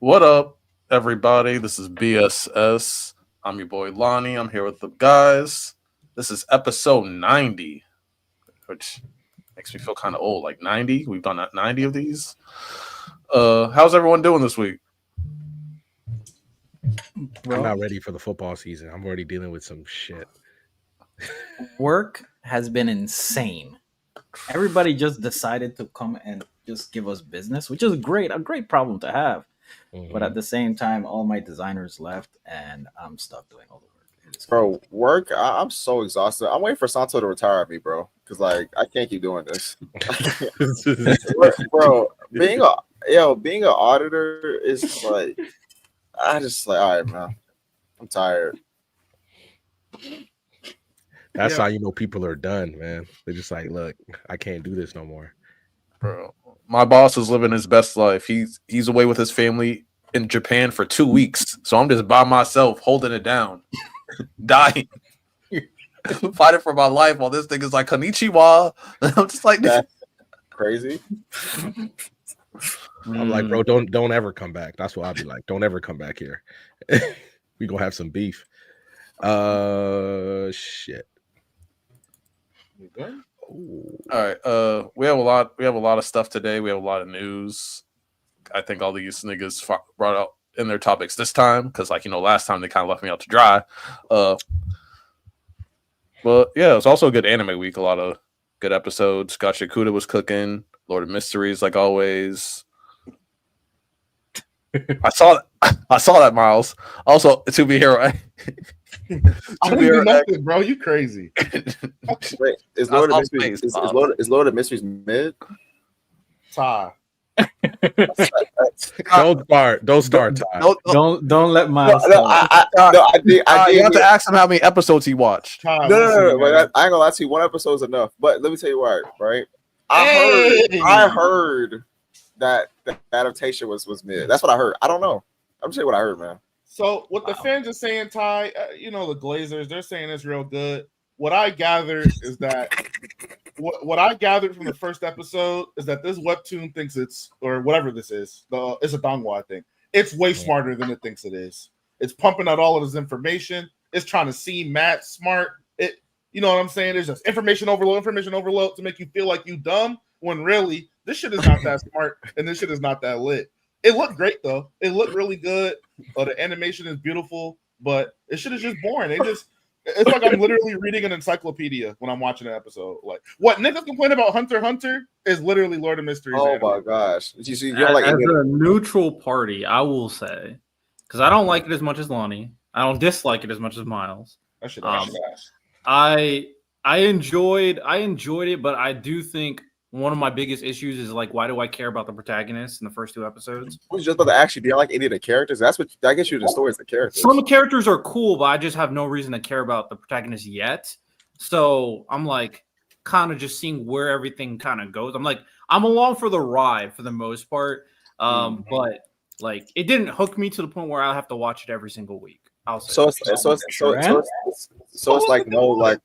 What up, everybody? This is BSS. I'm your boy Lonnie. I'm here with the guys. This is episode 90, which makes me feel kind of old. Like 90? We've done 90 of these. How's everyone doing this week? I'm Well, not ready for the football season. I'm already dealing with some shit. work has been insane. Everybody just decided to come and just give us business, which is a great problem to have. But at Mhm. the same time, all my designers left and I'm stuck doing all the work. It is crazy. Bro, work. I'm so exhausted. I'm waiting for Santo to retire me, bro. Because I can't keep doing this. Bro, being an auditor is like I just like all right, man. I'm tired. That's how you know people are done, man. They're just like, look, I can't do this no more. Bro, my boss is living his best life. He's away with his family in Japan for 2 weeks. So I'm just by myself holding it down, dying. Fighting for my life while this thing is like Konnichiwa. I'm just like, That's crazy. I'm like, bro, don't ever come back. That's what I'll be like. Don't ever come back here. We gonna have some beef. Shit. You good? Ooh. all right. We have a lot of stuff today. We have a lot of news. I think all these niggas brought out in their topics this time because, like, last time they kind of left me out to dry. But yeah, it's also a good anime week. A lot of good episodes. Scott Shakuda was cooking. Lord of Mysteries, like always. I saw that, Miles. Also, to be here. I didn't do nothing, bro. You crazy? Wait, is I Lord of saw Mysteries space, is Lord of Mysteries mid? Ty. Don't start. Ty. Don't let Miles No, I did. You have to ask him how many episodes he watched. Ty, No. listen, But man. I ain't gonna lie to you. One episode is enough. But let me tell you what, right? Hey! I heard that the adaptation was mid. That's what I heard. I don't know. I'm just saying what I heard, man. So what the fans are saying, Ty, the Glazers, they're saying it's real good. What I gathered is that what I gathered from the first episode is that this webtoon thinks it's or whatever this is. It's a donghua, I think. It's way smarter than it thinks it is. It's pumping out all of this information. It's trying to seem mad smart. You know what I'm saying? There's just information overload to make you feel like you dumb when really this shit is not that smart and this shit is not that lit. It looked great though. It looked really good. The animation is beautiful, but it shit is just boring. It's like I'm literally reading an encyclopedia when I'm watching an episode. Like what niggas complain about Hunter x Hunter is literally Lord of Mysteries. Oh my gosh! You see, you As, don't like as any of a neutral party, I will say, because I don't like it as much as Lonnie. I don't dislike it as much as Miles. that shit. I enjoyed it, but I do think one of my biggest issues is like, why do I care about the protagonist in the first two episodes? I was just about to ask you, do you like any of the characters? That's what that gets you the stories, the characters. Some characters are cool, but I just have no reason to care about the protagonist yet. So I'm like kind of just seeing where everything kind of goes. I'm like, I'm along for the ride for the most part. But like it didn't hook me to the point where I have to watch it every single week. I'll say So that. it's like no like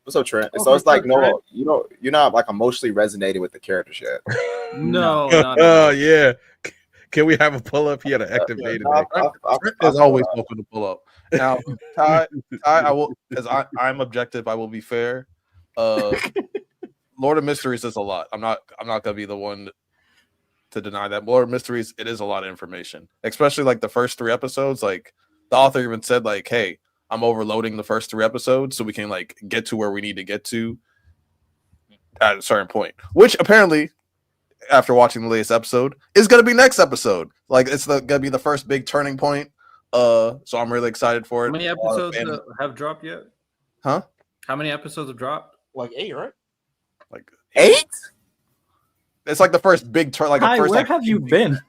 what's up, Trent? So it's like no, you're not like emotionally resonating with the characters yet. No. Oh yeah. Can we have a pull up? He had an activated. As always, welcome to pull up. Now, Ty, I will, as I'm objective. I will be fair. Lord of Mysteries is a lot. I'm not gonna be the one to deny that. Lord of Mysteries, it is a lot of information, especially like the first 3 episodes. Like the author even said, like, "Hey, I'm overloading the first 3 episodes so we can like get to where we need to get to at a certain point." Which apparently, after watching the latest episode, is going to be next episode. Like it's going to be the first big turning point. So I'm really excited for it. How many episodes have dropped yet? Huh? How many episodes have dropped? Like 8, right? Like 8? It's like the first big turn. Like Hi, a first. where like, have you been?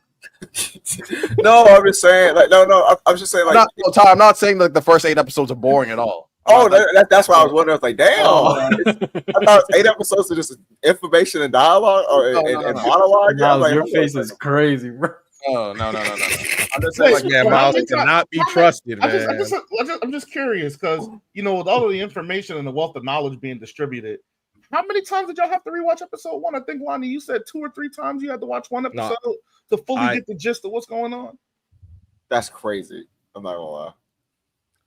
No, I'm just saying. Like no. I'm just saying. Like I'm not saying like the first 8 episodes are boring at all. that's why I was wondering. I was like, damn. I thought 8 episodes of just information and dialogue or and monologue. Miles, Like, your face is crazy, bro. No. I'm just Wait, saying, like, Yeah, Miles cannot be trusted, man. I'm just curious because with all of the information and the wealth of knowledge being distributed, how many times did y'all have to rewatch episode 1? I think Lonnie, you said 2 or 3 times you had to watch one episode to fully get the gist of what's going on. That's crazy. I'm not gonna lie.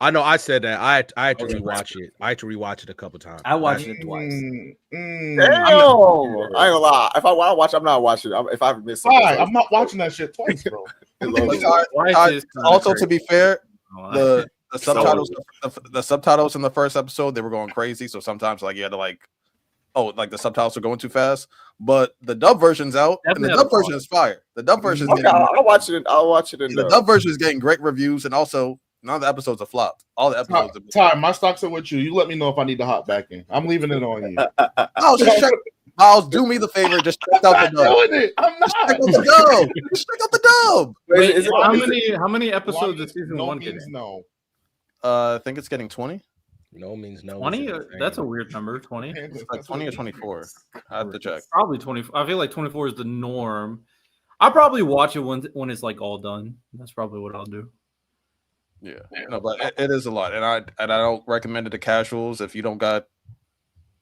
I know I said that. I had to rewatch it. I had to rewatch it a couple times. I watched it twice. Damn! I ain't gonna lie. If I want to watch, I'm not watching. If I miss something, I'm not watching that shit twice, bro. Also, to be fair, the subtitles, the subtitles in the first episode, they were going crazy. So sometimes, like, you had to the subtitles are going too fast. But the dub version's out, and the dub version is fire. The dub version is I'll watch it. I'll watch it. The dub version is getting great reviews, and also none of the episodes are flopped. All the episodes. Ty, my stocks are with you. You let me know if I need to hop back in. I'm leaving it on you. No, just check. Miles, do me the favor. Just check out the dub. I'm not. Check out the dub. Just check out the dub. Wait, how many episodes of season 1 means no. I think it's getting 20. No means no. 20? That's a weird number. 20. It's like 20 or 24. I have to check. Probably 20. I feel like 24 is the norm. I'll probably watch it when it's like all done. That's probably what I'll do. Yeah, no, but it is a lot, and I don't recommend it to casuals. If you don't got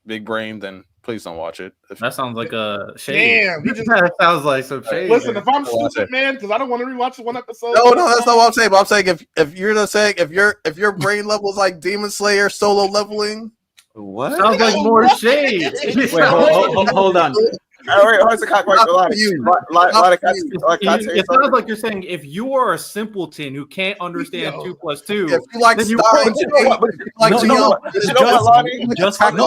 big brain, then please don't watch it. That sounds like a shade. Damn, that sounds like some shade. Listen, if I'm stupid, man, because I don't want to rewatch one episode. No, that's not what I'm saying. But I'm saying if you're saying if your brain level is like Demon Slayer solo leveling, what sounds like more shade. Wait, hold on. It sounds like you're saying if you are a simpleton who can't understand 2 + 2, if you like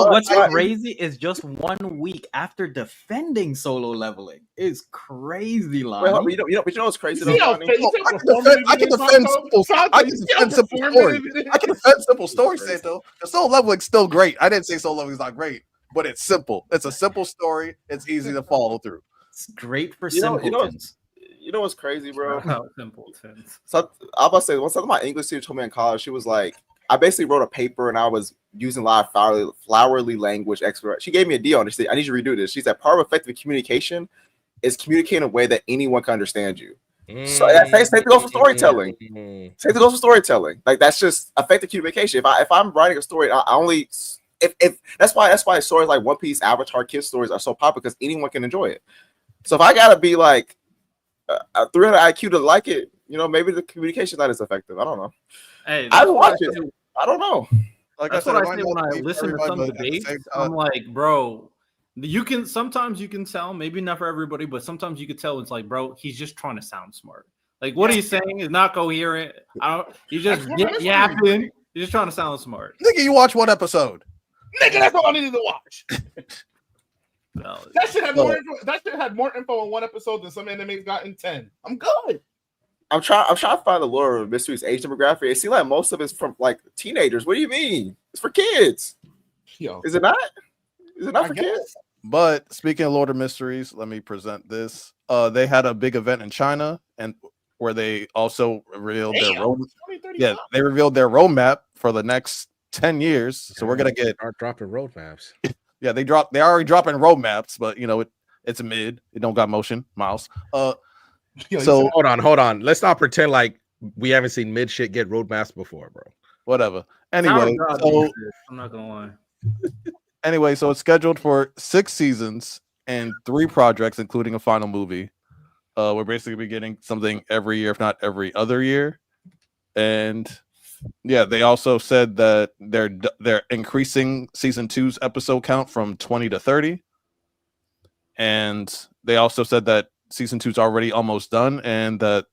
what's crazy is just 1 week after defending solo leveling is crazy, Lonnie. Well, you know what's crazy? I can defend simple story. I can defend simple story, Santo. The solo leveling's still great. I didn't say solo leveling's not great, but it's simple. It's a simple story. It's easy to follow through. It's great for simpletons. You know what's crazy, bro? Simpletons. So I was about to say, one of my English teacher told me in college, she was like, I basically wrote a paper and I was using a lot of flowery language expert. She gave me a deal and she said, I need you to redo this. She said, part of effective communication is communicating in a way that anyone can understand you. So same goes for storytelling. Same goes for storytelling. Like, that's just effective communication. If I'm writing a story, I only if that's why stories like One Piece, Avatar, kids stories are so popular, because anyone can enjoy it. So if I gotta be like a 300 IQ to like it, maybe the communication not as effective. I don't know. Hey, I would watch it. I don't know. Like that's what I say when I listen to some debates. I'm like, bro, sometimes you can tell, maybe not for everybody, but sometimes you could tell it's like, bro, he's just trying to sound smart. Like what he's saying is not coherent. He's just yapping. He's just trying to sound smart. Nigga, you watch one episode. Nigga, that's all I needed to watch. That shit had more info in one episode than some animes got in 10. I'm good. I'm trying to find the lore of Mystery's age demographic. It seems like most of it's from like teenagers. What do you mean? It's for kids. Yo. Is it not? Is it not for kids? But speaking of Lord of Mysteries, let me present this. They had a big event in China, and where they also revealed their roadmap. Yeah, they revealed their roadmap for the next 10 years. So we're gonna get dropping roadmaps. Yeah, they already dropping roadmaps, but it's a mid. It don't got motion, Miles. So hold on. Let's not pretend like we haven't seen mid shit get roadmaps before, bro. Whatever. Anyway, I'm not gonna lie. Anyway, so it's scheduled for 6 seasons and 3 projects, including a final movie. We're basically getting something every year, if not every other year. And yeah, they also said that they're increasing season 2's episode count from 20 to 30. And they also said that season 2's already almost done, and that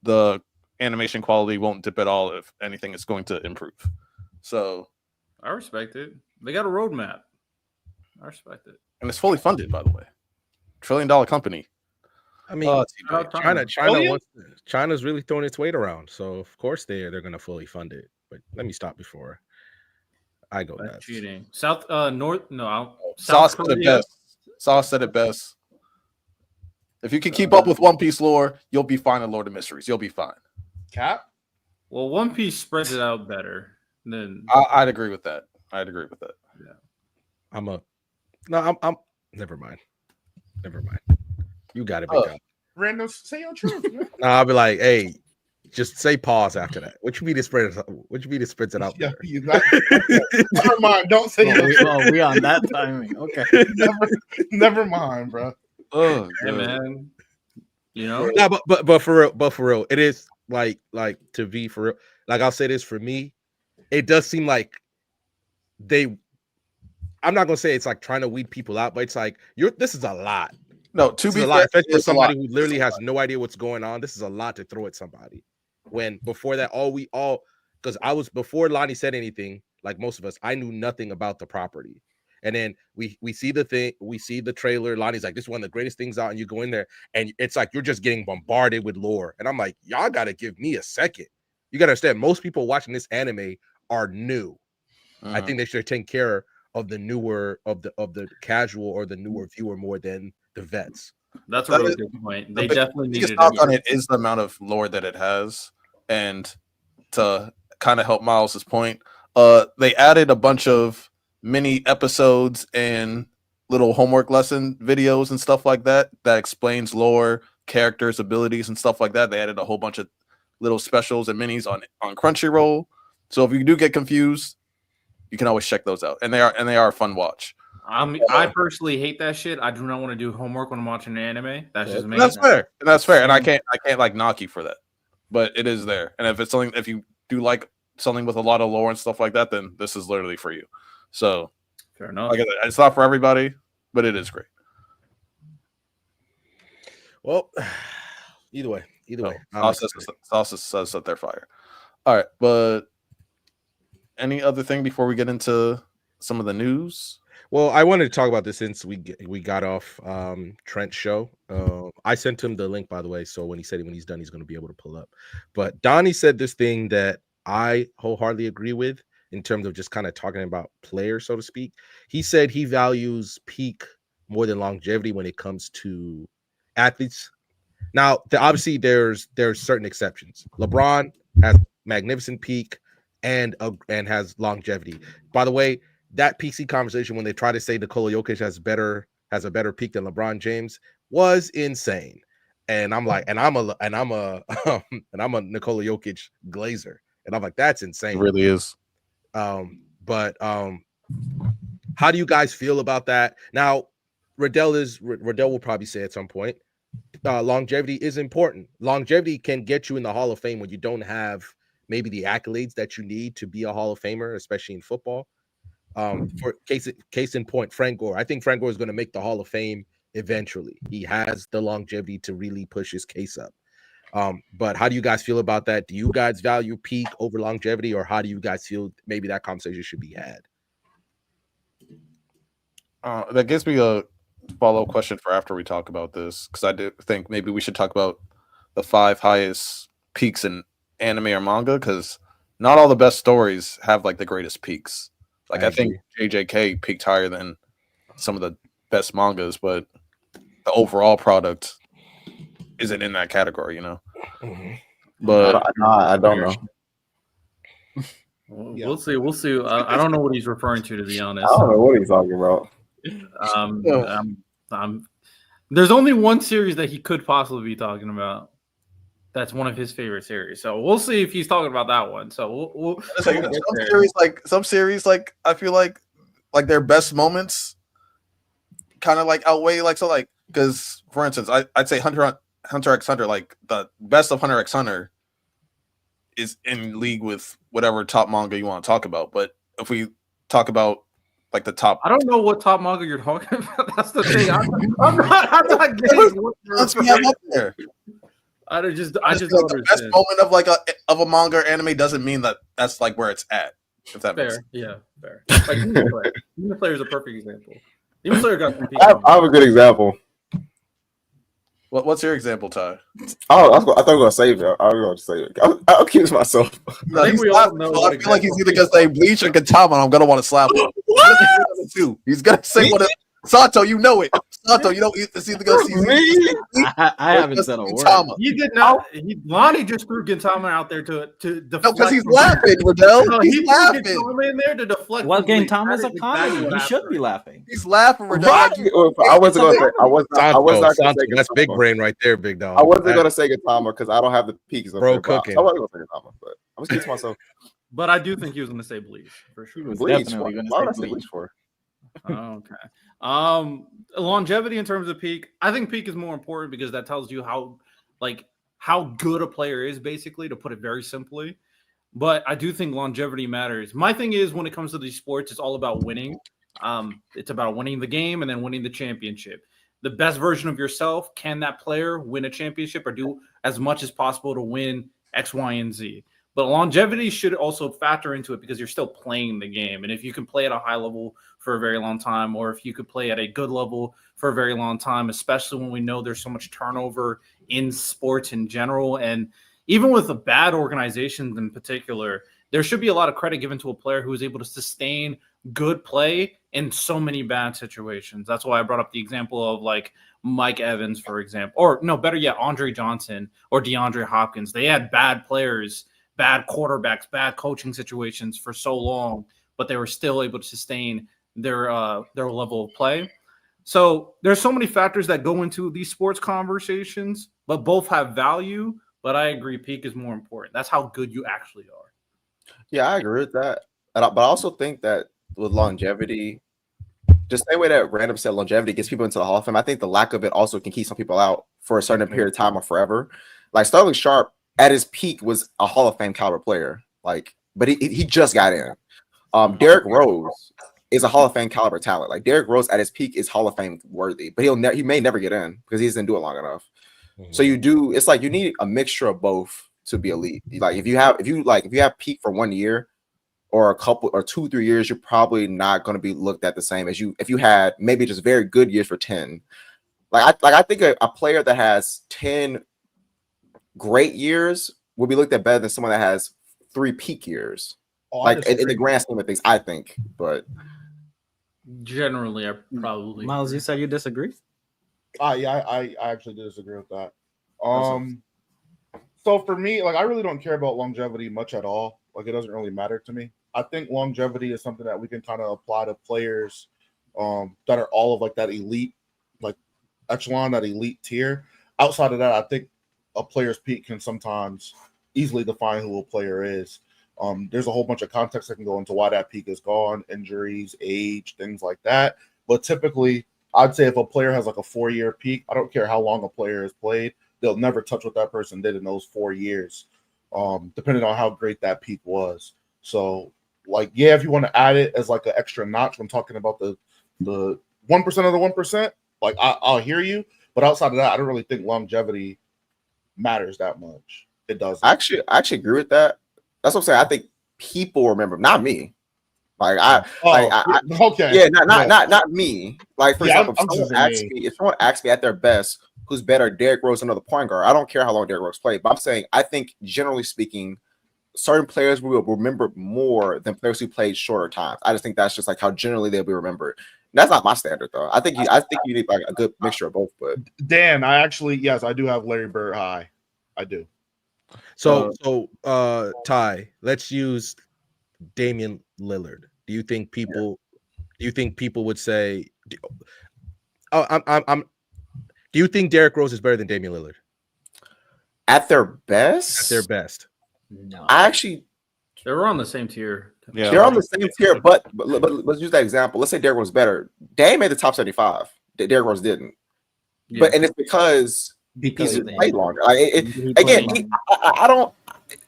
the animation quality won't dip at all. If anything, it's going to improve. So I respect it. They got a roadmap. I respect it. And it's fully funded, by the way. $1 trillion company. I mean, China's really throwing its weight around, so of course they're going to fully fund it. But let me stop before I go. That's cheating. South said it best. If you can keep up with One Piece lore, you'll be fine in Lord of Mysteries. You'll be fine. Cap? Well, One Piece spreads it out better than. I'd agree with that. Yeah. I'm never mind. You got it, big guy. Random, say your truth. I'll be like, hey, just say pause after that. What you mean to spread it out? Yeah, never mind. Don't say it. We on that timing. Okay. Never mind, bro. Oh, hey, man. You know? No, but for real, it is like to be for real. Like I'll say this for me, it does seem like they. I'm not gonna say it's like trying to weed people out, but it's like this is a lot. No, to This be is a fair, lot, especially for it's a somebody lot. who literally has no idea what's going on. This is a lot to throw at somebody. When before that, because I was before Lonnie said anything, like most of us, I knew nothing about the property. And then we see the thing, we see the trailer. Lonnie's like, this is one of the greatest things out, and you go in there, and it's like you're just getting bombarded with lore. And I'm like, y'all gotta give me a second. You gotta understand, most people watching this anime are new. I think they should take care of the newer of the casual or the newer viewer more than the vets. That's a really good point. They definitely biggest needed knock on it is the amount of lore that it has. And to kind of help Miles's point, they added a bunch of mini episodes and little homework lesson videos and stuff like that explains lore, characters, abilities, and stuff like that. They added a whole bunch of little specials and minis on Crunchyroll. So if you do get confused, you can always check those out, and they are a fun watch. I personally hate that shit. I do not want to do homework when I'm watching an anime. That's just me. That's fair. And that's fair. And I can't like knock you for that. But it is there. And if it's something, if you do like something with a lot of lore and stuff like that, then this is literally for you. So fair enough. Like, it's not for everybody, but it is great. Well, either way. Sauce says that they're fire. All right, but any other thing before we get into some of the news? Well, I wanted to talk about this since we got off Trent's show. I sent him the link, by the way, so when he's done, he's going to be able to pull up. But Donnie said this thing that I wholeheartedly agree with in terms of just kind of talking about players, so to speak. He said he values peak more than longevity when it comes to athletes. Now, obviously, there's certain exceptions. LeBron has magnificent peak and has longevity. By the way, that PC conversation when they try to say Nikola Jokic has a better peak than LeBron James was insane. And I'm like, and I'm a Nikola Jokic glazer, and I'm like, that's insane. It really is. But how do you guys feel about that? Now, Riddell will probably say at some point, longevity is important. Longevity can get you in the Hall of Fame when you don't have maybe the accolades that you need to be a Hall of Famer, especially in football. For case in point, Frank Gore. I think Frank Gore is going to make the Hall of Fame eventually. He has the longevity to really push his case up. But how do you guys feel about that? Do you guys value peak over longevity, or how do you guys feel maybe that conversation should be had? That gives me a follow-up question for after we talk about this, because I do think maybe we should talk about the 5 highest peaks in anime or manga, because not all the best stories have like the greatest peaks. Like I think JJK peaked higher than some of the best mangas, but the overall product isn't in that category, you know. Mm-hmm. But I don't know. We'll see. I don't know what he's referring to be honest. I don't know what he's talking about. There's only one series that he could possibly be talking about. That's one of his favorite series. So we'll see if he's talking about that one. So we'll some series like I feel like their best moments kind of like outweigh because for instance, I'd say Hunter x Hunter, like the best of Hunter x Hunter is in league with whatever top manga you want to talk about. But if we talk about like the top, I don't know what top manga you're talking about. That's the thing. I'm not getting what you're up there. I just don't the best moment of a manga or anime doesn't mean that that's like where it's at. If that makes sense. Yeah, fair. Like Demon Slayer is a perfect example. Demon Slayer got some I have a good example. What's your example, Ty? Oh, I thought you were gonna save it. I was going to save it. I'll accuse myself. No, I think we all know. I feel like he's either gonna say Bleach or Gintama, and I'm gonna want to slap him. He's gonna say what? Sato, you know it. Sato, you know it's either gonna see me. I haven't said a word. He did not. Lonnie just threw Gintama out there to deflect. No, because he's laughing, Riddell. No, he's laughing. Gintama in there to deflect. Well, Gintama's a comedy. He should be laughing. He's laughing, Riddell. I wasn't going to say. I was not going to say. That's big brain right there, big dog. I wasn't going to say Gintama because I don't have the peaks of bro cooking. I wasn't going to say Gintama, but I was keeping myself. But I do think he was going to say Bleach for sure. Bleach. Why would I say Bleach for? Okay. Longevity in terms of peak, I think peak is more important because that tells you how like how good a player is, basically, to put it very simply. But I do think longevity matters. My thing is, when it comes to these sports, it's all about winning. It's about winning the game and then winning the championship. The best version of yourself, can that player win a championship or do as much as possible to win X, Y, and Z? But longevity should also factor into it because you're still playing the game. And if you can play at a high level for a very long time, or if you could play at a good level for a very long time, especially when we know there's so much turnover in sports in general, and even with the bad organizations in particular, there should be a lot of credit given to a player who is able to sustain good play in so many bad situations. That's why I brought up the example of like Mike Evans, for example, or no, better yet, Andre Johnson or DeAndre Hopkins. They had bad players, bad quarterbacks, bad coaching situations for so long, but they were still able to sustain their level of play. So there's so many factors that go into these sports conversations, but both have value. But I agree, peak is more important. That's how good you actually are. Yeah, I agree with that. But I also think that with longevity, just the same way that Random said longevity gets people into the Hall of Fame, I think the lack of it also can keep some people out for a certain period of time or forever. Like Sterling Sharp at his peak was a Hall of Fame caliber player. Like, but he just got in. Derrick Rose is a Hall of Fame caliber talent. Like Derrick Rose at his peak is Hall of Fame worthy, but he may never get in because he doesn't do it long enough. So it's like you need a mixture of both to be elite. Like if you have peak for 1 year or a couple or 2-3 years, you're probably not going to be looked at the same as if you had maybe just very good years for 10. I think a player that has 10 great years will be looked at better than someone that has 3 peak years. Like in the grand scheme of things, I think. But generally, I probably Miles, you said you disagree? Yeah, I actually disagree with that. So for me, like I really don't care about longevity much at all. Like it doesn't really matter to me. I think longevity is something that we can kind of apply to players that are all of like that elite, like echelon, that elite tier. Outside of that, I think a player's peak can sometimes easily define who a player is. There's a whole bunch of context that can go into why that peak is gone, injuries, age, things like that. But typically, I'd say if a player has like a 4-year peak, I don't care how long a player has played, they'll never touch what that person did in those 4 years, depending on how great that peak was. So, like, yeah, if you want to add it as like an extra notch when talking about the 1% of the 1%, like I'll hear you. But outside of that, I don't really think longevity matters that much. It doesn't. I actually agree with that. That's what I'm saying. I think people remember, not me. Like okay, yeah, not me. Like for example, if someone asks me at their best, who's better, Derrick Rose or another point guard, I don't care how long Derrick Rose played. But I'm saying I think generally speaking, certain players will remember more than players who played shorter times. I just think that's just like how generally they'll be remembered. That's not my standard though. I think you need like a good mixture of both. But Dan, I do have Larry Bird high. I do. So Ty, let's use Damian Lillard. Do you think people would say do you think Derrick Rose is better than Damian Lillard? At their best? At their best. No. I actually they're on the same tier. Yeah, they're on the same tier, but let's use that example. Let's say Derrick Rose better. Dame made the top 75. Derrick Rose didn't. Yeah. But it's because he's played longer.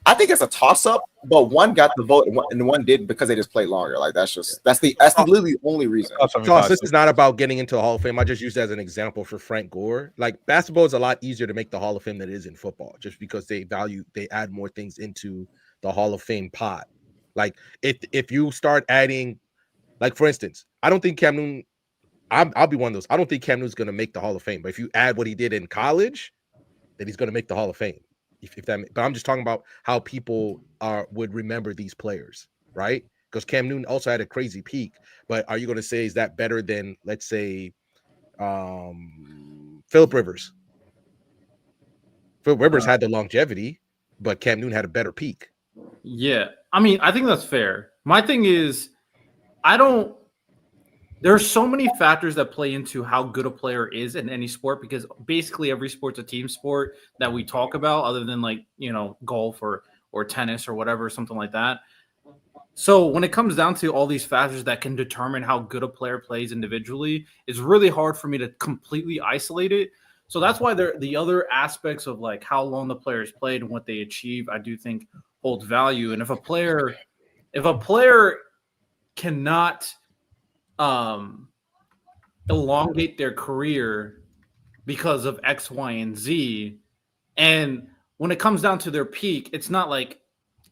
I think it's a toss-up, but one got the vote and one did because they just played longer. Like that's literally the only reason. This is not about getting into the Hall of Fame. I just use that as an example for Frank Gore. Like basketball is a lot easier to make the Hall of Fame than it is in football, just because they add more things into the Hall of Fame pot. Like if you start adding, like for instance, I don't think Cam Newton. I'll be one of those. I don't think Cam Newton's going to make the Hall of Fame, but if you add what he did in college, then he's going to make the Hall of Fame. But I'm just talking about how people would remember these players, right? Because Cam Newton also had a crazy peak. But are you going to say is that better than, let's say, Phillip Rivers? Phillip Rivers had the longevity, but Cam Newton had a better peak. Yeah, I mean, I think that's fair. My thing is, there's so many factors that play into how good a player is in any sport, because basically every sport's a team sport that we talk about, other than like, golf or tennis or whatever, something like that. So when it comes down to all these factors that can determine how good a player plays individually, it's really hard for me to completely isolate it. So that's why the other aspects of like how long the players played and what they achieve, I do think holds value. And if a player cannot elongate their career because of X, Y, and Z, and when it comes down to their peak, it's not like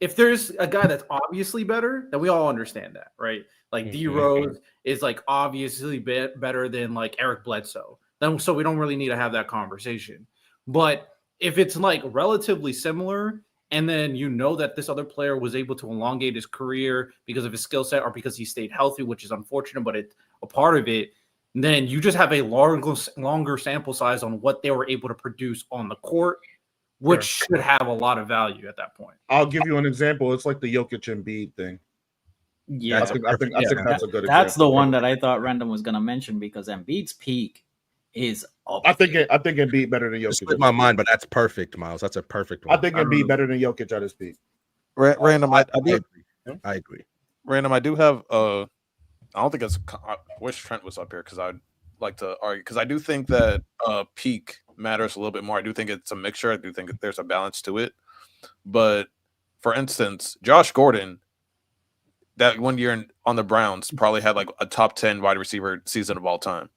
if there's a guy that's obviously better, then we all understand that, right? Like D Rose is like obviously better than like Eric Bledsoe. Then so we don't really need to have that conversation. But if it's like relatively similar, and then you know that this other player was able to elongate his career because of his skill set or because he stayed healthy, which is unfortunate, but it's a part of it, then you just have a longer sample size on what they were able to produce on the court, which should have a lot of value at that point. I'll give you an example. It's like the Jokic Embiid thing. Yeah, I think that's a good example. that's the one that I thought Random was going to mention because Embiid's peak is up. I think Embiid better than Jokic. Split my mind, but that's perfect, Miles. That's a perfect one. I think Embiid better than Jokic at his peak. Random, I agree. Random, I do have I don't think it's. I wish Trent was up here because I'd like to argue because I do think that peak matters a little bit more. I do think it's a mixture. I do think that there's a balance to it. But for instance, Josh Gordon, that 1 year on the Browns probably had like a top 10 wide receiver season of all time.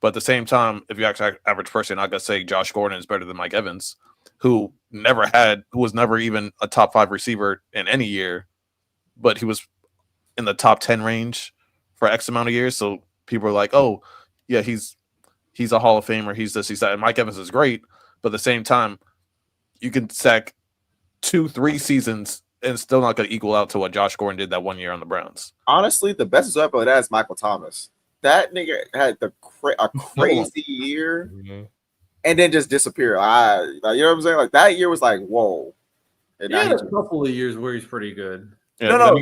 But at the same time, if you actually average person, I'm gonna say Josh Gordon is better than Mike Evans, who was never even a top 5 receiver in any year, but he was in the top 10 range for X amount of years. So people are like, oh, yeah, he's a Hall of Famer. He's this, he's that. And Mike Evans is great, but at the same time, you can stack 2-3 seasons and still not going to equal out to what Josh Gordon did that 1 year on the Browns. Honestly, the best example of that is Michael Thomas. That nigga had a crazy year and then just disappear. You know what I'm saying? Like that year was like, whoa. And Yeah, a couple of years where he's pretty good. Yeah, no,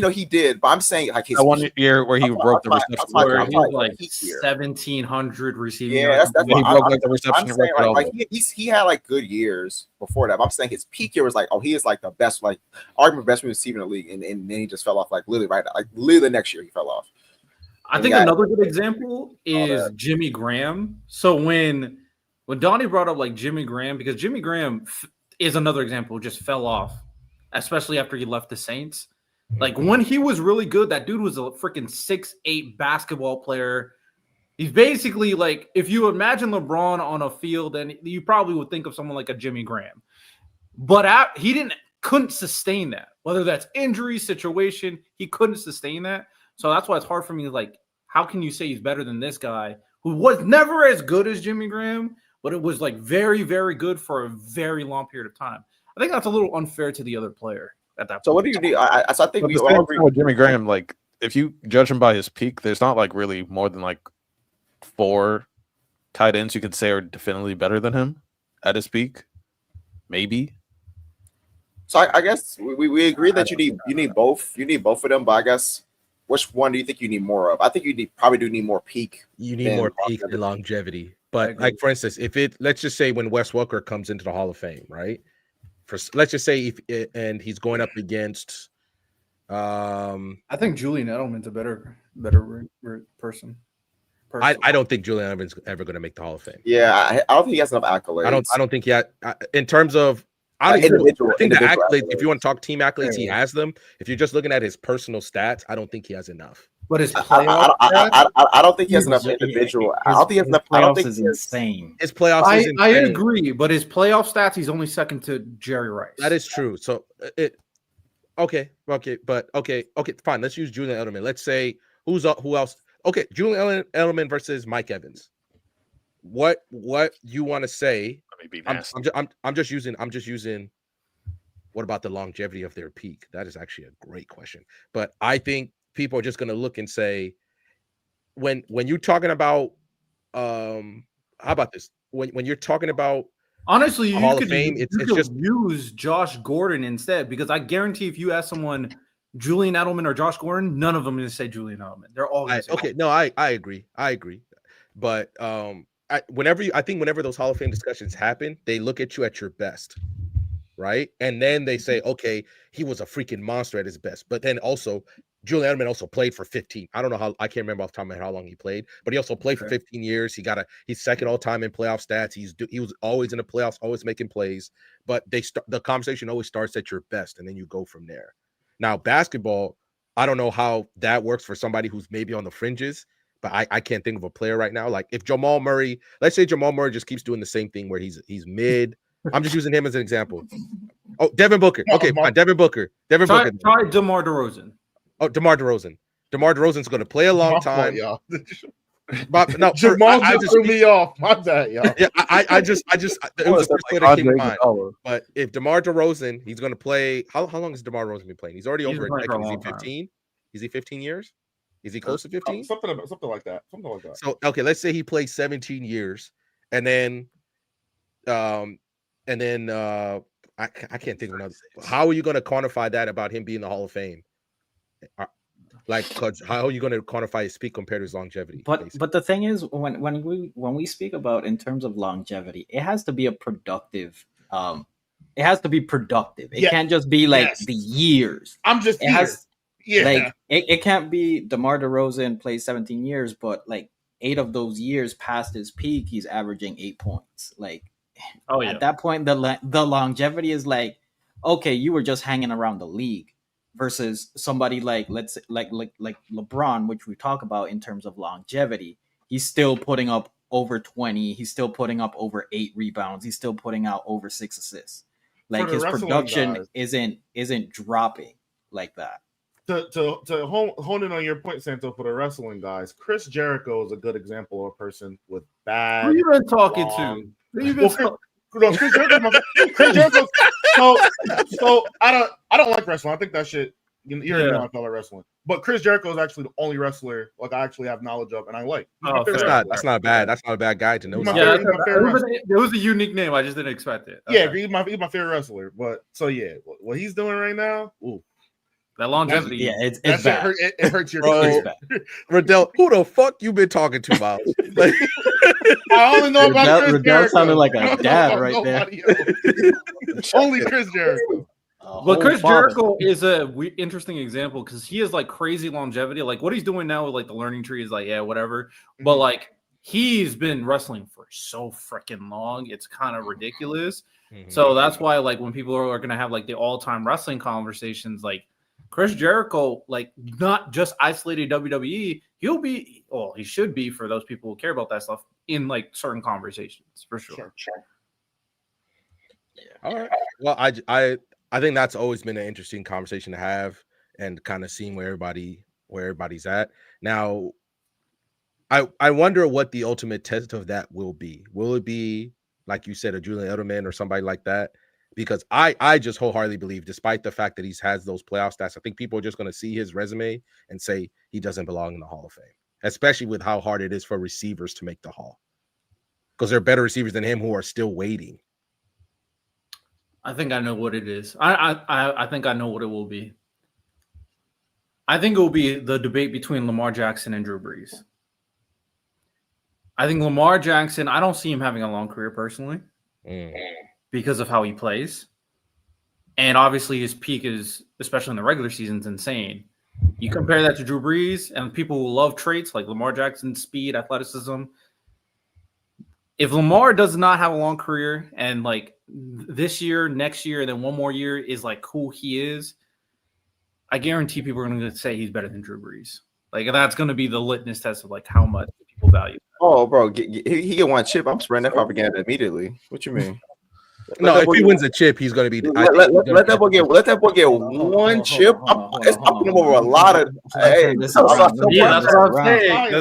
he did. But I'm saying like his that 1 year where he broke the reception Where record. he was like 1,700 receiving. Yeah, yards. that's He what broke like the reception I'm saying. record. Like he had like good years before that. But I'm saying his peak year was like, oh, he is like the best, like arguably best receiver in the league, and then he just fell off like literally the next year he fell off. I think another good example is Jimmy Graham. So when Donnie brought up like Jimmy Graham, because Jimmy Graham is another example, just fell off, especially after he left the Saints. Like when he was really good, that dude was a freaking 6'8" basketball player. He's basically like, if you imagine LeBron on a field, then you probably would think of someone like a Jimmy Graham. But he couldn't sustain that. Whether that's injury, situation, he couldn't sustain that. So that's why it's hard for me to like, how can you say he's better than this guy who was never as good as Jimmy Graham, but it was like very, very good for a very long period of time. I think that's a little unfair to the other player at that point. So what do you need? I think we all all agree agree. with Jimmy Graham. Like if you judge him by his peak, there's not like really more than like 4 tight ends you could say are definitely better than him at his peak. Maybe. So I guess we agree that you need both. You need both of them, but I guess which one do you think you need more of? I think you probably do need more peak. You need more peak and longevity. But like for instance, let's just say when Wes Welker comes into the Hall of Fame, right? Let's just say and he's going up against. I think Julian Edelman's a better person. I don't think Julian Edelman's ever going to make the Hall of Fame. Yeah, I don't think he has enough accolades. I don't think he had in terms of. I think the accolades, if you want to talk team accolades, he has them. If you're just looking at his personal stats, I don't think he has enough. But his playoff I don't think he has enough individual. I don't think he has enough. I don't think is insane. His playoffs. I agree, but his playoff stats, he's only second to Jerry Rice. That is true. So okay, fine. Let's use Julian Edelman. Let's say who else? Okay, Julian Edelman versus Mike Evans. What you want to say? I'm just using. What about the longevity of their peak? That is actually a great question. But I think people are just going to look and say, when you're talking about, how about this? When you're talking about, honestly, you Hall could of Fame, it's just use Josh Gordon instead, because I guarantee if you ask someone Julian Edelman or Josh Gordon, none of them are going to say Julian Edelman. They're all okay. No, I agree. But whenever those Hall of Fame discussions happen, they look at you at your best, right? And then they say, okay, he was a freaking monster at his best. But then also, Julian Edelman also played for 15. I don't know how, I can't remember off the top of my head how long he played, but he also played for 15 years. He's second all time in playoff stats. He was always in the playoffs, always making plays. But the conversation always starts at your best, and then you go from there. Now, basketball, I don't know how that works for somebody who's maybe on the fringes, but I can't think of a player right now. Like if Jamal Murray, let's say Jamal Murray just keeps doing the same thing where he's mid. I'm just using him as an example. Oh, Devin Booker. Okay, fine. Devin Booker. Try DeMar DeRozan. Oh, DeMar DeRozan. DeMar DeRozan's going to play a long time. Y'all. But no, Jamal just threw me off. My bad, y'all. Yeah, I just it was the first play that came to mind. But if DeMar DeRozan, he's going to play. How long has DeMar DeRozan been playing? He's already over a decade. Is he 15? Is he 15 years? Is he close to 15? Something like that. Something like that. So okay, let's say he plays 17 years, and then I can't think of another. How are you going to quantify that about him being in the Hall of Fame? Like, cause how are you going to quantify his peak compared to his longevity? But the thing is, when we speak about in terms of longevity, it has to be a productive. It has to be productive. It can't just be like the years. I'm just like it can't be DeMar DeRozan plays 17 years, but like 8 of those years past his peak, he's averaging 8 points. Like, at that point, the longevity is like, okay, you were just hanging around the league. Versus somebody like let's say, like LeBron, which we talk about in terms of longevity, he's still putting up over 20. He's still putting up over 8 rebounds. He's still putting out over 6 assists. Like his production isn't dropping like that. To hone in on your point, Santo, for the wrestling guys, Chris Jericho is a good example of a person with bad. Who you been talking to? Who you been Chris Jericho. So I don't like wrestling. I think that shit. You're not fellow wrestling, but Chris Jericho is actually the only wrestler like I actually have knowledge of, and I like. That's not bad. That's not a bad guy to know. Yeah, it was a unique name. I just didn't expect it. Okay. Yeah, he's my favorite wrestler. But so yeah, what he's doing right now, that longevity, it's bad. It hurts your Riddell, who the fuck you been talking to, Miles? Like, I only know about Chris Jericho. Sounded like a dad right there. Only Chris Jericho. But Chris Jericho is a interesting example because he has like crazy longevity. Like what he's doing now with like the learning tree is like, yeah, whatever. Mm-hmm. But like he's been wrestling for so freaking long, it's kind of ridiculous. Mm-hmm. So that's why like when people are going to have like the all-time wrestling conversations, like Chris Jericho, like not just isolated WWE, he should be for those people who care about that stuff in like certain conversations for sure. Yeah. All right. Well, I think that's always been an interesting conversation to have and kind of seeing where everybody's at. Now, I wonder what the ultimate test of that will be. Will it be, like you said, a Julian Edelman or somebody like that? Because I just wholeheartedly believe, despite the fact that he has those playoff stats, I think people are just going to see his resume and say he doesn't belong in the Hall of Fame, especially with how hard it is for receivers to make the Hall. Because there are better receivers than him who are still waiting. I think I know what it is. I think I know what it will be. I think it will be the debate between Lamar Jackson and Drew Brees. I think Lamar Jackson, I don't see him having a long career personally because of how he plays. And obviously his peak is, especially in the regular season, is insane. You compare that to Drew Brees and people who love traits like Lamar Jackson's speed, athleticism. If Lamar does not have a long career and like this year, next year, and then one more year is like who he is, I guarantee people are going to say he's better than Drew Brees. Like that's going to be the litmus test of like how much people value. Oh, bro, he get one chip. I'm spreading that propaganda immediately. What you mean? No, if he wins a chip, he's going to be. Let that boy get one chip. I'm putting him over a lot of. Hey, that's what I'm saying. That's what I'm saying.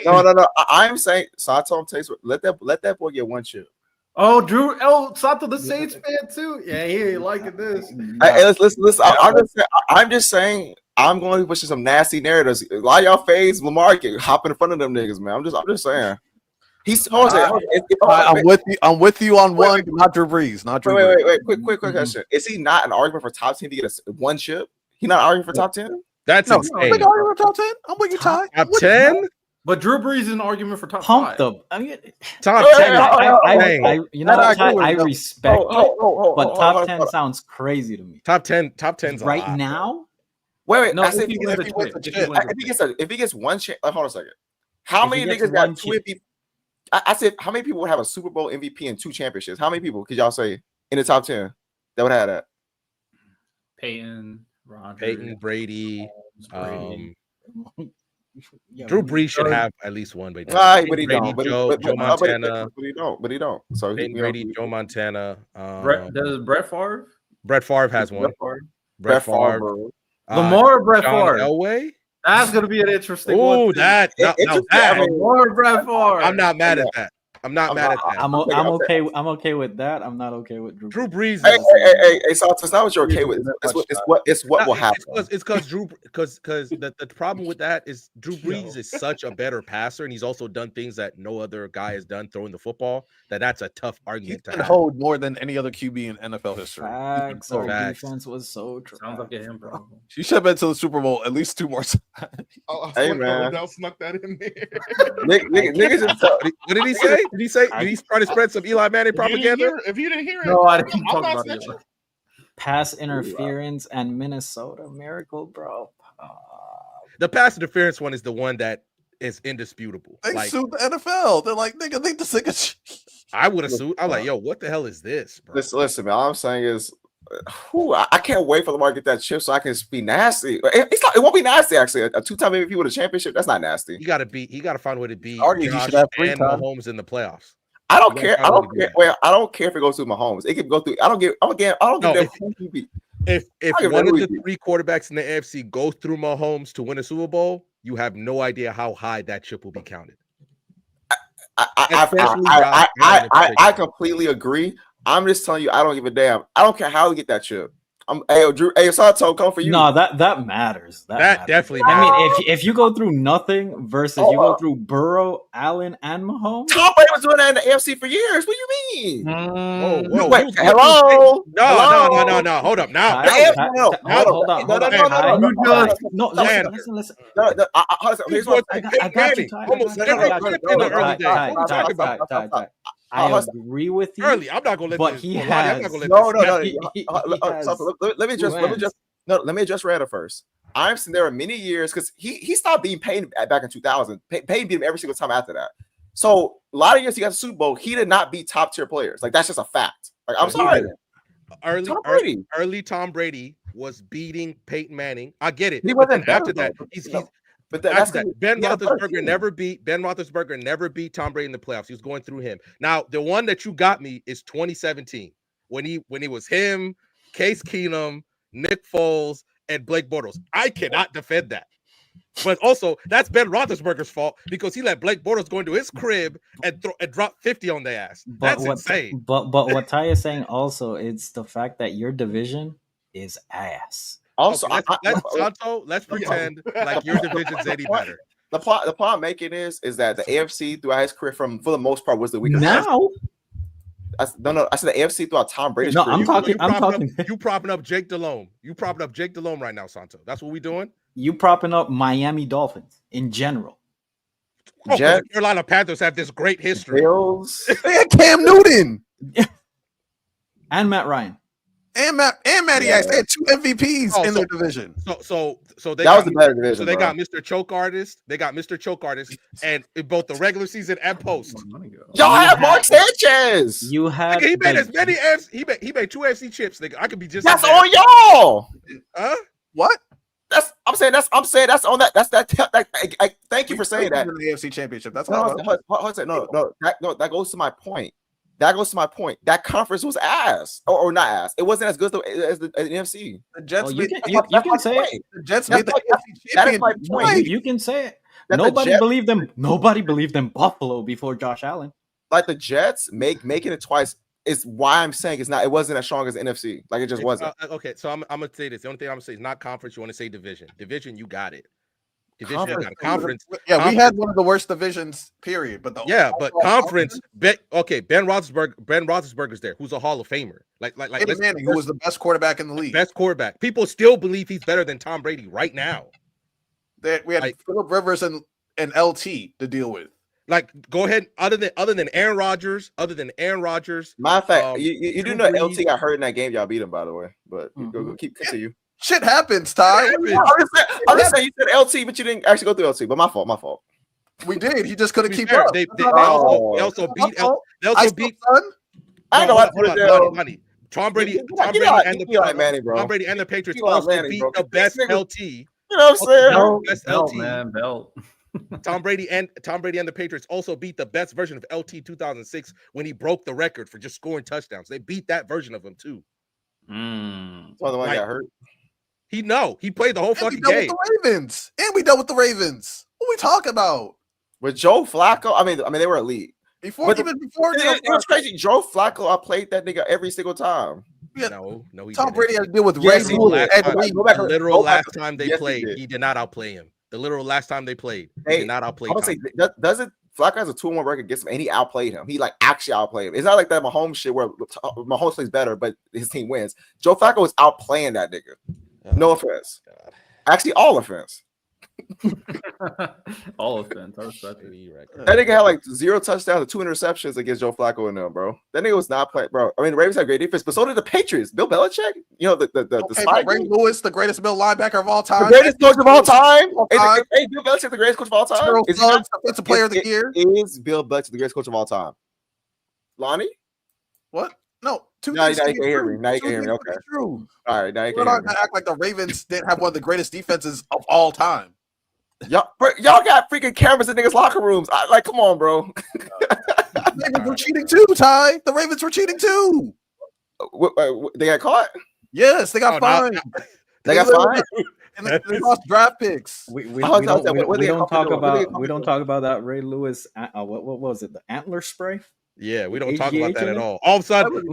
No. I'm saying. So I told him, let that boy get one chip. Oh, Drew. Oh, Sato, the Saints fan too. Yeah, he ain't liking this. Hey, listen. I'm just saying. I'm going to be pushing some nasty narratives. A lot of y'all fades Lamar get hop in front of them niggas, man. I'm just saying. He's I'm with you on one, not Drew Brees. Not Drew Brees. Wait, quick question. Is he not an argument for top 10 to get one chip? He not arguing for top 10? That's insane. I'm arguing for top 10. I'm with you, Ty. Top 10? But Drew Brees is an argument for top Pumped 5. up. I mean, Top Hey, 10. I you know what, Ty, I no. respect it, but top hold 10 on. sounds crazy to me. Top 10's Right a lot, now. Wait. No, I if said he wins the chip. if he gets one chance, hold on a second. How If he many gets niggas got one two chip- MVP? I said, how many people would have a Super Bowl MVP and 2 championships? How many people could y'all say in the top 10 that would have that? Peyton, Rodgers, Peyton, Brady. Brady. Drew Brees should have at least one. But He Brady, don't. Joe Montana. But he don't. So Peyton, Brady, Joe Montana. Does Brett Favre? Brett Favre has one. Brett Favre. Lamar Brett John Favre. Elway. That's gonna be an interesting one. Oh, that. Lamar Brett Favre. I'm not mad at that. I'm not mad at that. I'm okay. I'm okay with that. I'm not okay with Drew. Drew Brees. Hey, so it's not what you're okay with. It's what will happen. It's because the problem with that is Drew Brees is such a better passer, and he's also done things that no other guy has done throwing the football. That's a tough argument to hold more than any other QB in NFL history. Facts. Our defense was so trash. Sounds like a him problem. She should have been to the Super Bowl at least 2 more times. Hey man, Odell snuck that in there. Niggas just what did he say? Did he try to spread some Eli Manning propaganda? If you didn't hear it, No, I didn't I'm talk not about it. snitching. Pass interference and Minnesota miracle, bro. The pass interference one is the one that is indisputable. They Like, sued the NFL. They're like, nigga, they just like I would have sued. I'm like, yo, what the hell is this, bro? listen, man. All I'm saying is, I can't wait for Lamar to get that chip so I can be nasty. It won't be nasty actually. A 2-time MVP with a championship, that's not nasty. He got to find a way to beat Argue he Josh should have 3 and times. Mahomes in the playoffs. I don't care. I don't care. Well, I don't care if it goes through Mahomes. It could go through. I don't give. I don't give them who he beat. If I'll give one that of who the he 3 quarterbacks in the AFC goes through Mahomes to win a Super Bowl, you have no idea how high that chip will be counted. I completely agree. I'm just telling you, I don't give a damn. I don't care how we get that chip. Drew. Hey, Sato, come for you. No, that matters. That matters. Definitely. I Matters. mean, if you go through nothing versus you go through Burrow, Allen, and Mahomes. Tom Brady was doing that in the AFC for years. What do you mean? Whoa. Wait, hello? No. Hold up now. Hold on. No, listen. Here's what I got you, Ty. Almost never in the early days. Ty. I agree with you. Early, I'm not gonna let But this. he I'm has not gonna let Let me address Rada first. I'm saying there are many years because he stopped being Payne back in 2000. Payne beat him every single time after that. So a lot of years he got the Super Bowl, he did not beat top tier players. Like that's just a fact. Like I'm sorry. Early Tom Brady was beating Peyton Manning. I get it. He wasn't after better, that. But That's that. Ben Roethlisberger never beat Tom Brady in the playoffs. He was going through him. Now, the one that you got me is 2017 when he was him, Case Keenum, Nick Foles, and Blake Bortles. I cannot defend that. But also, that's Ben Roethlisberger's fault because he let Blake Bortles go into his crib and drop 50 on their ass. That's insane. But what Ty is saying also, it's the fact that your division is ass. Also, let's pretend like your division's any better. The point I'm making is that the AFC throughout his career, for the most part, was the weakest. Now, I said the AFC throughout Tom Brady's no, career. I'm talking. You propping up Jake Delhomme. You propping up Jake Delhomme right now, Santo. That's what we doing. You propping up Miami Dolphins in general. The Carolina Panthers have this great history. Bills. They had Cam Newton and Matt Ryan. and Matty Ice. They had 2 MVPs in their division. So that was the better division. So they got Mr. Choke Artist. They got Mr. Choke Artist, and in both the regular season and post. Y'all have Mark Sanchez. You had He made as many Fs. He made 2 FC chips. Nigga, I could be just. That's on y'all. Huh? What? I'm saying that's on that. That's that. Thank you for saying that. The AFC Championship. That's No, not. that goes to my point. That conference was ass, or not ass. It wasn't as good as the NFC. The Jets. You can say it. The Jets made the AFC That is my champion. point. You can say it. That Nobody believed them. Nobody believed in Buffalo before Josh Allen. Like the Jets making it twice is why I'm saying it's not. It wasn't as strong as the NFC. Like it just wasn't. Okay, so I'm gonna say this. The only thing I'm gonna say is not conference. You want to say division. Division, you got it. Division, you got a conference. Yeah, conference. we had one of the worst divisions. Period. But Conference. Ben Roethlisberger's there, who's a Hall of Famer. Like Peyton Manning, who was the best quarterback in the league. Best quarterback. People still believe he's better than Tom Brady right now. We had Phillip Rivers and and LT to deal with. Like, go ahead. Other than Aaron Rodgers, Matter of fact, you do Drew know Brees. LT got hurt in that game. Y'all beat him, by the way. But go continue. Shit happens, Ty. I'm just saying you said LT, but you didn't actually go through LT. But my fault. We did. He just couldn't keep fair, up. they also beat. son. I know what money. Tom Brady and the Patriots also beat the best LT. You know what I'm saying? Best Belt, LT. man, belt. Tom Brady and the Patriots also beat the best version of LT 2006 when he broke the record for just scoring touchdowns. They beat that version of him too. So the one got hurt. He played the whole fucking game. We dealt with the Ravens. What we talking about? With Joe Flacco, I mean they were elite. Before it was crazy. Joe Flacco, I played that nigga every single time. Yeah. No, Tom Brady had to deal with Ravens. The literal last time they played, he did not outplay him. The literal last time they played, he did not outplay him. Doesn't Flacco has a 2-1 record against him, and he outplayed him. He like actually outplayed him. It's not like that Mahomes shit where Mahomes plays better, but his team wins. Joe Flacco was outplaying that nigga. No offense. God. Actually, all offense. All offense. I respect it. That nigga had like 0 touchdowns and 2 interceptions against Joe Flacco and them, bro. That nigga was not playing, bro. I mean, the Ravens had great defense, but so did the Patriots. Bill Belichick, you know the spike. Ray Lewis, the greatest middle linebacker of all time, the greatest coach of all time. Hey, Bill Belichick, the greatest coach of all time. Is he defensive player of the year? Is Bill Belichick the greatest coach of all time? Lonnie, what? No, now you can hear me. Now you can hear me. Okay, true. All right, now you can We're hear not me. gonna act like the Ravens didn't have one of the greatest defenses of all time. Y'all got freaking cameras in niggas' locker rooms. Like, come on, bro. The Ravens were cheating too, Ty. The Ravens were cheating too. They got caught? Yes, they got fined. They got fined? And they lost draft picks. We don't talk about that Ray Lewis. What was it? The antler spray? Yeah, we don't talk about that at all. All of a sudden,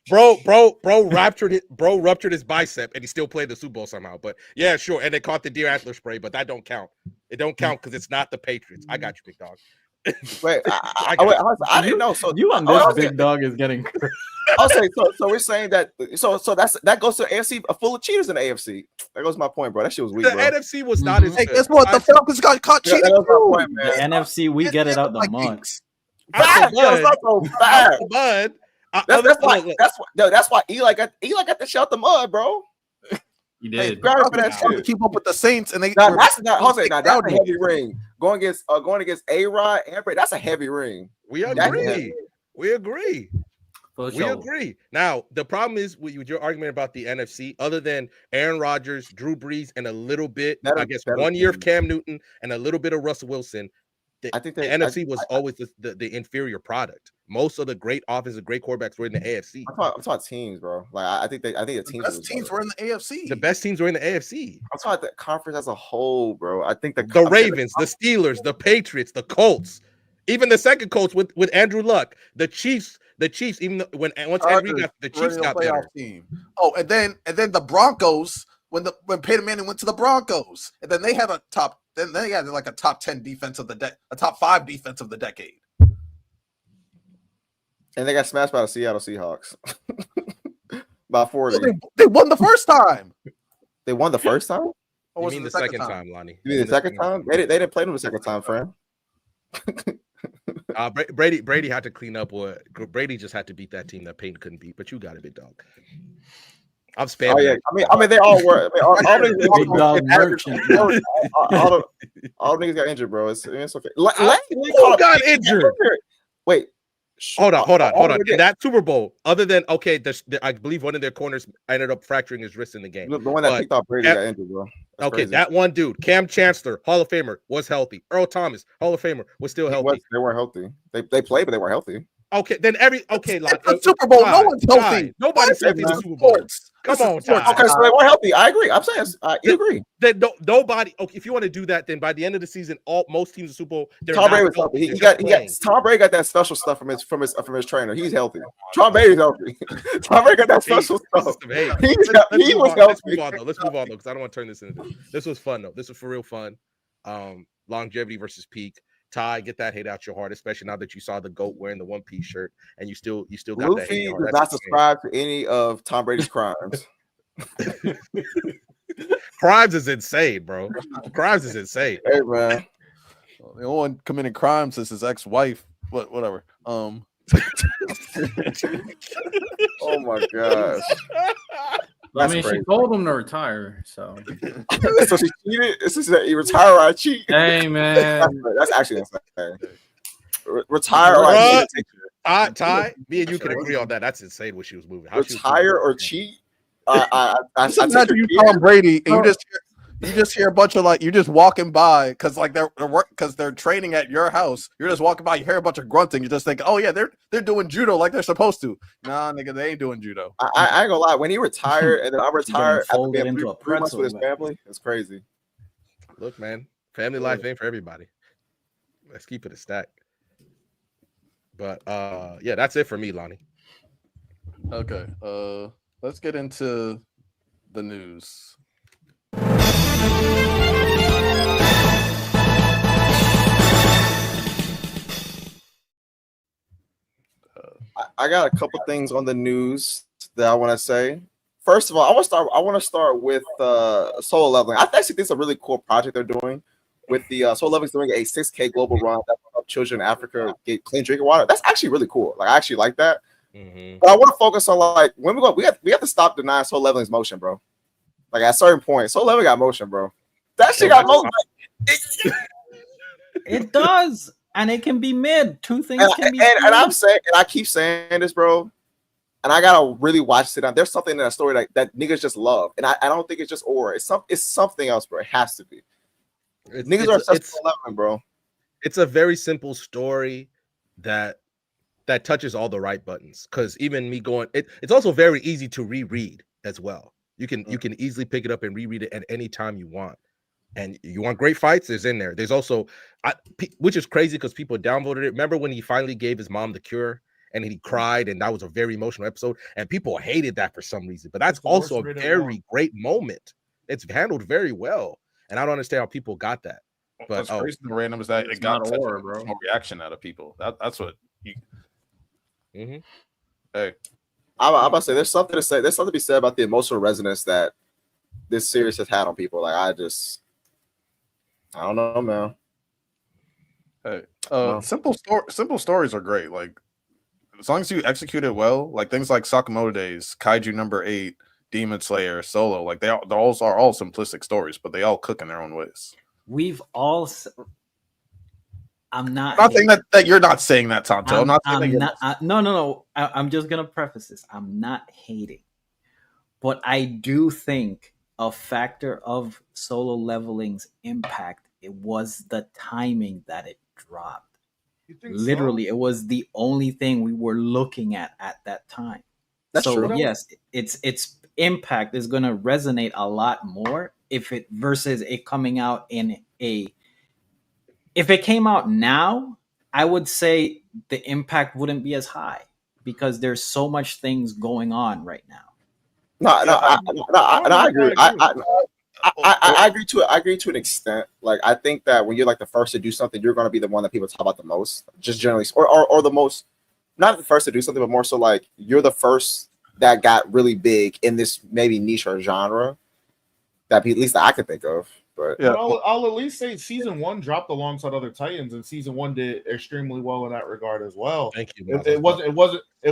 bro ruptured his bicep and he still played the Super Bowl somehow. But yeah, sure. And they caught the deer antler spray, but that don't count. It don't count because it's not the Patriots. I got you, big dog. Wait, I didn't know. So you on this big dog is getting. I'll say so. We're saying that. So that goes to AFC full of cheaters in the AFC. That goes my point, bro. That shit was weak. The bro. NFC was not as. Hey, guess what? The Falcons got caught cheating. The NFC, we get it out the mud. That's why Eli got the shit out the mud, bro. You did. Hey, keep up with the Saints, and that's a heavy ring. Going against A-Rod and Brady, that's a heavy ring. We agree. We agree. Now, the problem is with your argument about the NFC, other than Aaron Rodgers, Drew Brees, and a little bit, I guess, 1 year of Cam Newton and a little bit of Russell Wilson, I think the NFC was always the inferior product. Most of the great offensive, great quarterbacks were in the AFC. I'm talking teams, bro. Like I think the teams. The best teams were in the AFC. The best teams were in the AFC. I'm talking the conference as a whole, bro. I think the Ravens, the Steelers, the Patriots, the Colts, even the second Colts with Andrew Luck, the Chiefs. Even though, once Henry got the Chiefs got better. Team. Oh, and then the Broncos when Peyton Manning went to the Broncos, and then they had a top. Then they had like a top 10 defense of a top 5 defense of the decade. And they got smashed by the Seattle Seahawks by 40. They won the first time. They won the first time? Or was it the second time, Lonnie? You mean the second time? They didn't play them the second time, friend. Brady had to clean up. Brady just had to beat that team that Peyton couldn't beat. But you got it, big dog. I'm spamming. Oh, yeah. I mean, they all were. All niggas got injured, bro. It's okay. Who got injured? Wait. Hold on. In that Super Bowl, other than I believe one of their corners ended up fracturing his wrist in the game. The one that picked off Brady got injured, bro. That's crazy. That one dude, Cam Chancellor, Hall of Famer, was healthy. Earl Thomas, Hall of Famer, was still healthy. They weren't healthy. They played, but they weren't healthy. Okay, then the Super Bowl, no one's healthy. Nobody's healthy in the Super Bowl. Come on, Ty. Okay, so they weren't healthy. I agree. I'm saying you agree. Then nobody. Okay, if you want to do that, then by the end of the season, most teams in the Super Bowl, Tom Brady was healthy. Tom Brady got that special stuff from his trainer. He's healthy. Tom Brady's healthy. Tom Brady got that special stuff. He was healthy. Let's move on though, because I don't want to turn this into this. This was fun though. This was for real fun. Longevity versus peak. Ty, get that hate out your heart, especially now that you saw the GOAT wearing the one-piece shirt and you still got that hate. Luffy does not subscribe to any of Tom Brady's crimes. Crimes is insane, bro. Crimes is insane. Hey, man. The only one committing crimes is his ex-wife. Whatever. Oh my gosh. I mean, she told him to retire, so. So she cheated. This is that you retire or I cheat. Hey man, that's actually insane. Retire or I cheat. Ty, me and you can agree on that. That's insane what she was moving. Retire or cheat. I imagine you Tom Brady and you just hear a bunch of like you just walking by because like they're training at your house. You're just walking by, you hear a bunch of grunting. You just think, oh yeah, they're doing judo like they're supposed to. Nah, nigga, they ain't doing judo. I ain't gonna lie. When he retired and then I retired after being into 3 months with his family, it's crazy. Look, man, family life ain't for everybody. Let's keep it a stack. But yeah, that's it for me, Lonnie. Okay, let's get into the news. I got a couple things on the news that I want to say. First of all, I want to start with Solo Leveling. I actually think it's a really cool project they're doing with the Solo Leveling doing a 6K global run that will help children in Africa get clean drinking water. That's actually really cool. Like I actually like that. Mm-hmm. But I want to focus on like when we go, we have to stop denying Solo Leveling's motion, bro. Like at a certain point, Solo Leveling got motion, bro. That shit got motion. It does. And it can be mid. Two things can be. And I'm saying, and I keep saying this, bro. And I gotta really watch it down. There's something in that story that niggas just love, and I don't think it's just aura. It's something else, bro. It has to be. Niggas are obsessed with 11, bro. It's a very simple story that touches all the right buttons. Because even me going, it's also very easy to reread as well. You can easily pick it up and reread it at any time you want. And you want great fights? It's in there. There's also, which is crazy because people downvoted it. Remember when he finally gave his mom the cure and he cried, and that was a very emotional episode, and people hated that for some reason. But that's also a very great moment. It's handled very well, and I don't understand how people got that. But what's crazy and random is that it got such a reaction out of people. That's what you. Mm-hmm. Hey, I'm about to say there's something to say. There's something to be said about the emotional resonance that this series has had on people. Like I don't know, man. Hey, simple stories are great. Like as long as you execute it well, like things like Sakamoto Days, Kaiju number 8, Demon Slayer, Solo, like those are all simplistic stories, but they all cook in their own ways. We've all. I'm not saying that you're not saying that, Tonto. No. I'm just gonna preface this. I'm not hating, but I do think a factor of Solo Leveling's impact, it was the timing that it dropped. Literally, it was the only thing we were looking at that time. That's true. Yes, its impact is going to resonate a lot more versus it coming out if it came out now, I would say the impact wouldn't be as high because there's so much things going on right now. I agree. I agree to it. I agree to an extent. Like I think that when you're like the first to do something, you're going to be the one that people talk about the most. Just generally, or the most, not the first to do something, but more so like you're the first that got really big in this maybe niche or genre that at least I could think of. But yeah, I'll at least say season 1 dropped alongside other Titans, and season 1 did extremely well in that regard as well. Thank you. It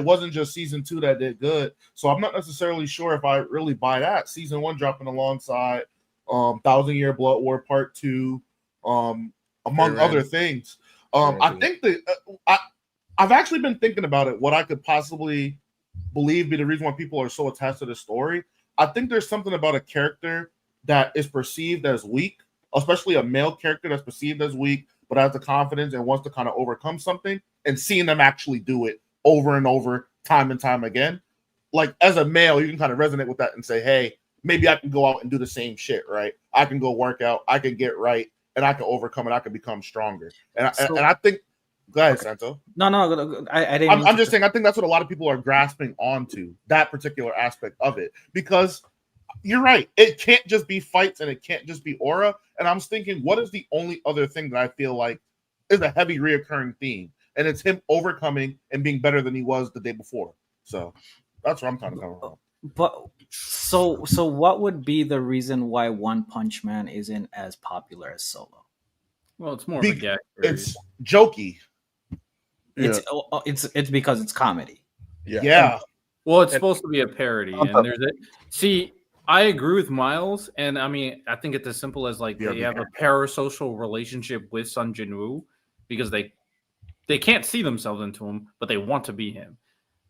wasn't just season 2 that did good. So I'm not necessarily sure if I really buy that. Season 1 dropping alongside 1,000 Year Blood War Part 2, among other things. I think that I've actually been thinking about it. What I could possibly believe be the reason why people are so attached to the story. I think there's something about a character that is perceived as weak, especially a male character that's perceived as weak, but has the confidence and wants to kind of overcome something, and seeing them actually do it over and over, time and time again. Like as a male, you can kind of resonate with that and say, hey, maybe I can go out and do the same shit, right? I can go work out, I can get right, and I can overcome it, I can become stronger. And I think, go ahead, Santo. No, I didn't. I'm just saying, I think that's what a lot of people are grasping onto, that particular aspect of it, because you're right. It can't just be fights and it can't just be aura. And I'm thinking, what is the only other thing that I feel like is a heavy reoccurring theme? And it's him overcoming and being better than he was the day before. So that's where I'm kind of coming from. But so what would be the reason why One Punch Man isn't as popular as Solo? Well, it's more of a gag. It's jokey. It's because it's comedy. Yeah. Well, it's supposed to be a parody, and there's a see. I agree with Miles, and I mean, I think it's as simple as like they have a parasocial relationship with Sun Jinwoo because they can't see themselves into him, but they want to be him.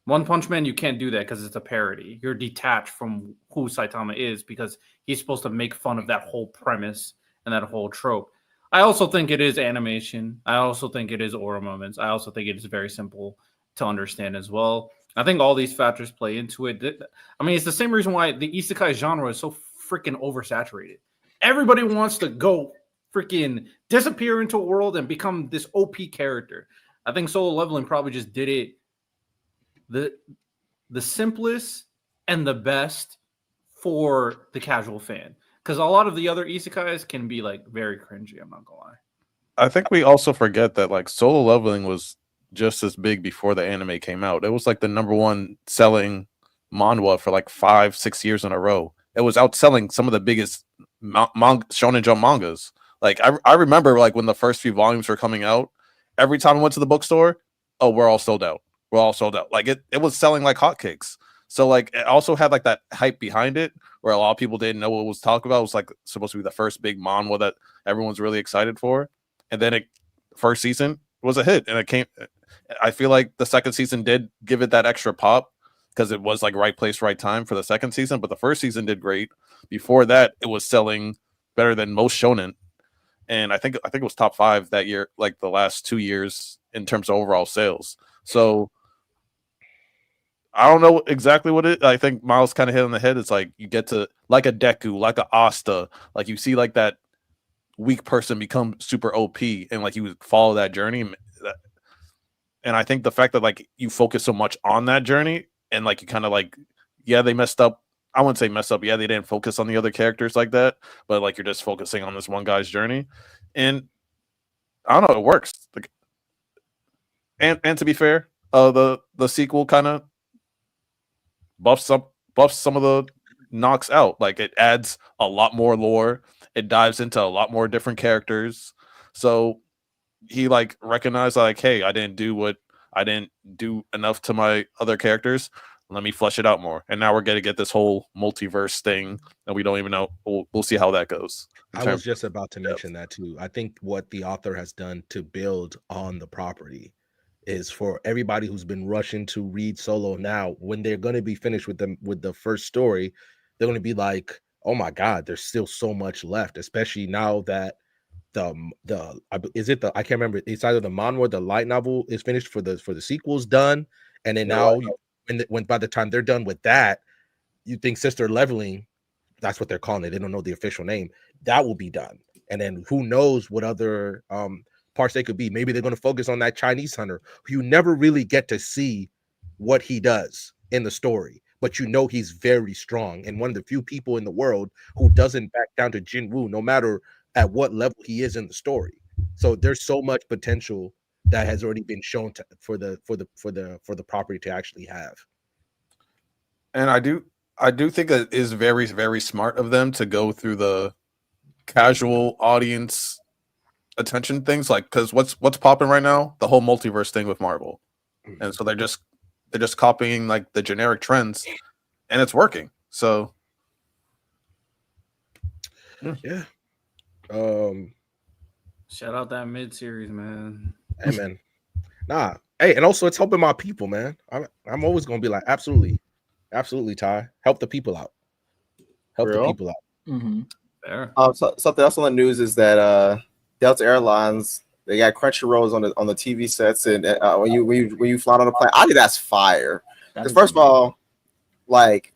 One Punch Man, you can't do that because it's a parody. You're detached from who Saitama is because he's supposed to make fun of that whole premise and that whole trope. I also think it is animation. I also think it is aura moments. I also think it is very simple to understand as well. I think all these factors play into it. I mean, it's the same reason why the isekai genre is so freaking oversaturated. Everybody wants to go freaking disappear into a world and become this OP character. I think Solo Leveling probably just did it the simplest and the best for the casual fan. Because a lot of the other isekais can be like very cringy, I'm not gonna lie. I think we also forget that like Solo Leveling was just as big before the anime came out. It was like the #1 selling manhwa for like 5-6 years in a row. It was outselling some of the biggest Shonen Jump mangas. Like I remember like when the first few volumes were coming out, every time I went to the bookstore, oh, we're all sold out. We're all sold out. Like it was selling like hotcakes. So like it also had like that hype behind it where a lot of people didn't know what it was talked about. It was like supposed to be the first big manhwa that everyone's really excited for. And then first season was a hit, and it came. I feel like the second season did give it that extra pop because it was like right place, right time for the second season. But the first season did great. Before that, it was selling better than most shonen, and I think it was top 5 that year, like the last 2 years in terms of overall sales. So I don't know exactly what it. I think Miles kind of hit on the head. It's like you get to like a Deku, like a Asta, like you see like that weak person become super OP, and like you would follow that journey. And I think the fact that like you focus so much on that journey and like you kind of like, yeah, they messed up. I wouldn't say mess up. Yeah, they didn't focus on the other characters like that, but like you're just focusing on this one guy's journey. And I don't know, it works. Like, and to be fair, the sequel kind of buffs some of the knocks out. Like it adds a lot more lore. It dives into a lot more different characters. So he like recognized like, hey, I didn't do enough to my other characters. Let me flesh it out more. And now we're going to get this whole multiverse thing that we don't even know. We'll see how that goes. I was just about to mention that too. I think what the author has done to build on the property is for everybody who's been rushing to read Solo now, when they're going to be finished with the first story, they're going to be like, oh my God, there's still so much left, especially now that I can't remember, it's either the manhwa or the light novel is finished for the sequel's done, and then now when by the time they're done with that, you think Sister Leveling, that's what they're calling it, they don't know the official name, that will be done. And then who knows what other parts they could be. Maybe they're going to focus on that Chinese hunter who you never really get to see what he does in the story, but you know he's very strong and one of the few people in the world who doesn't back down to Jinwoo no matter at what level he is in the story. So there's so much potential that has already been shown for the property to actually have. And I do think it is very, very smart of them to go through the casual audience attention things, like because what's popping right now, the whole multiverse thing with Marvel, and so they're just copying like the generic trends, and it's working. So yeah. Shout out that mid-series, man. Hey, man. Nah. Hey, and also it's helping my people, man. I'm always gonna be like, absolutely, Ty. Help the people out. Help the people out. Mm-hmm. Fair. Something else on the news is that Delta Airlines, they got Crunchyrolls on the TV sets, and when you fly on the plane, I think that's fire. Because first of all, like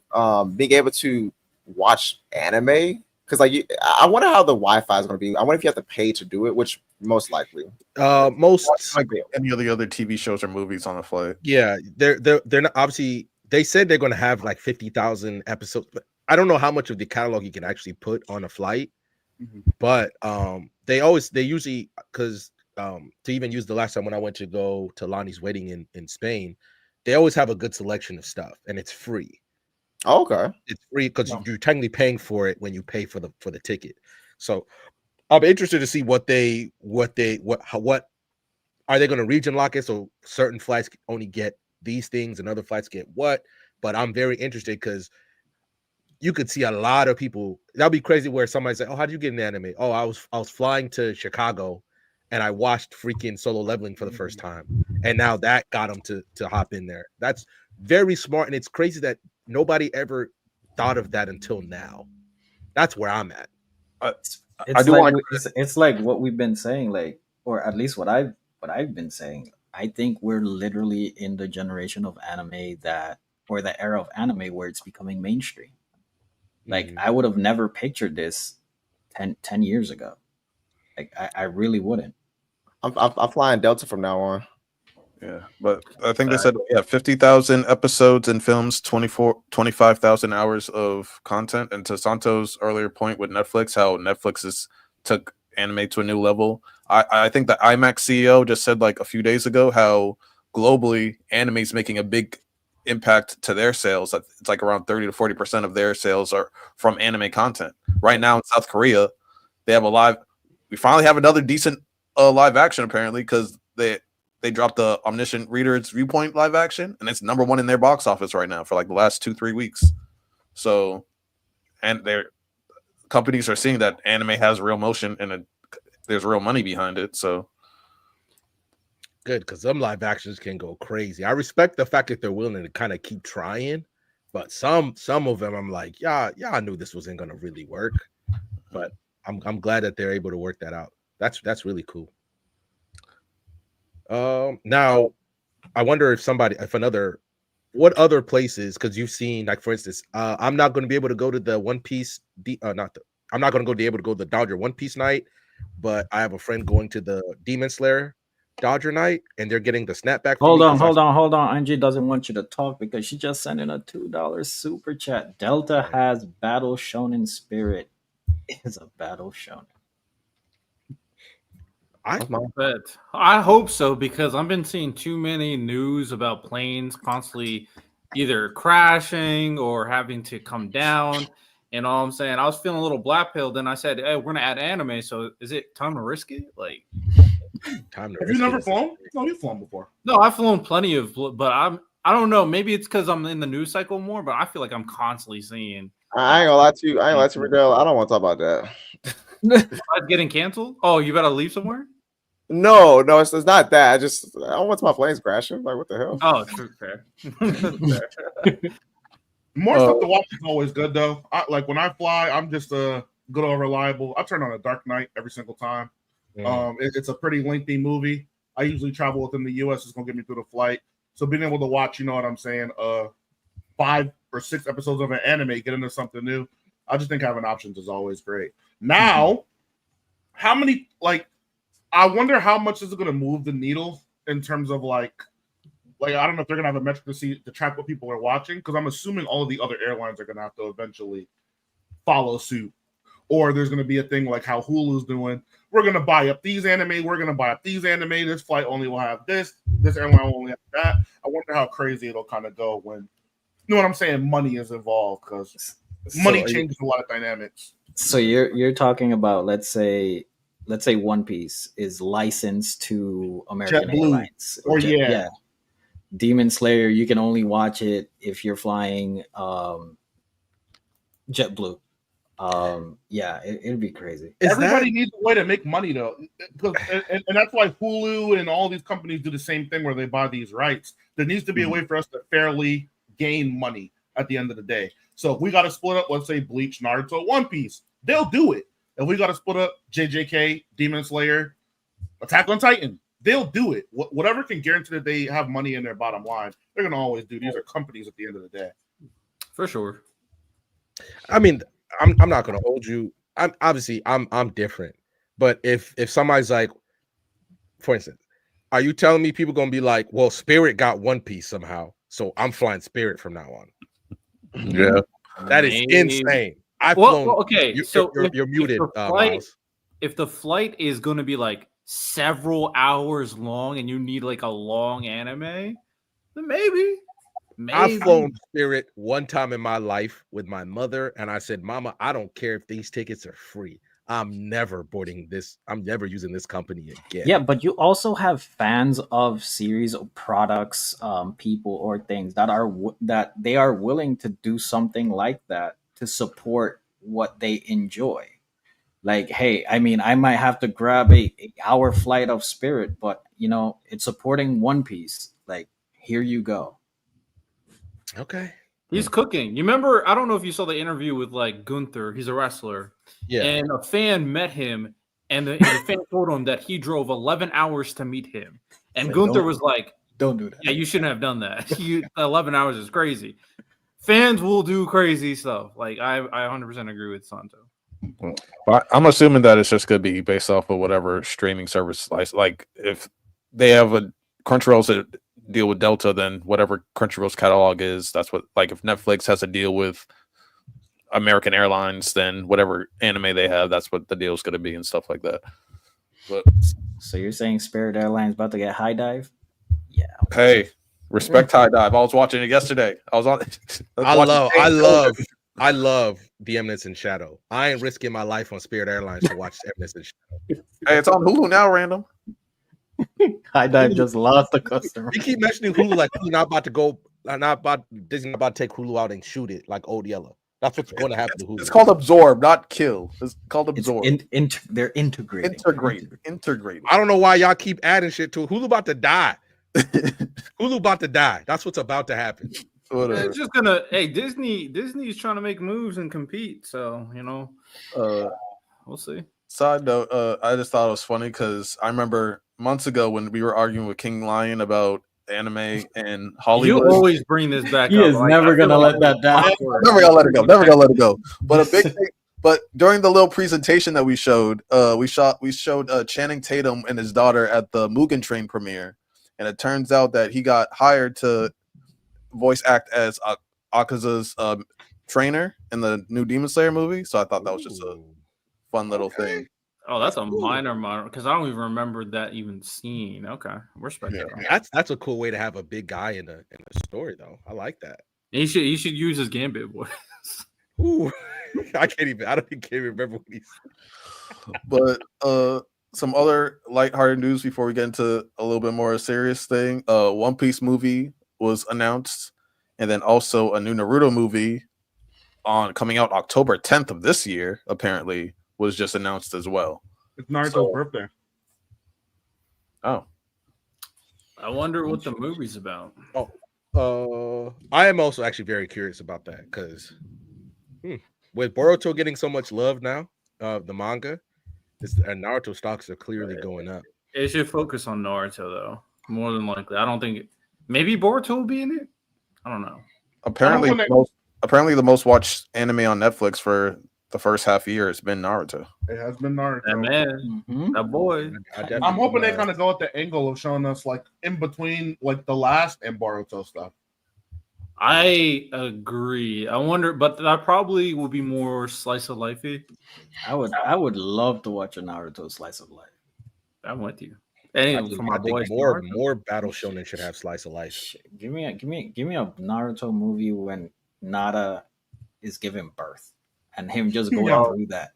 being able to watch anime, because like I wonder how the Wi-Fi is going to be. I wonder if you have to pay to do it, which most likely. Most like any of the other TV shows or movies on the flight. Yeah, they're not, obviously they said they're going to have like 50,000 episodes, but I don't know how much of the catalog you can actually put on a flight. But they usually, because to even use the last time when I went to go to Lonnie's wedding in Spain, they always have a good selection of stuff and it's free. Oh, okay. It's free because you're technically paying for it when you pay for the ticket. So I'm interested to see what are they going to region lock it so certain flights only get these things and other flights get what? But I'm very interested because you could see a lot of people. That'd be crazy where somebody say, "Oh, how did you get in the anime?" Oh, I was flying to Chicago, and I watched freaking Solo Leveling for the first time, and now that got them to hop in there. That's very smart, and it's crazy that nobody ever thought of that until now. That's where I'm at. It's like it's like what we've been saying, like, or at least what I've been saying. I think we're literally in the generation of anime or the era of anime where it's becoming mainstream. Like, I would have never pictured this 10 years ago. Like, I really wouldn't. I'm flying Delta from now on. Yeah, but I think they said 50,000 episodes and films, 25,000 hours of content. And to Santo's earlier point with Netflix, how Netflix took anime to a new level. I think the IMAX CEO just said like a few days ago how globally anime is making a big impact to their sales. It's like around 30 to 40% of their sales are from anime content. Right now in South Korea, they have we finally have another decent live action apparently because they dropped the Omniscient Reader's Viewpoint live action, and it's #1 in their box office right now for like the last 2-3 weeks. So, and their companies are seeing that anime has real motion and there's real money behind it. So, good, because some live actions can go crazy. I respect the fact that they're willing to kind of keep trying, but some of them, I'm like, yeah, I knew this wasn't gonna really work, but I'm glad that they're able to work that out. That's really cool. Now I wonder what other places, because you've seen, like, for instance, I'm not going to be able to go to the One Piece, I'm not going to be able to go to the Dodger One Piece night, but I have a friend going to the Demon Slayer Dodger night, and they're getting the snapback. Hold on. Angie doesn't want you to talk because she just sent in a $2 super chat. Delta has Battle Shonen Spirit. Is a Battle Shonen. I hope so, because I've been seeing too many news about planes constantly either crashing or having to come down. And all I'm saying, I was feeling a little black pill. Then I said, "Hey, we're gonna add anime. So is it time to risk it?" Like, have you never flown? No, you've flown before. No, I've flown plenty of, but I don't know. Maybe it's because I'm in the news cycle more. But I feel like I'm constantly seeing. I ain't gonna lie to you. Riddell. I don't want to talk about that. Getting canceled? Oh, you gotta leave somewhere? No, it's not that. I don't want my planes crashing. Like, what the hell? Oh, true, fair. More stuff to watch is always good, though. Like when I fly, I'm just good old reliable. I turn on a Dark Knight every single time. It's a pretty lengthy movie. I usually travel within the U.S. It's gonna get me through the flight. So being able to watch, you know what I'm saying, 5 or 6 episodes of an anime, get into something new. I just think having options is always great. Now, how many, like, I wonder how much is it going to move the needle in terms of like I don't know if they're going to have a metric to track what people are watching, because I'm assuming all of the other airlines are going to have to eventually follow suit. Or there's going to be a thing like how Hulu's doing. We're going to buy up these anime. We're going to buy up these anime. This flight only will have this. This airline will only have that. I wonder how crazy it'll kind of go when, you know what I'm saying, money is involved, because money changes a lot of dynamics. So you're talking about, let's say One Piece is licensed to American Airlines. Yeah. Demon Slayer, you can only watch it if you're flying JetBlue. It'd be crazy. Everybody needs a way to make money, though, and that's why Hulu and all these companies do the same thing where they buy these rights. There needs to be a way for us to fairly gain money at the end of the day. So if we got to split up, let's say Bleach, Naruto, One Piece, they'll do it. If we got to split up JJK, Demon Slayer, Attack on Titan, they'll do it. Whatever can guarantee that they have money in their bottom line, they're going to always do. These are companies at the end of the day. For sure. I mean, I'm not going to hold you. I'm different. But if somebody's like, for instance, are you telling me people going to be like, well, Spirit got One Piece somehow, so I'm flying Spirit from now on? Yeah. That is insane. Okay, so you're muted, Miles. If the flight is going to be like several hours long and you need like a long anime, then maybe. I've flown Spirit one time in my life with my mother, and I said, "Mama, I don't care if these tickets are free. I'm never boarding this. I'm never using this company again. Yeah, but you also have fans of series or products, people or things that that they are willing to do something like that to support what they enjoy. Like, hey, I mean, I might have to grab a hour flight of Spirit, but it's supporting One Piece. Like, here you go. Okay. He's cooking. You remember? I don't know if you saw the interview with like Gunther. He's a wrestler. Yeah. And a fan met him, and the fan told him that he drove 11 hours to meet him. And Like, Gunther was like, "Don't do that." Yeah, you shouldn't have done that. 11 hours is crazy. Fans will do crazy stuff. Like I 100% agree with Santo. Well, I'm assuming that it's just going to be based off of whatever streaming service. Like if they have a Crunchyroll's a deal with Delta, then whatever Crunchyroll's catalog is, that's what. Like if Netflix has a deal with American Airlines, then whatever anime they have, that's what the deal is going to be and stuff like that. But So you're saying Spirit Airlines about to get high dive? Yeah. hey, respect High Dive. I was watching it yesterday. I was on. I love The Eminence in Shadow. I ain't risking my life on Spirit Airlines to watch Eminence in Shadow. Hey, it's on Hulu now, random. High Dive just lost the customer. You keep mentioning Hulu like Hulu not about to go, Disney not about to take Hulu out and shoot it like Old Yellow. That's what's going to happen to Hulu. It's called Absorb, not Kill. It's called Absorb. They're integrating. Integrating. I don't know why y'all keep adding shit to it. Hulu about to die. Hulu about to die. That's what's about to happen. Whatever. It's just gonna. Hey, Disney's trying to make moves and compete. So we'll see. Side note, I just thought it was funny because I remember months ago when we were arguing with King Lion about anime and Hollywood. You always bring this back. He is never gonna let that down. Never gonna let it go. Never gonna let it go. But a big thing. But during the little presentation that we showed, we showed Channing Tatum and his daughter at the Mugen Train premiere, and it turns out that he got hired to voice act as Akaza's trainer in the new Demon Slayer movie. So I thought that was just a fun little thing. Oh, that's a minor because I don't even remember that even scene. Okay, respect that. That's a cool way to have a big guy in the story, though. I like that. He should use his Gambit voice. Ooh, I can't even remember what he's. But some other lighthearted news before we get into a little bit more serious thing. One Piece movie was announced, and then also a new Naruto movie coming out October 10th of this year. Apparently, was just announced as well. It's Naruto's birthday. Oh, I wonder what the movie's about. I am also actually very curious about that because with Boruto getting so much love now, the manga, and Naruto stocks are clearly going up. It should focus on Naruto though, more than likely. I don't think maybe Boruto will be in it. I don't know. Apparently, the most watched anime on Netflix for the first half year has been Naruto. It has been Naruto. That man, that boy. I'm hoping they kind of go at the angle of showing us like in between like the last and Boruto stuff. I agree. I wonder, but that probably will be more slice of lifey. I would love to watch a Naruto slice of life. I'm with you. Anyway, for my boys, more battle shonen should have slice of life. Give me a Naruto movie when Nada is giving birth and him just going through that.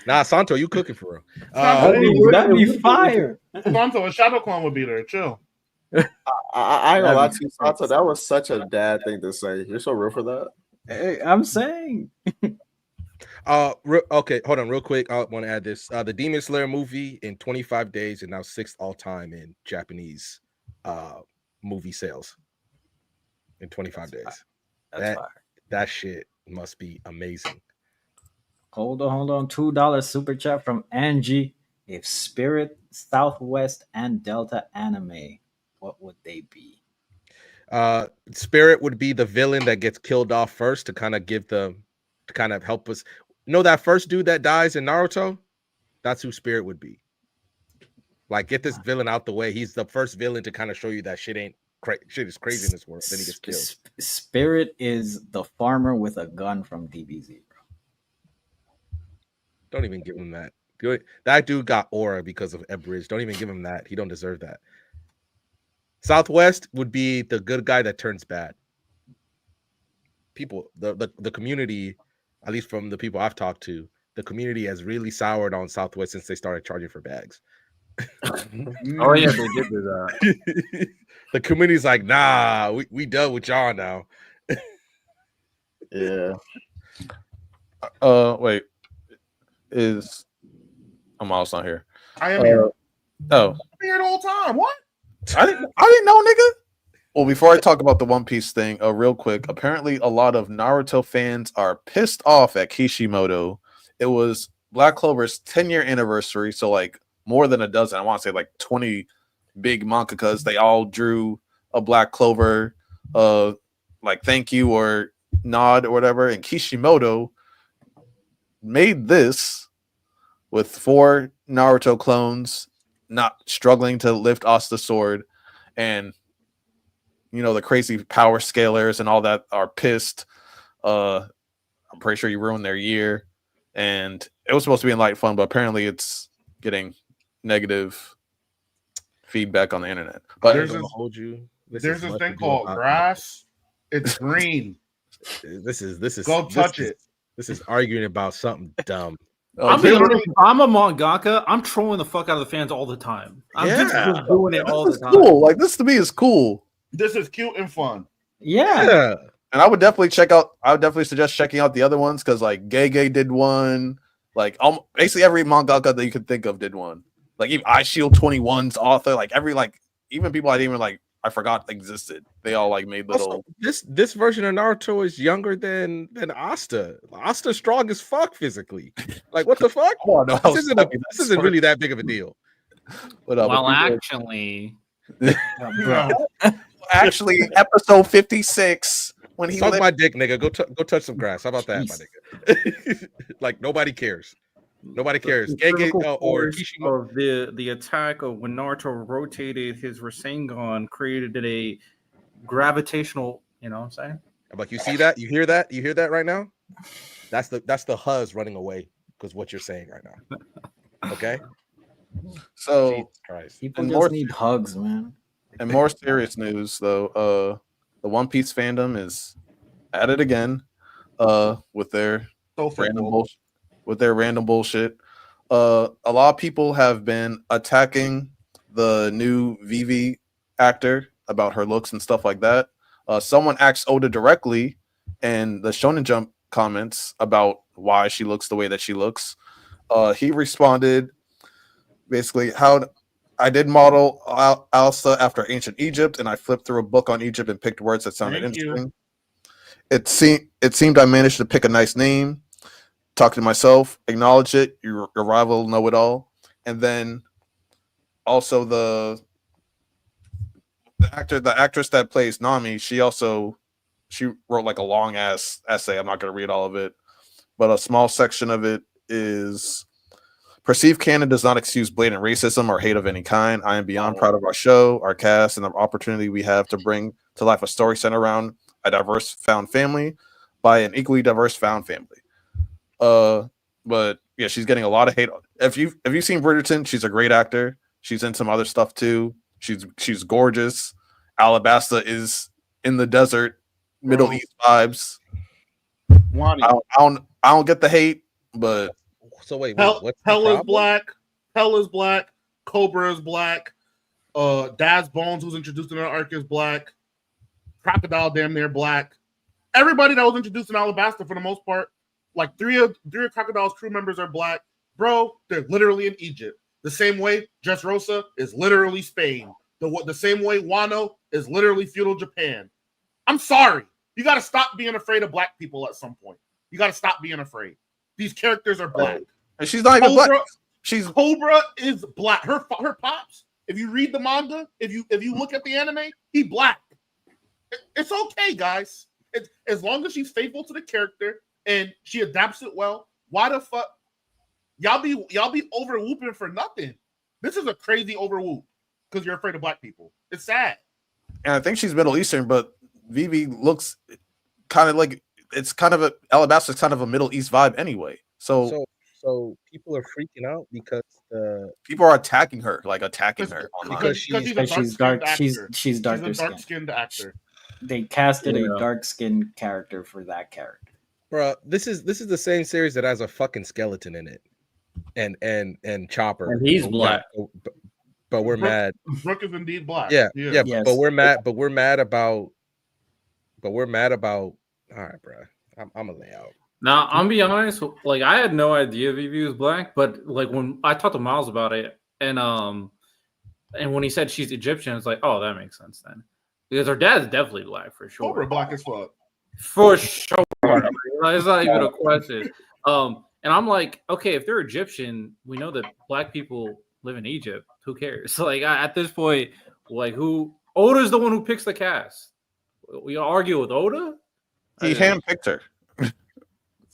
Nah, Santo, you cooking for real? That'd be fire. Santo, a Shadow Clone would be there. Chill. I ain't gonna lie to you, Santo. That was such a dad thing to say. You're so real for that. Hey, I'm saying. Okay, hold on real quick. I want to add this. The Demon Slayer movie in 25 days and now 6th all time in Japanese movie sales in 25 days. That shit must be amazing. Hold on. $2 super chat from Angie. If Spirit, Southwest, and Delta anime, what would they be? Spirit would be the villain that gets killed off first to kind of help us. That first dude that dies in Naruto? That's who Spirit would be. Like, get this villain out the way. He's the first villain to kind of show you that shit is crazy in this world. Then he gets killed. Spirit is the farmer with a gun from DBZ. Don't even give him that. That dude got aura because of Ebridge. Don't even give him that. He don't deserve that. Southwest would be the good guy that turns bad. People, the community, at least from the people I've talked to, the community has really soured on Southwest since they started charging for bags. Oh yeah, they did do that. The community's like, nah, we done with y'all now. Yeah. Wait, is Miles not here? I am here. Oh, I'm here the whole time. What? I didn't know, nigga. Well, before I talk about the One Piece thing, real quick, apparently a lot of Naruto fans are pissed off at Kishimoto. It was Black Clover's 10-year anniversary, so like more than a dozen, I want to say like 20 big mangakas, they all drew a Black Clover like thank you or nod or whatever, and Kishimoto made this with 4 Naruto clones not struggling to lift Asta's sword, and the crazy power scalers and all that are pissed. I'm pretty sure you ruined their year, and it was supposed to be in light fun, but apparently it's getting negative feedback on the internet. But there's this thing called grass. It's green. This is go touch it. This is arguing about something dumb. I'm a mangaka. I'm trolling the fuck out of the fans all the time. I'm just doing it all the time. Cool. Like, this to me is cool. This is cute and fun. Yeah. And I would definitely suggest checking out the other ones, because like Gege did one. Like basically every mangaka that you could think of did one. Like even iShield 21's author, like even people I didn't even I forgot existed. They all like made little. Also, this version of Naruto is younger than Asta. Asta's strong as fuck physically. Like, what the fuck? Oh, no, this isn't really that big of a deal. Well, actually, episode 56 when he suck my dick, nigga. Go touch some grass. How about that, my nigga? Like, nobody cares. Nobody cares. Or the attack of when Naruto rotated his Rasengan created a gravitational. You know what I'm saying? I'm like, you see that? You hear that? You hear that right now? That's the Huz running away because what you're saying right now. Okay. So people just need hugs, man. And more serious news, though, the One Piece fandom is at it again, with their random bullshit. A lot of people have been attacking the new Vivi actor about her looks and stuff like that. Someone asked Oda directly in the Shonen Jump comments about why she looks the way that she looks. He responded basically, how I did model Alsa after ancient Egypt, and I flipped through a book on Egypt and picked words that sounded interesting. It seemed I managed to pick a nice name. Talk to myself, acknowledge it. Your rival know it all, and then also the actress that plays Nami. She wrote like a long ass essay. I'm not going to read all of it, but a small section of it is: perceived canon does not excuse blatant racism or hate of any kind. I am beyond proud of our show, our cast, and the opportunity we have to bring to life a story centered around a diverse found family by an equally diverse found family. But yeah, she's getting a lot of hate. If you've seen Bridgerton, she's a great actor. She's in some other stuff too. She's gorgeous. Alabasta is in the desert, Middle East vibes. I don't get the hate, but so wait, Hell is black. Hell is black. Cobra is black. Daz Bones, who's introduced in the arc, is black. Crocodile damn near black. Everybody that was introduced in Alabasta, for the most part, like three of Crocodile's crew members are black. Bro, they're literally in Egypt. The same way Dressrosa is literally Spain. The same way Wano is literally feudal Japan. I'm sorry. You got to stop being afraid of black people at some point. You got to stop being afraid. These characters are black. And she's not even black. Cobra is black. Her pops, if you read the manga, if you look at the anime, he black. It's okay, guys. As long as she's faithful to the character and she adapts it well. Why the fuck y'all be over whooping for nothing? This is a crazy over whoop because you're afraid of black people. It's sad. And I think she's Middle Eastern, but Vivi looks kind of like Alabasta's kind of a Middle East vibe anyway. So people are freaking out because people are attacking her online. Because she's dark. She's darker skinned actor. They casted a dark skinned character for that character. Bro, this is the same series that has a fucking skeleton in it, and Chopper, And he's black. But we're mad. Brooke is indeed black. Yeah. Yes. But we're mad about. All right, bro. I'm gonna lay out. Now, I'm be honest. Like, I had no idea Vivi was black, but like when I talked to Miles about it, and when he said she's Egyptian, it's like, oh, that makes sense then, because her dad's definitely black for sure. Cobra black as fuck. For sure. It's not even a question. And I'm like, okay, if they're Egyptian, we know that black people live in Egypt. Who cares? Like, at this point, like, Oda's the one who picks the cast. We argue with Oda? He handpicked her.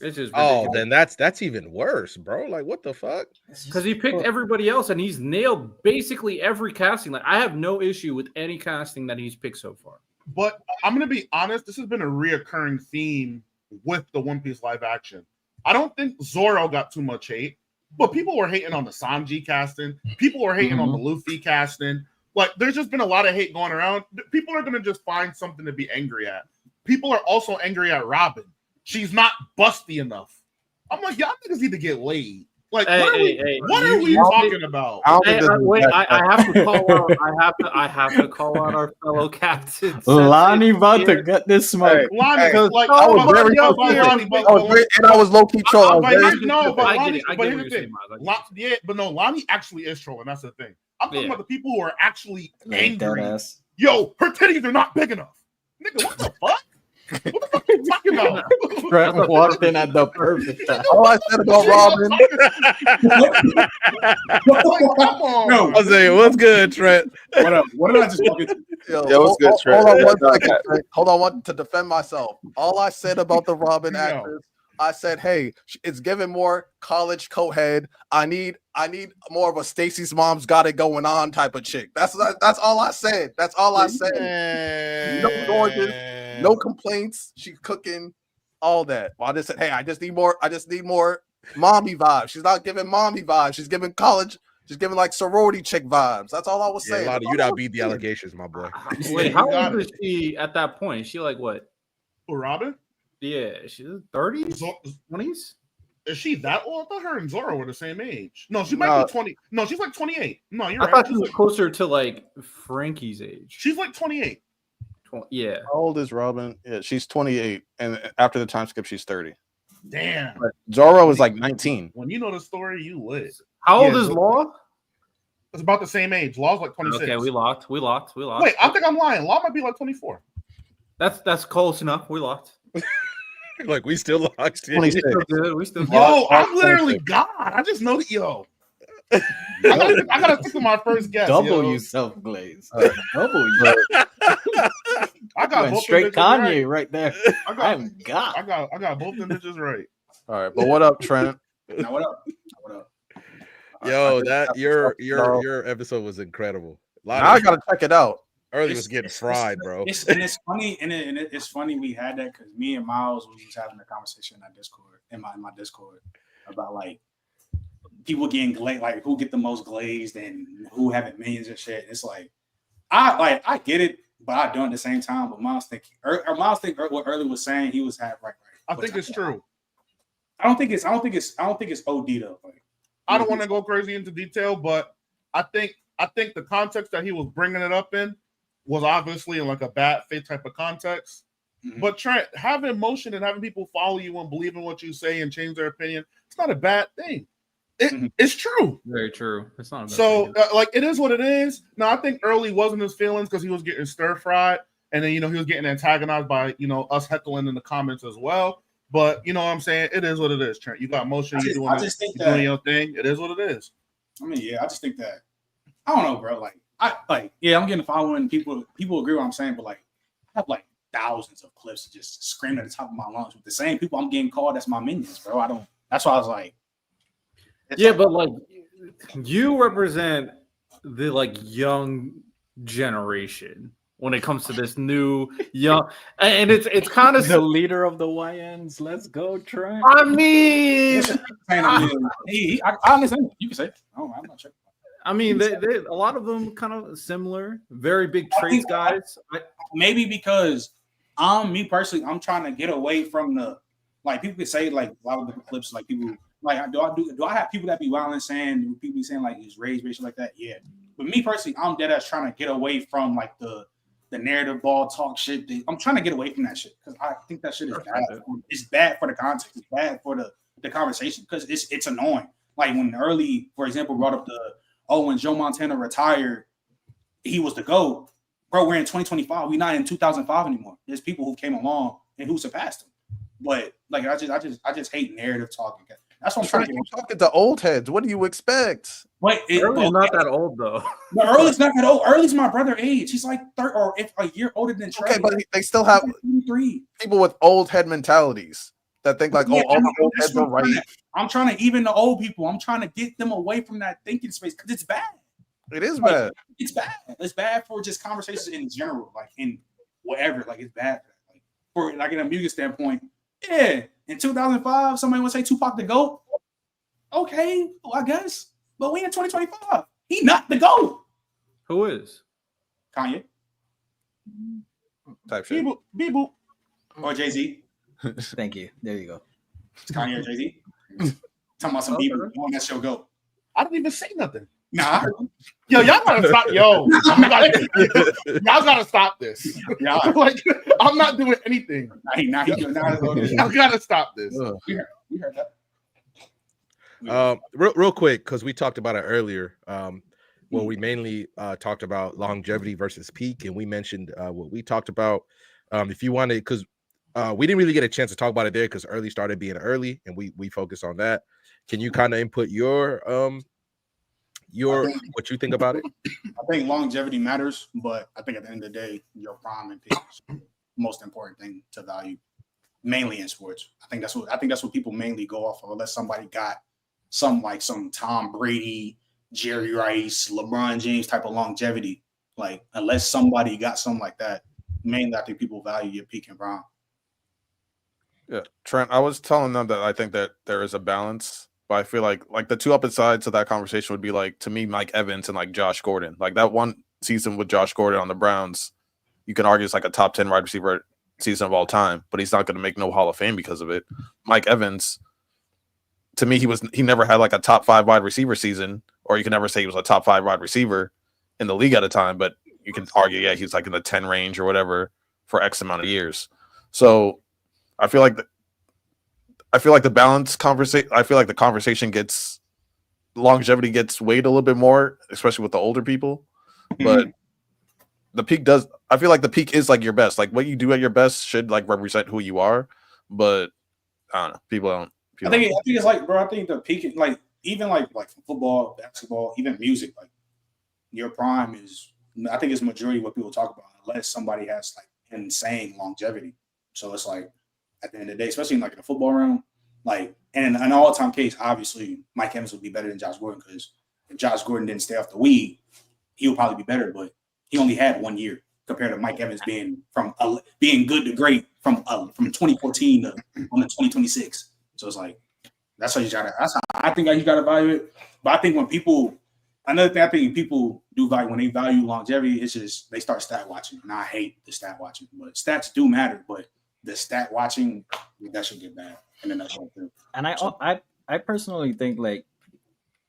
It's just Oh, ridiculous. then that's even worse, bro. Like, what the fuck? Because he picked everybody else and he's nailed basically every casting. Like, I have no issue with any casting that he's picked so far. But I'm gonna be honest, this has been a reoccurring theme with the One Piece live action. I don't think Zoro got too much hate, but people were hating on the Sanji casting. People were hating on the Luffy casting. Like, there's just been a lot of hate going around. People are gonna just find something to be angry at. People are also angry at Robin. She's not busty enough. I'm like, y'all niggas need to get laid. Like, what are we talking about? I have to call out. I have to call out our fellow captain. Lonnie about to gut this smoke. Lonnie, and I was low key trolling. Lonnie actually is trolling. That's the thing. I'm talking about the people who are actually angry. Yo, her titties are not big enough. Nigga, what the fuck? What the fuck are you talking about? Trent walked in at the perfect time. All I said about Robin. No, I say, what's good, Trent? What up? What did I just fucking? Yo, what's good, Trent? Hold on 1 second. Hold on one to defend myself. All I said about the Robin actress, I said, hey, it's giving more college co-head. I need more of a Stacy's mom's got it going on type of chick. That's all I said. That's all I said. No gorgeous, no complaints. She's cooking, all that. Well, I just said, hey, I just need more mommy vibes. She's not giving mommy vibes. She's giving college. She's giving like sorority chick vibes. That's all I was saying. A lot of you not beat the allegations, my boy. Wait, how old is she at that point? Is she like what? Robin? Yeah, she's 30s, 20s. Is she that old? I thought her and Zoro were the same age. No, she might be 20. No, she's like 28. No, you're right. I thought she was closer to like Frankie's age. She's like 28. Yeah. How old is Robin? Yeah, she's 28, and after the time skip, she's 30. Damn. But Zoro is like 19. When you know the story, you lit. How old is Law? It's about the same age. Law's like 26. Okay, we locked. Wait, I think I'm lying. Law might be like 24. That's close enough. We locked. Like, we still locked. We still good. We still good. Yo, I'm literally God. I just know that. Yo, I gotta stick to my first guess. Double you self-glaze. Double you. I got both straight Kanye right there. I got both the bitches right. All right, but what up, Trent? Now what up? Yo, that your episode was incredible. Now I gotta check it out. Early was getting fried, bro. It's funny, and it's funny we had that because me and Miles was just having a conversation in our Discord, in my Discord, about like people getting glazed, like who get the most glazed and who having millions and shit. It's like I get it, but I don't at the same time. But Miles think what Early was saying, he was half right. I think it's true. I don't think it's OD though. Like, I don't want to go crazy into detail, but I think the context that he was bringing it up in was obviously in like a bad faith type of context. Mm-hmm. But Trent, having emotion and having people follow you and believe in what you say and change their opinion, it's not a bad thing. It's true. Very true. It's not a bad thing. Like, it is what it is. Now, I think Early wasn't his feelings because he was getting stir-fried, and then, he was getting antagonized by, us heckling in the comments as well. But, you know what I'm saying? It is what it is, Trent. You got emotion. You're doing your thing. It is what it is. I mean, yeah, I just think that, I don't know, bro. I'm getting the following. People agree with what I'm saying, but like, I have like thousands of clips of just screaming at the top of my lungs with the same people I'm getting called as my minions, bro. That's why I was like, yeah, but like, you represent the like young generation when it comes to this new young, and it's kind of the leader of the YNs. Let's go, Trent. I mean, I understand. You can say, oh, I'm not checking. I mean, they a lot of them kind of similar, very big traits guys. Maybe because me personally, I'm trying to get away from the Like people could say like a lot of different clips, like people like do I have people that be wild and saying people be saying like he's raised like that? Yeah. But me personally, I'm dead ass trying to get away from like the narrative ball talk shit. I'm trying to get away from that shit because I think that shit is bad. It's bad for the context. It's bad for the conversation because it's annoying. Like when Early, for example, brought up when Joe Montana retired, he was the GOAT. Bro, we're in 2025. We're not in 2005 anymore. There's people who came along and who surpassed him. But like I just hate narrative talking. That's what I'm trying to get. Talking to old heads. What do you expect? Wait, Early's not that old though. No, Early's not that old. Early's my brother age. He's like a year older than Trey. Okay, but they still have people with old head mentalities that think like, all the old heads are right. I'm trying to even the old people. I'm trying to get them away from that thinking space because it's bad. It is bad. It's bad. It's bad for just conversations in general, like in whatever. Like it's bad. Like for like in a music standpoint. Yeah, in 2005, somebody would say Tupac the GOAT. Okay, well, I guess. But we in 2025. He not the GOAT. Who is? Kanye. Type shit. Beep boop. Or Jay-Z. Thank you. There you go. It's Kanye or Jay-Z. Talking about some people on that show GOAT. I didn't even say nothing. Nah. Yo, y'all gotta stop. Y'all gotta stop this. Yeah. Like, I'm not doing anything. Y'all gotta stop this. We heard that. Real quick, because we talked about it earlier. Well, we mainly talked about longevity versus peak, and we mentioned what we talked about. If you wanted, because we didn't really get a chance to talk about it there because Early started being early, and we focused on that. Can you kind of input your what you think about it? I think longevity matters, but I think at the end of the day, your prime and peak is the most important thing to value, mainly in sports. I think that's what people mainly go off of, unless somebody got some Tom Brady, Jerry Rice, LeBron James type of longevity. Like unless somebody got something like that, mainly I think people value your peak and prime. Yeah, Trent, I was telling them that I think that there is a balance. But I feel like the two opposite sides of that conversation would be like, to me, Mike Evans and like Josh Gordon. Like that one season with Josh Gordon on the Browns, you can argue it's like a top 10 wide receiver season of all time, but he's not going to make no Hall of Fame because of it. Mike Evans, to me, he never had like a top 5 wide receiver season, or you can never say he was a top 5 wide receiver in the league at a time, but you can argue, yeah, he's like in the 10 range or whatever for X amount of years. So I feel like the balance conversation. I feel like the conversation longevity gets weighed a little bit more, especially with the older people. But the peak does. I feel like the peak is like your best. Like what you do at your best should like represent who you are. But I don't know. People don't. I think it's like, bro. I think the peak, like even like football, basketball, even music. Like your prime is. I think it's majority of what people talk about, unless somebody has like insane longevity. So it's like. At the end of the day, especially in like in the football realm, like and in an all-time case, obviously Mike Evans would be better than Josh Gordon because if Josh Gordon didn't stay off the weed, he would probably be better. But he only had 1 year compared to Mike Evans being being good to great from 2014 to 2026. So it's like that's how I think you gotta value it. But I think another thing I think people do value when they value longevity, it's just they start stat watching, and I hate the stat watching. But stats do matter, but the stat watching, that should get bad. And then that's too. And I personally think like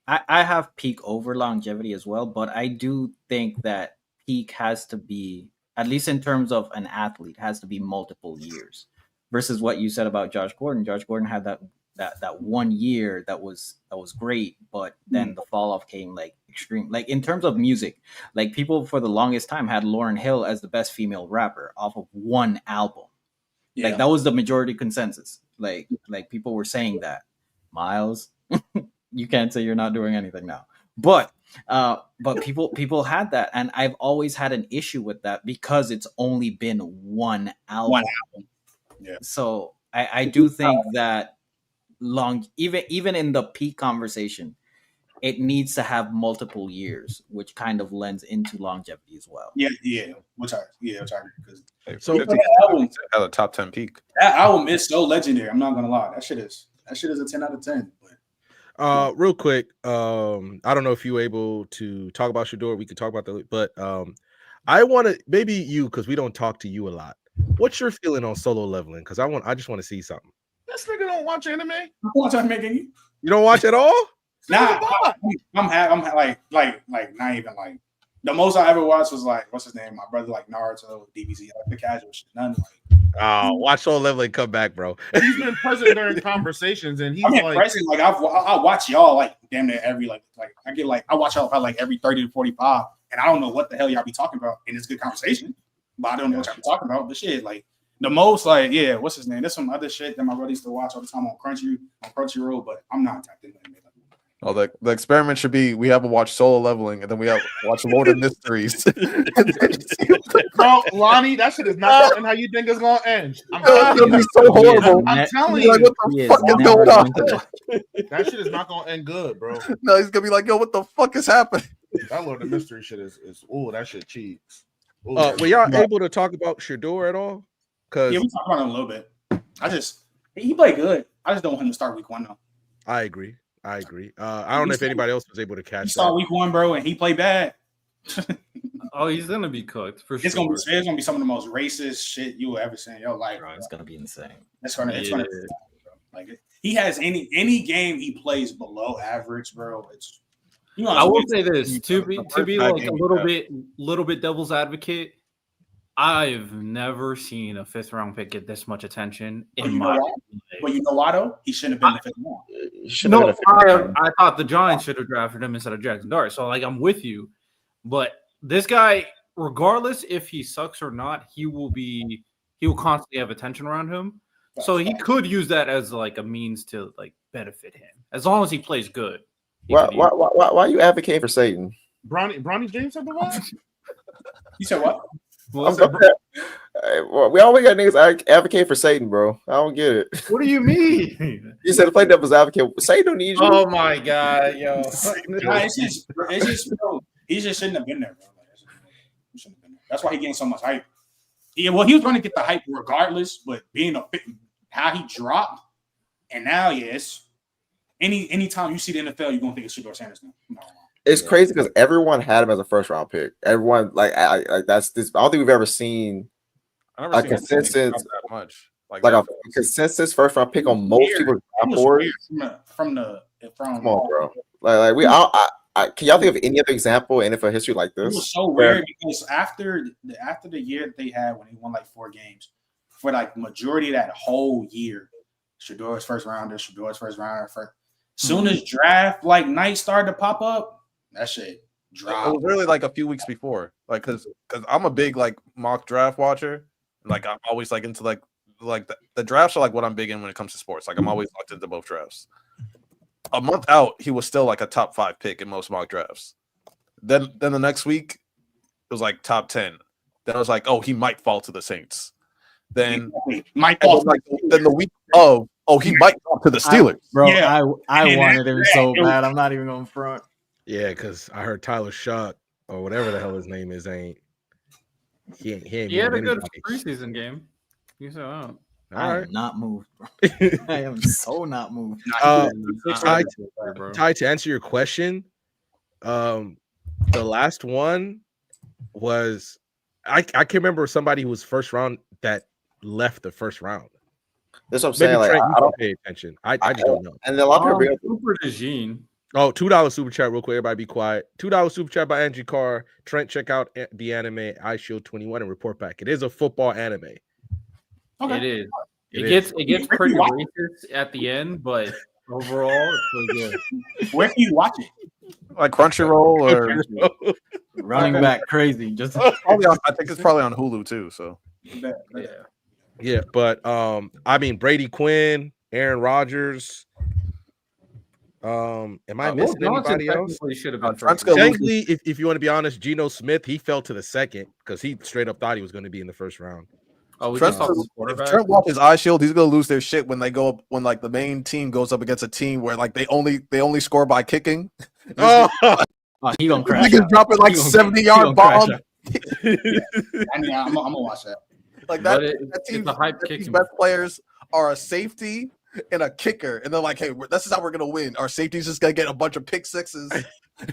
I have peak over longevity as well, but I do think that peak has to be, at least in terms of an athlete, has to be multiple years versus what you said about Josh Gordon. Josh Gordon had that 1 year that was great, but then the fall off came like extreme. Like in terms of music, like people for the longest time had Lauryn Hill as the best female rapper off of one album. Yeah. Like that was the majority consensus. Like people were saying that. Miles, you can't say you're not doing anything now. But people had that, and I've always had an issue with that because it's only been one album. Yeah. So I do think that even in the peak conversation, it needs to have multiple years, which kind of lends into longevity as well. Yeah. Which I because so that album had a top 10 peak. That album is so legendary. I'm not gonna lie. That shit is a 10 out of 10. But real quick, I don't know if you were able to talk about Shador. We could talk about that, but I want to maybe you because we don't talk to you a lot. What's your feeling on Solo Leveling? Because I just want to see something. This nigga don't watch anime. I watch anime. You don't watch at all? Nah, I'm like not even like the most I ever watched was like what's his name? My brother like Naruto, DBZ, like the casual shit. Nothing like. Oh, watch Soul Leveling come back, bro. He's been present during conversations, and he's like, present. Like I watch y'all like damn near every like I watch y'all probably like every 30 to 45, and I don't know what the hell y'all be talking about, and it's good conversation, but I don't know what y'all be talking about. But shit, like the most like what's his name? There's some other shit that my brother used to watch all the time on Crunchyroll, but I'm not tapped into it. Oh, the experiment should be we have to watch Solo Leveling and then we have to watch Lord of Mysteries. Bro, Lonnie, that shit is not going how you think it's gonna end. It's gonna be so horrible. I'm telling you, like, what the fuck is going on? That shit is not gonna end good, bro. No, he's gonna be like, yo, what the fuck is happening? That Lord of Mystery shit is that shit cheats. Were y'all able to talk about Shador at all? Yeah, we talked about him a little bit. He played good. I just don't want him to start week 1 though. I agree. I don't know if anybody else was able to catch. He saw week 1, bro, and he played bad. Oh, he's gonna be cooked for sure. It's gonna be some of the most racist shit you will ever see in your life. Bro, it's gonna be insane. It's gonna be like he has any game he plays below average, bro. It's I will say this to be like a little bit devil's advocate. I've never seen a 5th round pick get this much attention in my life. Well, you know why though? He shouldn't have been the 5th round. I thought the Giants should have drafted him instead of Jackson Dart. So like I'm with you, but this guy, regardless if he sucks or not, he will constantly have attention around him. So he could use that as like a means to like benefit him as long as he plays good. Why are you advocating for Satan? Bronny James have the vibe? You said what? We always got niggas advocate for Satan, bro. I don't get it. What do you mean? You said to play devil's advocate. Satan don't need you. Oh my god, yo! It's just bro. He just shouldn't have been there, bro. He shouldn't have been there. That's why he getting so much hype. Yeah, well, he was going to get the hype regardless, but how he dropped, and now yes, anytime you see the NFL, you're gonna think it's Shador Sanders now. No. It's crazy because everyone had him as a 1st round pick. Everyone like that's this. I don't think we've ever seen a consensus that much. Like a consensus 1st round pick on most people's boards. From come on, bro. Can y'all think of any other example in NFL history like this? It was so weird because after the year that they had when they won like 4 games, for like majority of that whole year, Shador's first rounder. Soon as draft like night started to pop up, that shit dropped. It was really like a few weeks before, like because I'm a big like mock draft watcher. Like I'm always like into like the drafts are like what I'm big in when it comes to sports. Like I'm always locked into both drafts. A month out, he was still like a top 5 pick in most mock drafts. Then the next week, it was like top 10. Then I was like, oh, he might fall to the Saints. Then might fall. Then the week of, oh, he might fall to the Steelers. I wanted him so bad. I'm not even going front. Yeah, because I heard Tyler Shock or whatever the hell his name is he had a good preseason game. You said, oh. I am not moved, bro. I am so not moved. Ty, to answer your question, the last one was I can't remember somebody who was 1st round that left the 1st round. That's what I'm saying. Like, I don't pay attention. I just don't know. And a lot of people Super Dejeen. Oh, $2 super chat real quick. Everybody be quiet. $2 super chat by Angie Carr. Trent, check out the anime I Shield 21 and report back. It is a football anime. Okay. It is. It gets pretty racist at the end, but overall, it's pretty good. Where can you watch it? Like Crunchyroll or running back crazy. Just I think it's probably on Hulu too. So yeah. But I mean Brady Quinn, Aaron Rodgers. Am I missing anybody else? Should have been technically, if you want to be honest, Geno Smith, he fell to the 2nd because he straight up thought he was going to be in the 1st round. Oh, if Trent watches Eye Shield, he's gonna lose their shit when they go up when like the main team goes up against a team where like they only score by kicking. He gonna crash. He can drop it like 70-yard bomb. I'm gonna watch that. Like that team's best players are a safety and a kicker, and they're like, hey, this is how we're gonna win. Our safety's just gonna get a bunch of pick sixes,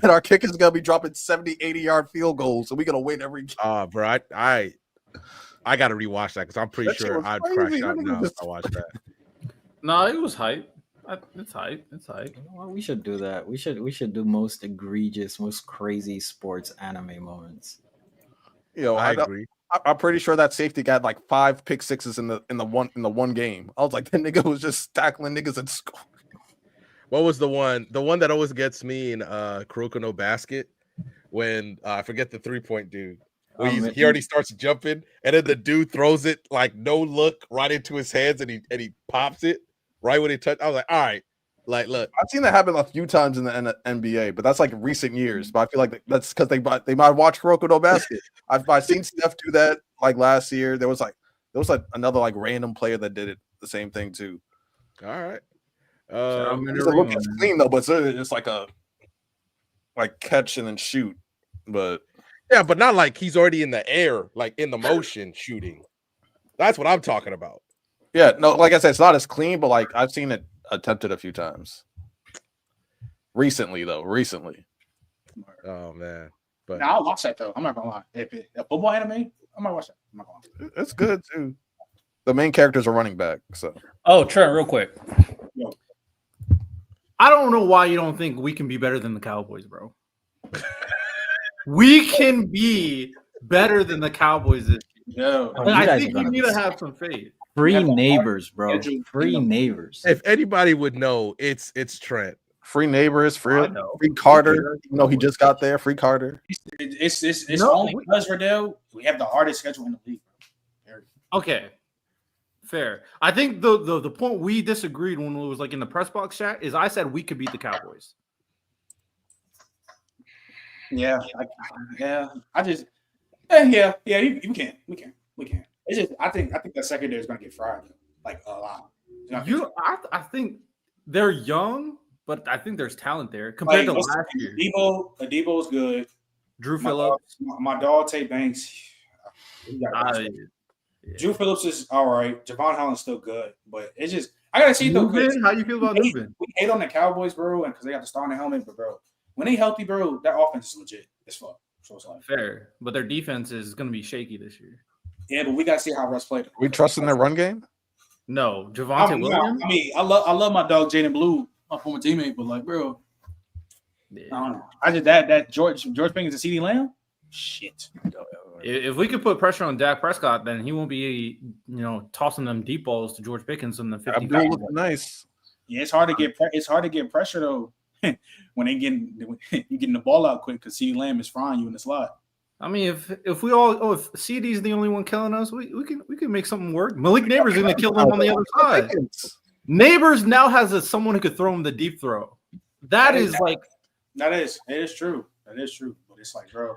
and our kicker's gonna be dropping 70, 80-yard field goals, so we're gonna win every game. Bro, I got to rewatch that because I'm pretty sure I'd crash out now if I watch that. No, it was hype. It's hype. It's hype. Well, we should do that. We should do most egregious, most crazy sports anime moments. I agree. I'm pretty sure that safety got like 5 pick sixes in the one game. I was like, that nigga was just tackling niggas at school. What was the one? The one that always gets me in Kuroko no Basket when I forget the 3-point dude. Where he already starts jumping, and then the dude throws it like no look right into his hands, and he pops it right when he touched. I was like, all right, like look. I've seen that happen a few times in the NBA, but that's like recent years. But I feel like that's because they might watch Kuroko no Basket. I've seen Steph do that like last year. There was another like random player that did it the same thing too. All right. It's look clean though, but it's like a catch and then shoot. But yeah, but not like he's already in the air, like in the motion shooting. That's what I'm talking about. Yeah, no, like I said, it's not as clean, but like I've seen it attempted a few times. Recently. Oh man. But I'll watch that though. I'm not gonna lie. If it's a football anime, I might watch that. I'm not gonna lie. It's good too. The main characters are running back, so. Oh, Trent, real quick. Yo. I don't know why you don't think we can be better than the Cowboys, bro. We can be better than the Cowboys this year. Oh, I think we need to have some faith. Free neighbors, bro. Free neighbors. If anybody would know, it's Trent. Free neighbors, free Carter. You know, he just got there. Free Carter. It's only because Riddell, we have the hardest schedule in the league. Okay. Fair. I think the point we disagreed when it was like in the press box chat is I said we could beat the Cowboys. Yeah. You can. We can. It's just I think the secondary is going to get fried like a lot. I think they're young, but I think there's talent there compared to last year. Adebo is good. Drew Phillips, my dog Tate Banks. Drew Phillips is all right. Javon Holland's still good, but it's just I gotta see though. How you feel about Nubin? We hate on the Cowboys, bro, and because they got the star on the helmet, but bro, when they healthy, bro, their offense is legit as fuck. So it's like fair, but their defense is going to be shaky this year. Yeah, but we gotta see how Russ played. We trust in their run game? No, Javonte Williams. I mean, I love my dog Jaden Blue, my former teammate, but like, bro, I don't know. I just that George Pickens and CeeDee Lamb, shit. If we could put pressure on Dak Prescott, then he won't be, tossing them deep balls to George Pickens in the 50. Nice. Yeah, it's hard to get pressure though when you getting the ball out quick because CeeDee Lamb is frying you in the slot. I mean, if CD's the only one killing us, we can make something work. Malik Neighbors is going to kill them on the other side. Neighbors now has someone who could throw him the deep throw. It is true. That is true. But it's like, bro,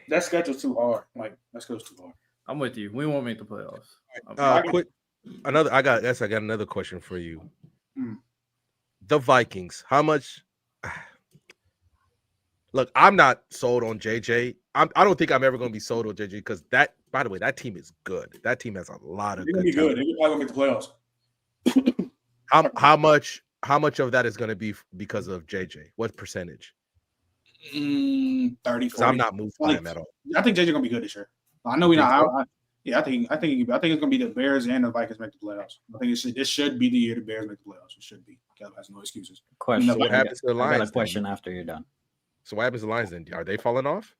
that schedule's too hard. Like that schedule's too hard. I'm with you. We won't make the playoffs. I got another question for you. The Vikings, how much? Look, I'm not sold on JJ. I don't think I'm ever going to be sold on JJ because by the way, that team is good. That team has a lot of good. They're going to make the playoffs. How much of that is going to be because of JJ? What percentage? 30, 40. I'm not moved by him at all. I think JJ going to be good this year. I know we're not. I think it's going to be the Bears and the Vikings make the playoffs. I think this should be the year the Bears make the playoffs. It should be. Cal has no excuses. Question. So what happens to the Lions? I got a question after you're done. So what happens to the Lions then? Are they falling off?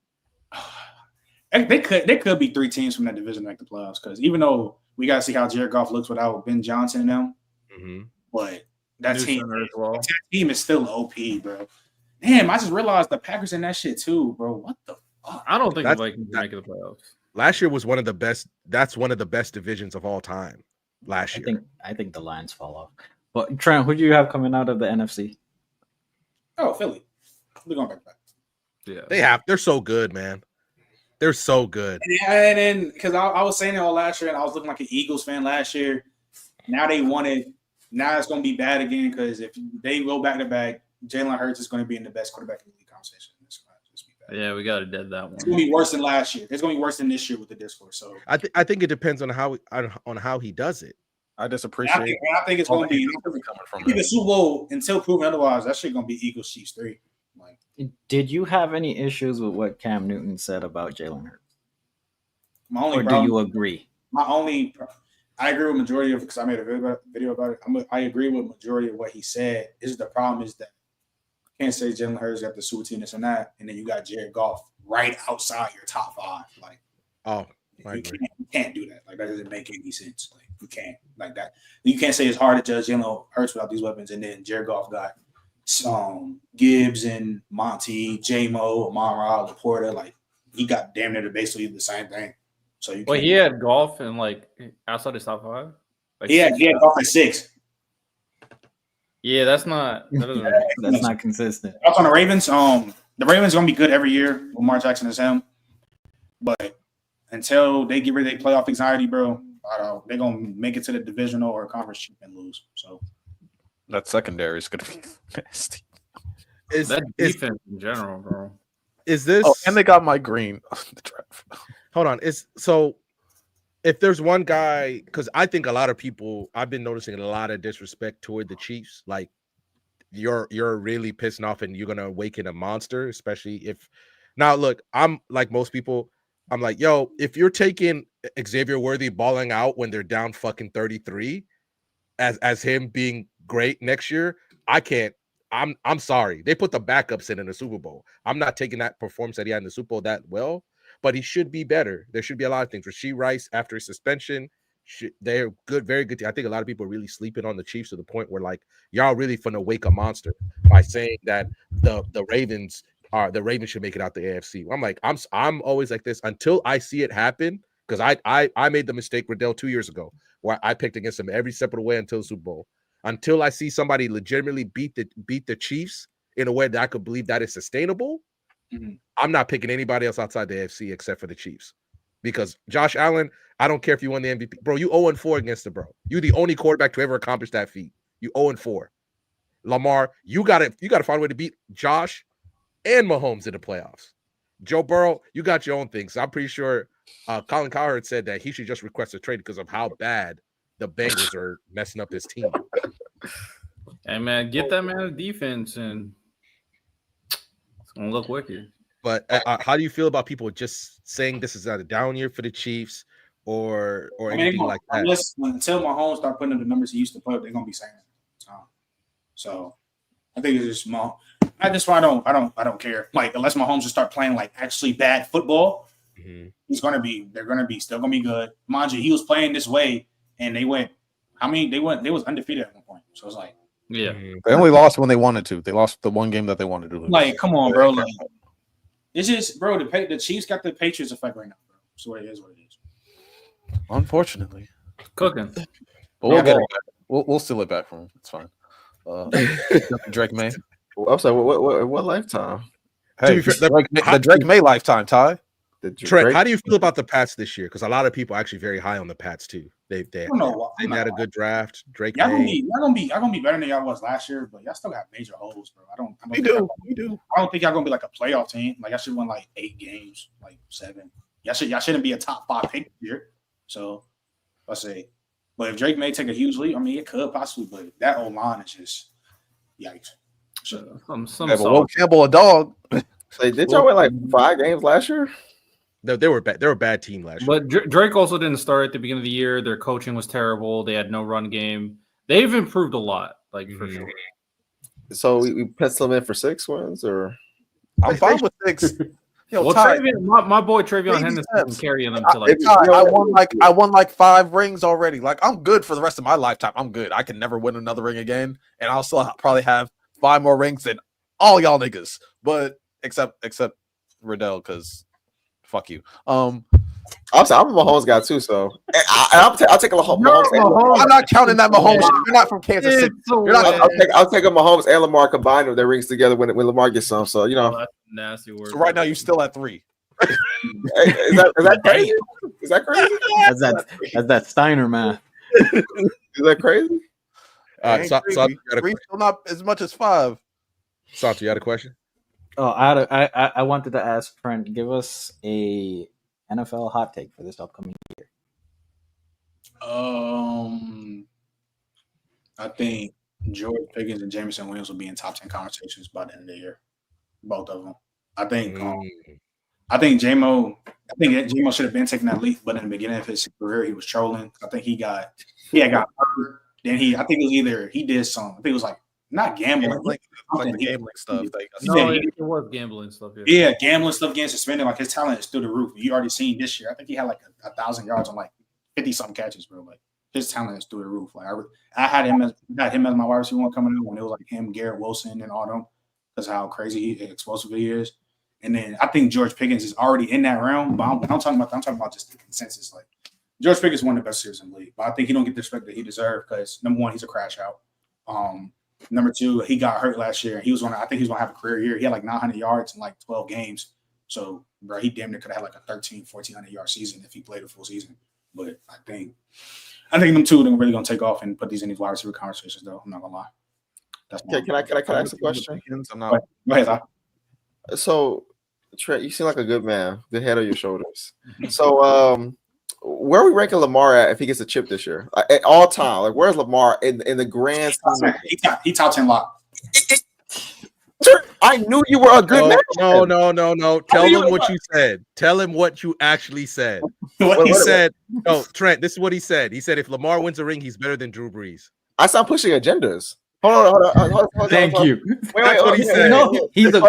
They could be 3 teams from that division to make the playoffs because even though we got to see how Jared Goff looks without Ben Johnson and them, but that team is still OP, bro. Damn, I just realized the Packers in that shit too, bro. What the fuck? I don't think the Vikings make the playoffs. Last year was one of the best. That's one of the best divisions of all time. Last year, I think the Lions fall off. But Trent, who do you have coming out of the NFC? Oh, Philly. They're going back. Yeah, they're so good, man. They're so good. And then because I was saying it all last year, and I was looking like an Eagles fan last year. Now they won it. Now it's going to be bad again because if they go back to back, Jalen Hurts is going to be in the best quarterback in the league conversation. Yeah, we got to dead that one. It's going to be worse than last year. It's going to be worse than this year with the discourse. So I think it depends on how he does it. I just appreciate. I think it's going to be coming from the Super Bowl until proven otherwise. That shit going to be Eagles Chiefs 3. Did you have any issues with what Cam Newton said about Jalen Hurts? Do you agree? I agree with majority of because I made a video about it. I agree with majority of what he said. The problem is that you can't say Jalen Hurts got the super this and that, and then you got Jared Goff right outside your top 5. Like, you can't do that. Like, that doesn't make any sense. Like, you can't like that. You can't say it's hard to judge Jalen Hurts without these weapons, and then Jared Goff got Gibbs and Monty, J-Mo, Amon-Ra, Laporta. Like, he got damn near basically the same thing. So you he had golf and like outside his top 5. Like he had golf at 6. Yeah, that's not consistent. Up on the Ravens, the Ravens gonna be good every year. Lamar Jackson is him, but until they get rid of their playoff anxiety, bro, they're gonna make it to the divisional or conference and lose. So that secondary is gonna be nasty. That defense in general, bro. Is this? Oh, and they got Mike Green on the draft. Hold on. If there's one guy, because I think a lot of people, I've been noticing a lot of disrespect toward the Chiefs. Like, you're really pissing off, and you're gonna awaken a monster, especially if. Now, look, I'm like most people. I'm like, yo, if you're taking Xavier Worthy balling out when they're down fucking 33, as him being great next year, I can't. I'm sorry. They put the backups in the Super Bowl. I'm not taking that performance that he had in the Super Bowl that well, but he should be better. There should be a lot of things. Rashee Rice, after his suspension, they're good, very good. I think a lot of people are really sleeping on the Chiefs to the point where, like, y'all really finna wake a monster by saying that the Ravens should make it out the AFC. I'm like, I'm always like this until I see it happen, because I made the mistake, Riddell, 2 years ago, where I picked against them every step of the way until the Super Bowl. Until I see somebody legitimately beat the Chiefs in a way that I could believe that is sustainable, I'm not picking anybody else outside the AFC except for the Chiefs. Because Josh Allen, I don't care if you won the MVP. Bro, you 0-4 against the bro. You're the only quarterback to ever accomplish that feat. You 0-4. Lamar, you gotta find a way to beat Josh and Mahomes in the playoffs. Joe Burrow, you got your own things. I'm pretty sure Colin Cowherd said that he should just request a trade because of how bad the Bengals are messing up his team. Hey, man, get that man a defense, and it's going to look wicked. But how do you feel about people just saying this is not a down year for the Chiefs or anything like that? Until Mahomes start putting up the numbers he used to put up, they're going to be saying that. So I think it's just small. That's why I don't care. Like, unless Mahomes just start playing like actually bad football, they're going to be still going to be good. Mind you, he was playing this way, and they went. They was undefeated at one point. So it's like, yeah, they only lost when they wanted to. They lost the one game that they wanted to lose. Like, come on, bro. Like, it's just, bro. The Chiefs got the Patriots effect right now, bro. So it is what it is. Unfortunately, cooking. But we'll get it back. We'll steal it back from him. It's fine. Drake May. I'm sorry. What lifetime? Hey, the Drake May lifetime, Ty. Trent, how do you feel about the Pats this year? Because a lot of people are actually very high on the Pats too. They had a good draft. Drake May. Y'all gonna be better than y'all was last year, but y'all still got major holes, bro. We do. I don't think y'all gonna be like a playoff team. Like, y'all should win like 8 games, like 7. Y'all shouldn't be a top 5 pick here. So let's say, but if Drake may take a huge leap, I mean, it could possibly, but that old line is just yikes. So, but Will Campbell a dog. Like, did y'all win like 5 games last year? They were bad. They were a bad team last year. But Drake also didn't start at the beginning of the year. Their coaching was terrible. They had no run game. They've improved a lot, like for sure. So we pencil them in for 6 wins, or I'm fine with 6. Yo, well, my boy Travion Henderson can carry them to like. I won like 5 rings already. Like, I'm good for the rest of my lifetime. I'm good. I can never win another ring again, and I'll still probably have 5 more rings than all y'all niggas. But except Riddell, because fuck you. I'm a Mahomes guy too, so I'll take a Mahomes. I'm not counting that Mahomes. You're not from Kansas City. I'll take a Mahomes and Lamar combined with their rings together when Lamar gets some. So, you know, that's nasty word. So right now you're still at 3. Is that crazy? Is that crazy? That's that Steiner math. Is that crazy? So 3 still not as much as 5. Santi, you had a question? Oh, I wanted to ask Trent, give us a NFL hot take for this upcoming year. I think George Pickens and Jameson Williams will be in top 10 conversations by the end of the year. Both of them. I think J-Mo I think that J-Mo should have been taking that leap, but in the beginning of his career, he was trolling. I think he got hurt. Then I think it was either he did some. I think it was like not gambling, like the gambling stuff. It was gambling stuff. Yeah, gambling stuff getting suspended. Like his talent is through the roof. You already seen this year. I think he had like 1,000 yards on like 50 something catches, bro. Like his talent is through the roof. Like I had him as my wide receiver one coming in when it was like him, Garrett Wilson, and all them. That's how crazy explosive he is. And then I think George Pickens is already in that realm. But I'm talking about just the consensus. Like George Pickens is one of the best receivers in the league. But I think he don't get the respect that he deserves because number one, he's a crash out. Number two, he got hurt last year. I think he was gonna have a career year. He had like 900 yards in like 12 games. So, bro, he damn near could have had like a 1,400 yard season if he played a full season. But I think them two are really gonna take off and put these in these wide receiver conversations. Though I'm not gonna lie. Can I ask a question? Go ahead. So, Trent, you seem like a good man, good head on your shoulders. So, where are we ranking Lamar at if he gets a chip this year? At all time, like where's Lamar in the grand scheme? He top 10 lock. I knew you were a good man. No. Tell him what you said. Tell him what you actually said. He said, no, Trent, this is what he said. He said if Lamar wins a ring, he's better than Drew Brees. I sound pushing agendas. Hold on. Thank you. Wait, what he said. No, he's a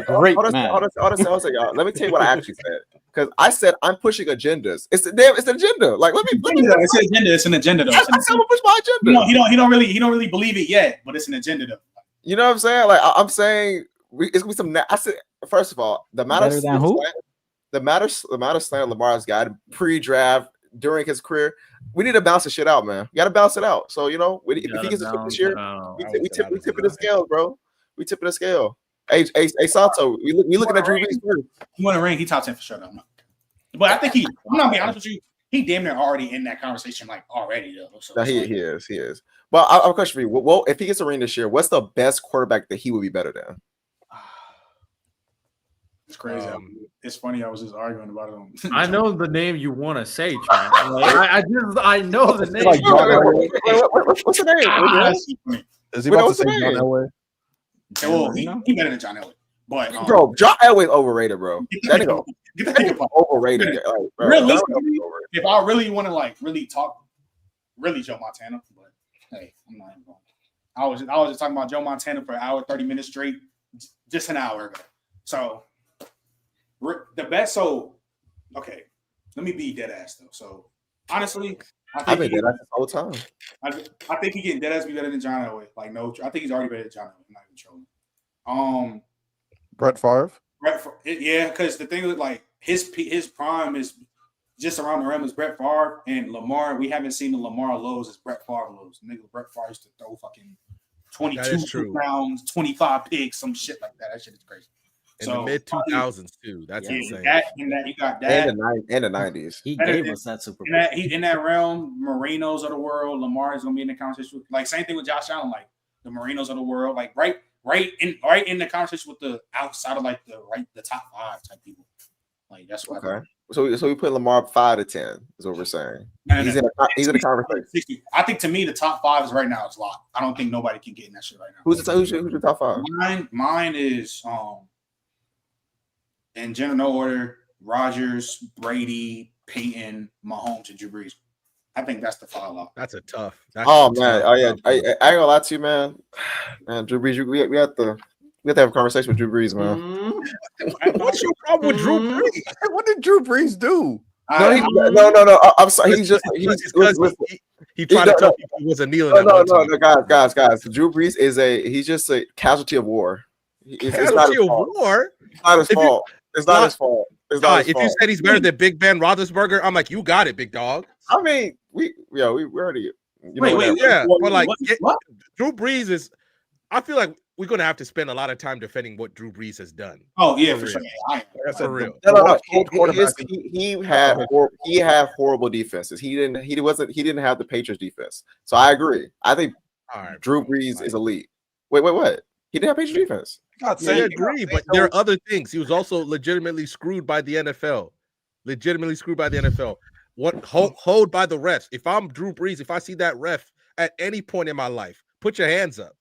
great man. Hold on, y'all. Let me tell you what I actually said. Because I said I'm pushing agendas. It's an agenda. Like let me. It's an agenda. It's an agenda though. I said I'm gonna push my agenda. No, he don't really believe it yet, but it's an agenda though. You know what I'm saying? Like I'm saying, it's gonna be some. I said first of all, the amount of slant Lamar's got pre-draft during his career, we need to balance the shit out, man. You got to balance it out. So if he gets a chip this year, we tip the scale, bro. We tip the scale. Hey, Sato, we looking at Drew Brees first. He won a ring. He top 10 for sure, though. But I think I'm not being honest with you. He damn near already in that conversation, like already though. So, no, he is. But I have a question for you. Well, if he gets a ring this year, what's the best quarterback that he would be better than? It's crazy. It's funny. I was just arguing about it. I know the name you want to say, Trent. I know the name. What's the name? Is he about to say John Elway? Well, he better than John Elway. But bro, John Elway's overrated, bro. That nigga overrated. Like, bro, realistically, if I really want to like really talk, really Joe Montana, but hey, I'm not even going. I was just talking about Joe Montana for an hour, 30 minutes straight, just an hour ago. So the best. So okay, let me be dead ass though. So honestly, I've been dead ass this whole time. I think he getting dead ass be better than John Elway. Like no, I think he's already better than John Elway. I'm not even trolling. Brett Favre. Yeah, because the thing with like his prime is just around the rim is Brett Favre and Lamar. We haven't seen the Lamar lows as Brett Favre lows. Nigga, Brett Favre used to throw fucking 22 rounds, 25 picks, some shit like that. That shit is crazy. In the mid 2000s too. That's insane. You got that. And the 90s. He gave us that Super Bowl. In that realm, Marinos of the world, Lamar is gonna be in the conversation. Like same thing with Josh Allen, like the Marinos of the world, like right in the conversation with the outside of like the top 5 type people. Like that's what. Okay. So we put Lamar 5 to 10 is what we're saying. He's in the conversation. 60. I think to me the top 5 is right now is locked. I don't think nobody can get in that shit right now. Who's your top 5? Mine is in general no order: Rodgers, Brady, Peyton, Mahomes, and Drew Brees. I think that's the 5 lock. That's a tough. Man. Oh yeah. I ain't gonna lie to you, man. Man, Drew Brees, we have to have a conversation with Drew Brees, man. What's your problem with Drew Brees? What did Drew Brees do? No. I'm sorry. He tried to tell people he was a kneeling. No, guys. Drew Brees he's just a casualty of war. It's not his fault. War. It's not his fault. It's not his fault. If you said he's better than Big Ben Roethlisberger, I'm like, you got it, big dog. I mean, we already. But like Drew Brees is. I feel like we're gonna have to spend a lot of time defending what Drew Brees has done. Oh yeah, for sure. For real. No. He had horrible defenses. He didn't have the Patriots defense. So I agree. I think Drew Brees is elite. Wait, what? He didn't have Patriots defense. I agree, but there are other things. He was also legitimately screwed by the NFL. What hold by the refs? If I'm Drew Brees, if I see that ref at any point in my life, put your hands up.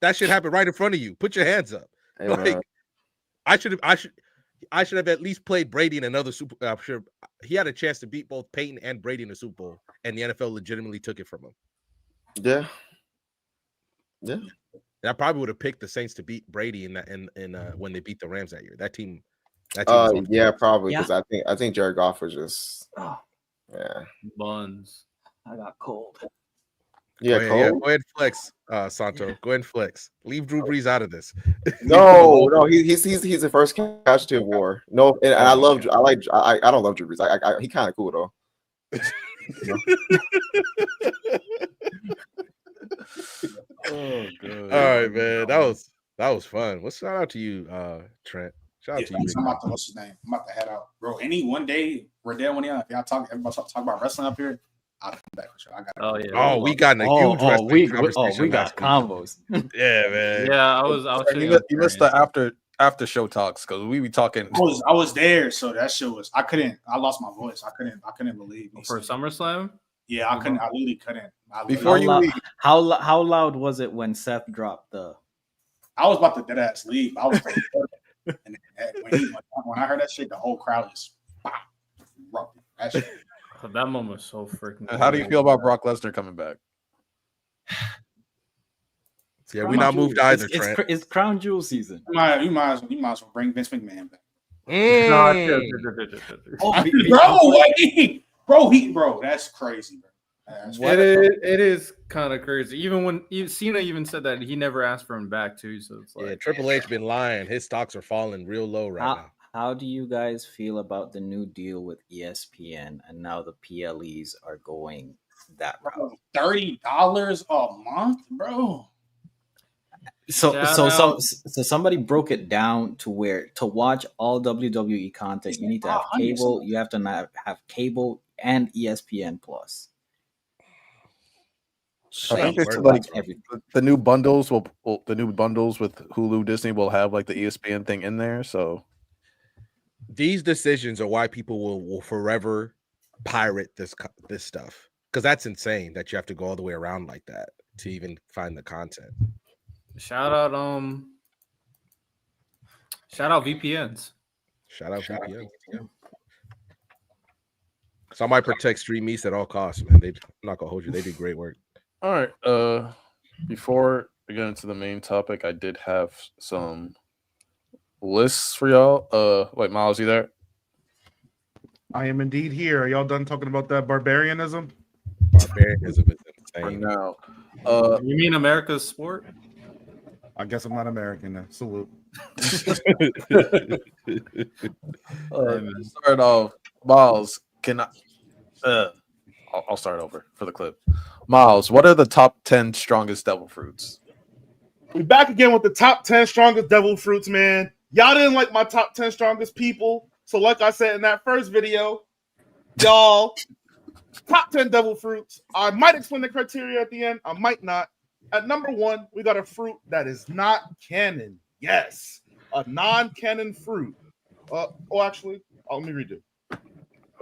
That should happen right in front of you. Put your hands up. Hey, like I should. I should have at least played Brady in another Super. I'm sure he had a chance to beat both Peyton and Brady in the Super Bowl, and the NFL legitimately took it from him. Yeah. And I probably would have picked the Saints to beat Brady in that when they beat the Rams that year. That team. Yeah, probably because I think Jared Goff was just buns. I got cold. Yeah, go ahead, flex, Santo. Go ahead and flex. Leave Drew Brees out of this. No, he's the first casualty of war. No, and I don't love Drew Brees. He kind of cool though. Oh god! All right, man. That was fun. Well, shout out to you, Trent. Shout out to you. I'm what's his name? I'm about to head out, bro. Any one day, Riddell, when y'all everybody talk about wrestling up here, I'll come back for sure. I got. Oh yeah. Oh, we got a huge wrestling conversation. We got combos. Yeah, man. Yeah, I was. You missed the after show talks because we be talking. I was there, so that shit was. I lost my voice. I couldn't believe me for SummerSlam. Yeah, I couldn't. I literally couldn't. How loud was it when Seth dropped the? I was about to dead ass leave. I was. And when I heard that shit, the whole crowd just erupted. That moment was so freaking. How do you feel about Brock Lesnar coming back? Yeah, we not moved either. Trent. It's crown jewel season. You might as well bring Vince McMahon back. Bro, that's crazy, bro. It is kind of crazy. Even when Cena even said that he never asked for him back too. So it's like Triple H been lying. His stocks are falling real low now. How do you guys feel about the new deal with ESPN and now the PLEs are going that route? $30 a month, bro. So somebody broke it down to where to watch all WWE content you need to have cable. You have to have cable and ESPN Plus. I think it's like the new bundles with Hulu, Disney will have like the ESPN thing in there. So these decisions are why people will forever pirate this stuff, because that's insane that you have to go all the way around like that to even find the content. Shout out VPNs. Shout out VPNs. Somebody protect Stream East at all costs, man. I'm not gonna hold you. They do great work. All right. Before we get into the main topic, I did have some lists for y'all. Wait, Miles, you there? I am indeed here. Are y'all done talking about that barbarianism? Barbarianism is insane. For now. You mean America's sport? I guess I'm not American now. Salute. Start off, Miles. I'll start over for the clip. Miles, what are the top 10 strongest devil fruits? We back again with the top 10 strongest devil fruits, man. Y'all didn't like my top 10 strongest people. So like I said in that first video, y'all, top 10 devil fruits. I might explain the criteria at the end. I might not. At number 1, we got a fruit that is not canon. Yes, a non-canon fruit. Let me redo.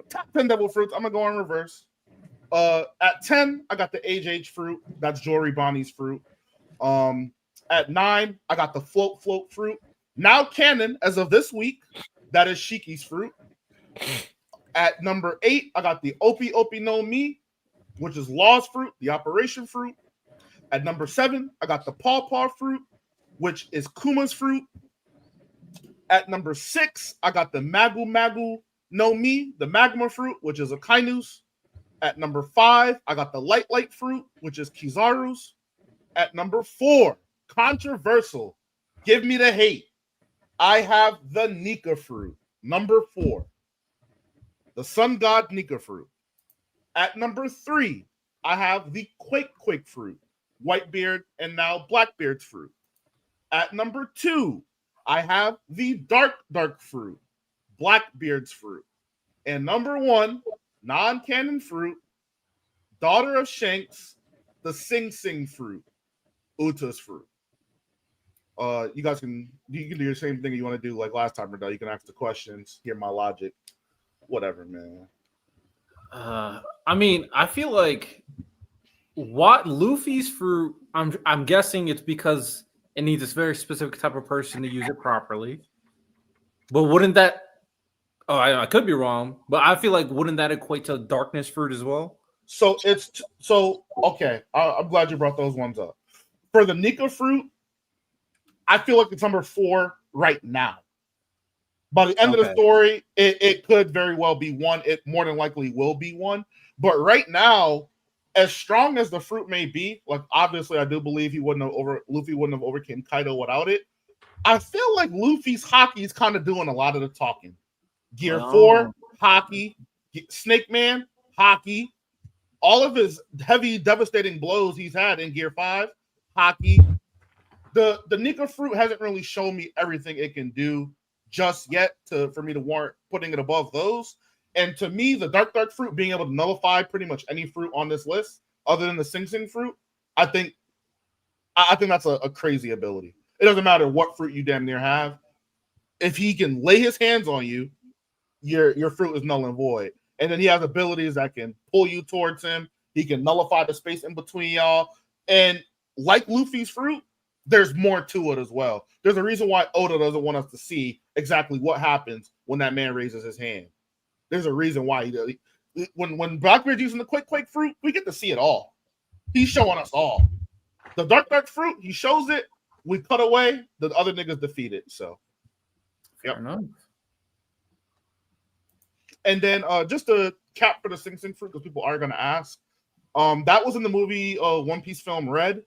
Top 10 devil fruits. I'm going to go in reverse. At 10, I got the HH fruit. That's Jory Bonnie's fruit. At 9, I got the float fruit. Now canon as of this week, that is Shiki's fruit. At number 8, I got the Opie no Mi, which is Law's fruit, the Operation fruit. At number 7, I got the Paw fruit, which is Kuma's fruit. At number 6, I got the Magu no Mi, the Magma fruit, which is Akainu's. At number 5, I got the Light fruit, which is Kizaru's. At number 4, controversial, give me the hate, I have the Nika fruit. Number 4, the Sun God Nika fruit. At number 3, I have the Quake fruit, Whitebeard and now Blackbeard's fruit. At number 2, I have the Dark fruit, Blackbeard's fruit. And number 1, non-canon fruit, daughter of Shanks, the Sing fruit, Uta's fruit. You guys can do your same thing you want to do like last time, Riddell. You can ask the questions, hear my logic, whatever, man. I mean, I feel like what Luffy's fruit. I'm guessing it's because it needs this very specific type of person to use it properly. But wouldn't that? Oh, I could be wrong, but I feel like wouldn't that equate to darkness fruit as well? So okay. I'm glad you brought those ones up. For the Nika fruit, I feel like it's number 4 right now. By the end of the story, it could very well be 1. It more than likely will be 1. But right now, as strong as the fruit may be, like obviously I do believe Luffy wouldn't have overcame Kaido without it. I feel like Luffy's hockey is kind of doing a lot of the talking. Gear 4, hockey. Snake Man, hockey. All of his heavy, devastating blows he's had in Gear 5, hockey. The Nika fruit hasn't really shown me everything it can do just yet for me to warrant putting it above those. And to me, the dark fruit being able to nullify pretty much any fruit on this list, other than the Sing Sing fruit, I think that's a crazy ability. It doesn't matter what fruit you damn near have. If he can lay his hands on you, your fruit is null and void. And then he has abilities that can pull you towards him. He can nullify the space in between y'all. And like Luffy's fruit, there's more to it as well. There's a reason why Oda doesn't want us to see exactly what happens when that man raises his hand. There's a reason why he does. When Blackbeard's using the Quake fruit, we get to see it all. He's showing us all. The dark fruit, he shows it. We cut away. The other niggas defeat it. So, Fair enough. And then just a cap for the Sing Sing fruit, because people are going to ask. That was in the movie One Piece film Red.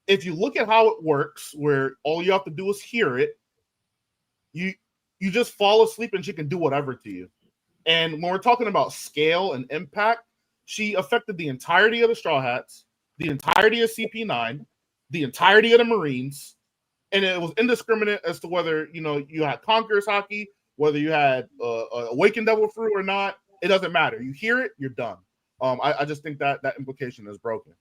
If you look at how it works, where all you have to do is hear it, you just fall asleep and she can do whatever to you. And when we're talking about scale and impact, she affected the entirety of the Straw Hats, the entirety of CP9, the entirety of the Marines, and it was indiscriminate as to whether you had Conqueror's Haki, whether you had Awakened Devil Fruit or not. It doesn't matter. You hear it, you're done. I just think that implication is broken.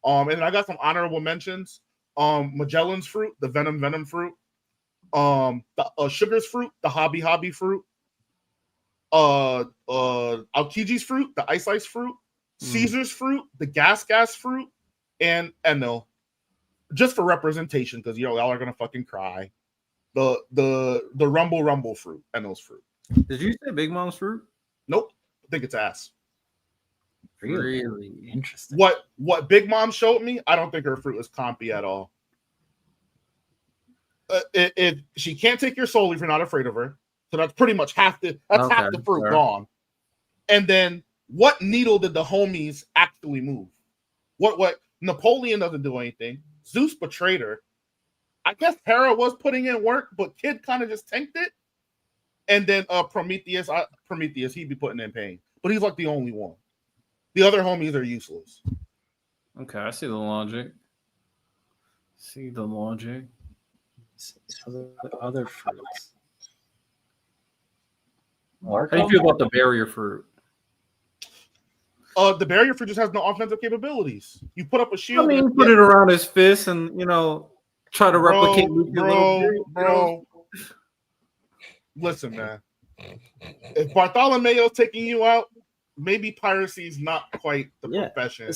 And I got some honorable mentions. Magellan's Fruit, the Venom Fruit. The Sugar's Fruit, the Hobby Fruit. Aokiji's Fruit, the Ice Fruit. Caesar's Fruit, the Gas Fruit. And Enel. Just for representation, because y'all are gonna fucking cry. The Rumble Fruit, Enel's fruit. Did you say Big Mom's fruit? Nope. I think it's ass. Really interesting. What Big Mom showed me, I don't think her fruit is compy at all. If she can't take your soul if you're not afraid of her, so that's pretty much half the fruit gone. And then what needle did the homies actually move? What Napoleon doesn't do anything. Zeus betrayed her. I guess Hera was putting in work, but Kid kind of just tanked it. And then Prometheus, he'd be putting in pain, but he's like the only one. The other homies are useless. Okay, I see the logic. Other fruits. How do you feel about the barrier fruit? The barrier fruit just has no offensive capabilities. You put up a shield. I mean, put it around his fist and try to replicate Luffy a little bit. Bro. Listen, man. If Bartholomeo's taking you out, maybe piracy is not quite the profession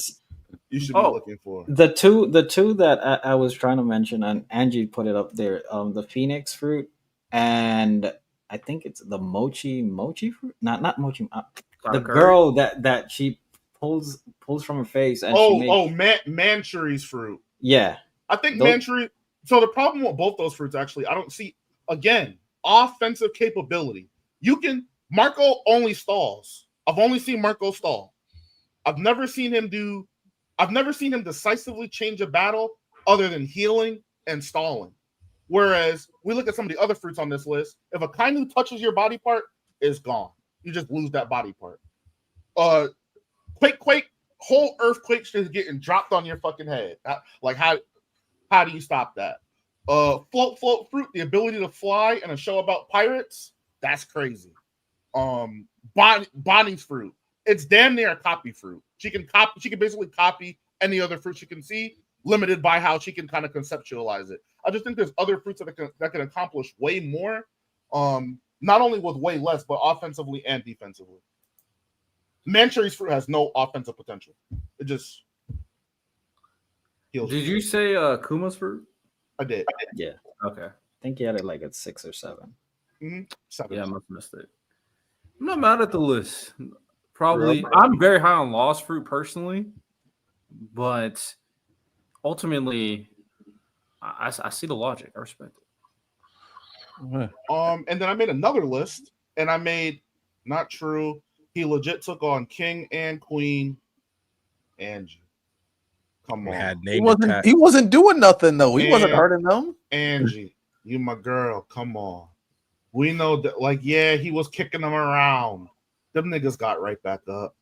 you should be looking for. The two that I was trying to mention, and Angie put it up there, the Phoenix fruit, and I think it's the mochi fruit. Not mochi. The girl that she pulls from her face. And Manchuri's fruit. Yeah, I think Manchuri. So the problem with both those fruits, actually, I don't see again offensive capability. Marco only stalls. I've only seen Marco stall. I've never seen him decisively change a battle other than healing and stalling. Whereas we look at some of the other fruits on this list, if a Kainu touches your body part, it's gone. You just lose that body part. Quake, whole earthquake's just getting dropped on your fucking head. Like how do you stop that? Float fruit, the ability to fly and a show about pirates, that's crazy. Bonnie's fruit, it's damn near a copy fruit. She can basically copy any other fruit she can see, limited by how she can kind of conceptualize it. I just think there's other fruits that can accomplish way more, not only with way less, but offensively and defensively. Manchuri's fruit has no offensive potential. It just heals. Did you say Kuma's fruit? I did. Yeah. Okay. I think he had it like at 6 or 7. 7. Yeah, I must have missed it. I'm not mad at the list. Probably, I'm very high on Lost Fruit personally, but ultimately, I see the logic. I respect it. And then I made another list, and I made not true. He legit took on King and Queen Angie. Come on. He wasn't doing nothing though. He wasn't hurting them. Angie, you my girl. Come on. We know that, like, yeah, he was kicking them around. Them niggas got right back up.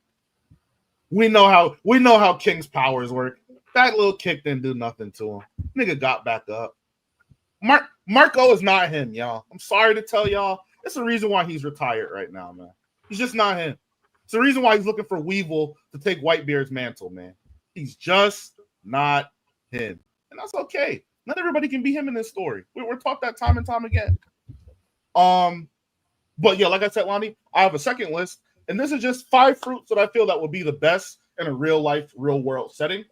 We know how King's powers work. That little kick didn't do nothing to him. Nigga got back up. Marco is not him, y'all. I'm sorry to tell y'all. It's the reason why he's retired right now, man. He's just not him. It's the reason why he's looking for Weevil to take Whitebeard's mantle, man. He's just not him. And that's okay. Not everybody can be him in this story. We're taught that time and time again. But yeah, like I said, Lonnie, I have a second list, and this is just 5 fruits that I feel that will be the best in a real life, real world setting.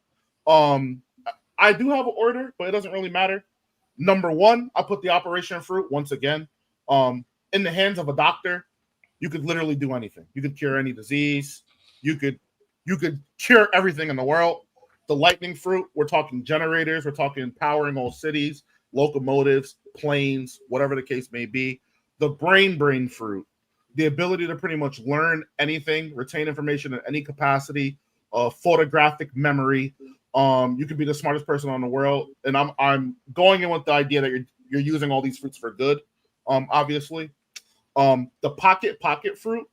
I do have an order, but it doesn't really matter. Number 1, I put the Operation Fruit once again. In the hands of a doctor, you could literally do anything. You could cure any disease. You could cure everything in the world. The Lightning Fruit, we're talking generators, we're talking powering whole cities, locomotives, planes, whatever the case may be. The Brain Fruit, the ability to pretty much learn anything, retain information in any capacity, photographic memory. You could be the smartest person on the world, and I'm going in with the idea that you're using all these fruits for good. Obviously, the Pocket Fruit.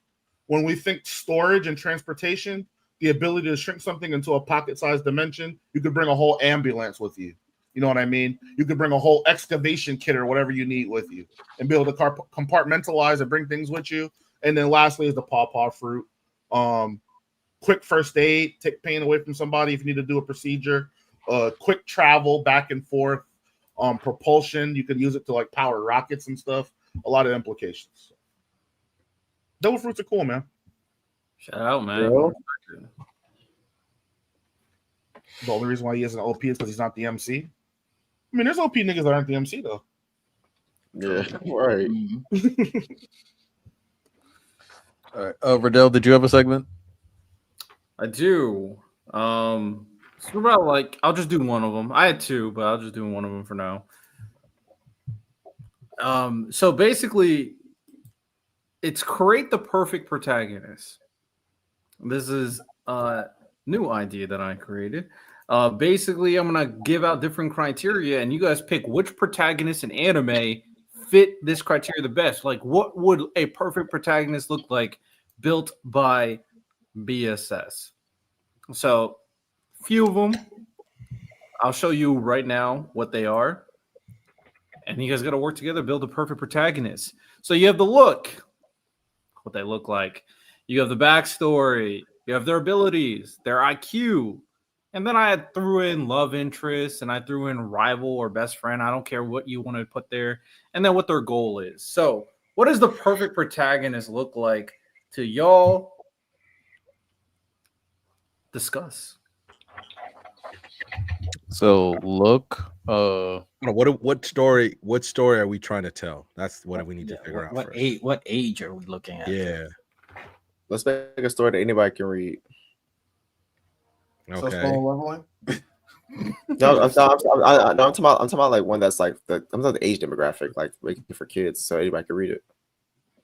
When we think storage and transportation, the ability to shrink something into a pocket-sized dimension, you could bring a whole ambulance with you. You know what I mean? You could bring a whole excavation kit or whatever you need with you and be able to compartmentalize and bring things with you. And then lastly is the Pawpaw Fruit. Quick first aid, take pain away from somebody if you need to do a procedure. Quick travel back and forth. Propulsion, you can use it to like power rockets and stuff. A lot of implications. Devil fruits are cool, man. Shout out, man. The only reason why he isn't OP is because he's not the MC. I mean, there's OP niggas that aren't the MC though. Yeah, right. All right. Riddell, did you have a segment? I do. It's about like I'll just do one of them. I had 2, but I'll just do one of them for now. So basically, it's create the perfect protagonist. This is a new idea that I created. Basically, I'm gonna give out different criteria, and you guys pick which protagonist in anime fit this criteria the best. Like, what would a perfect protagonist look like built by BSS? So, few of them. I'll show you right now what they are, and you guys got to work together to build a perfect protagonist. So you have the look, what they look like. You have the backstory. You have their abilities, their IQ. And then I threw in love interest, and I threw in rival or best friend. I don't care what you want to put there. And then what their goal is. So what does the perfect protagonist look like to y'all? Discuss. So look, what story are we trying to tell? That's what we need to figure out first. What age are we looking at? Yeah. Let's make a story that anybody can read. Okay. No, I'm talking about like one that's like I'm talking about the age demographic, like making it for kids, so anybody can read it.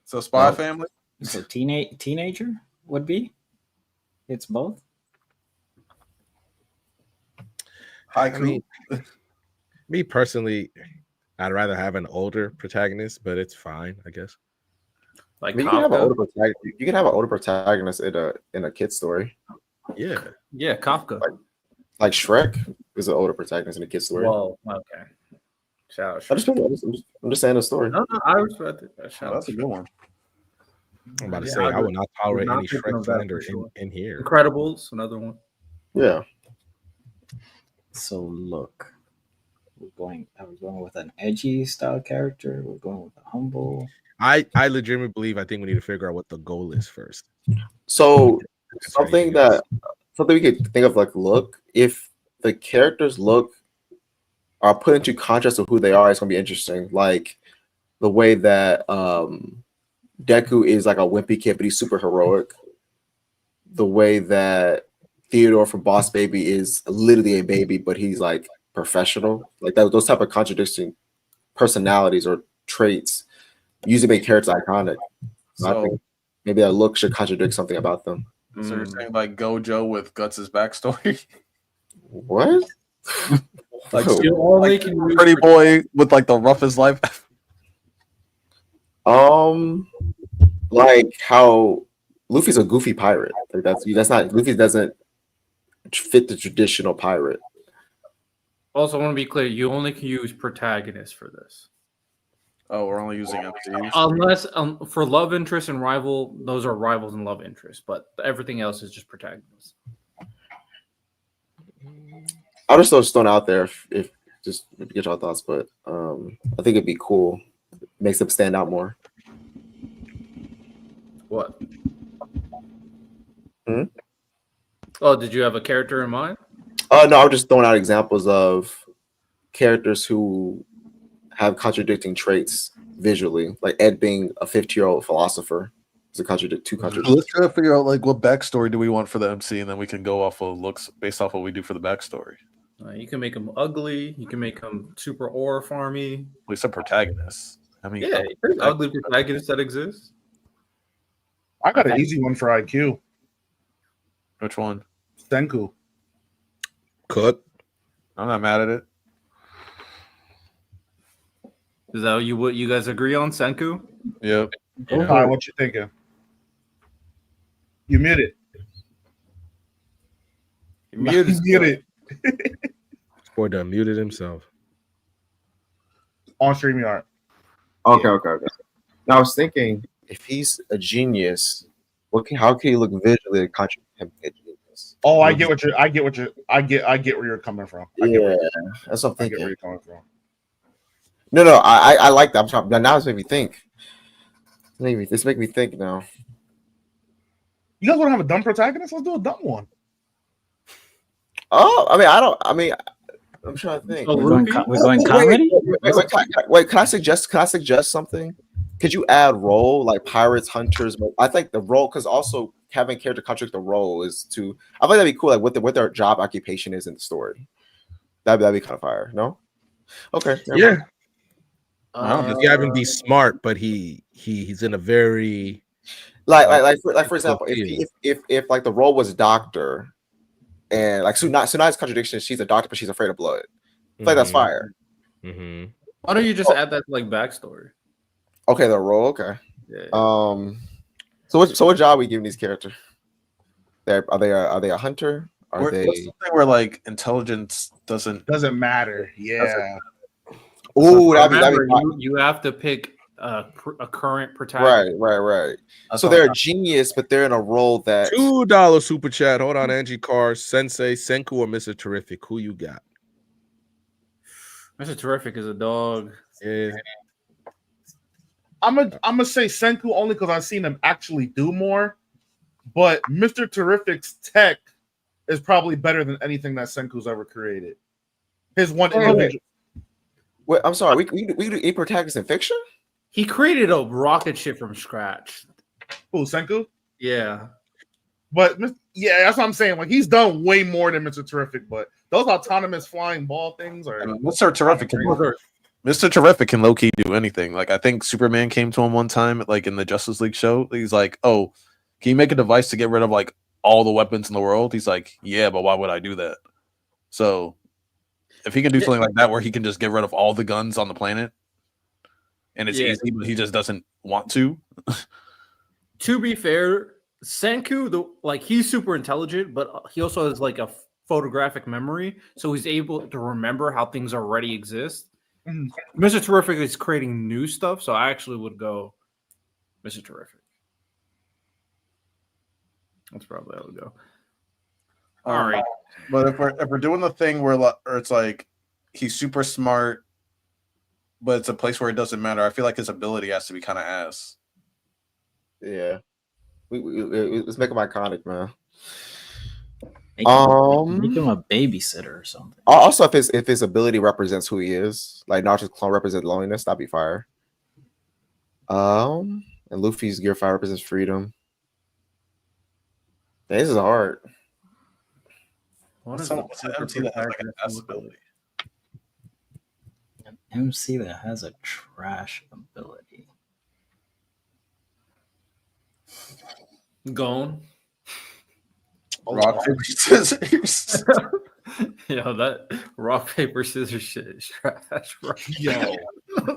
So Spy Family. So teenager would be. It's both. I mean, me personally, I'd rather have an older protagonist, but it's fine, I guess. Like you can have an older protagonist. You can have an older protagonist in a kid story. Yeah, Kafka. Like Shrek is an older protagonist in a kid story. Whoa, okay. Shout out. I'm just saying a story. No, I respect it. That's a good one. I'm about to say I would not tolerate any Shrek slander in here. Incredibles, another one. Yeah. So look, are we going with an edgy style character? We're going with a humble. I legitimately believe I think we need to figure out what the goal is first. So something we could think of like look, if the characters look are put into contrast of who they are, it's gonna be interesting. Like the way that Deku is like a wimpy kid, but he's super heroic. The way that Theodore from Boss Baby is literally a baby, but he's like professional. Like that, those type of contradicting personalities or traits usually make characters iconic. So I think maybe that look should contradict something about them. So you're saying like Gojo with Guts' backstory? What? Like, like pretty boy with like the roughest life. Like how Luffy's a goofy pirate. Like that's not Luffy doesn't fit the traditional pirate. Also, I want to be clear: you only can use protagonists for this. Oh, we're only using MCs. Unless for love interest and rival, those are rivals and love interest, but everything else is just protagonists. I'll just throw Stone out there if just get your thoughts, but I think it'd be cool. Makes them stand out more. What? Hmm? Oh, did you have a character in mind? No, I'm just throwing out examples of characters who have contradicting traits visually, like Ed being a 50-year-old philosopher. It's a two contradictions. Let's try to figure out like what backstory do we want for the MC, and then we can go off of looks based off what we do for the backstory. You can make them ugly. You can make them super ore farmy. We said protagonists. I mean, Yeah, there's ugly protagonists that exist. I got an easy one for IQ. Which one? Senku. Cook. I'm not mad at it. Is that what you guys agree on, Senku? Yep. All right, what you thinking? You muted. You muted. Boy done muted himself. On StreamYard. Okay. Now I was thinking, if he's a genius, how can he look visually and contradict him being a genius? Oh, I get where you're coming from. That's what I'm thinking. I get where you're coming from. No, I like that. I'm sorry, but now it's made me think. This make me think now. You guys want to have a dumb protagonist? Let's do a dumb one. Oh, I'm trying to think. We're going comedy. Wait, can I suggest something? Could you add role like pirates, hunters? I think the role, because also having character contradict the role is to. I think that'd be cool. Like what their job occupation is in the story. That'd be kind of fire. No. Okay. Yeah. Mind. You have him be smart, but he's in a very like for example, if like the role was doctor, and like Tsunai's contradiction, she's a doctor, but she's afraid of blood. I think that's fire. Mm-hmm. Why don't you just add that to like backstory? Okay, the role. Okay. Yeah. So what job are we giving these characters? Are they a hunter? Are they? What's the thing where like intelligence doesn't matter? Yeah. Oh, you have to pick a current protagonist. Right. So they're a genius, but they're in a role that $2 super chat. Hold on, Angie Carr, Sensei, Senku, or Mr. Terrific? Who you got? Mr. Terrific is a dog. Yeah. I'm gonna say Senku only because I've seen him actually do more. But Mr. Terrific's tech is probably better than anything that Senku's ever created. His one individual. Wait, I'm sorry. We do a protagonist in fiction? He created a rocket ship from scratch. Who, Senku? Yeah. But yeah, that's what I'm saying. Like he's done way more than Mr. Terrific, but those autonomous flying ball things are Mr. Terrific can low key do anything. Like I think Superman came to him one time, like in the Justice League show. He's like, "Oh, can you make a device to get rid of like all the weapons in the world?" He's like, "Yeah, but why would I do that?" So if he can do something like that, where he can just get rid of all the guns on the planet, and it's easy, but he just doesn't want to. To be fair, Senku, he's super intelligent, but he also has like a photographic memory, so he's able to remember how things already exist. Mr. Terrific is creating new stuff, so I actually would go Mr. Terrific. That's probably how it would go. All right. But if we're doing the thing where it's like he's super smart, but it's a place where it doesn't matter, I feel like his ability has to be kind of ass. Yeah. Let's make him iconic, man. Make him a babysitter or something. Also, if his ability represents who he is, like not just clone represent loneliness, that'd be fire. And Luffy's Gear 5 represents freedom. This is hard. What's an MC that has like an S ability? An MC that has a trash ability. Gone. Rock, paper, scissors. Yo, that rock, paper, scissors shit is trash. Yo,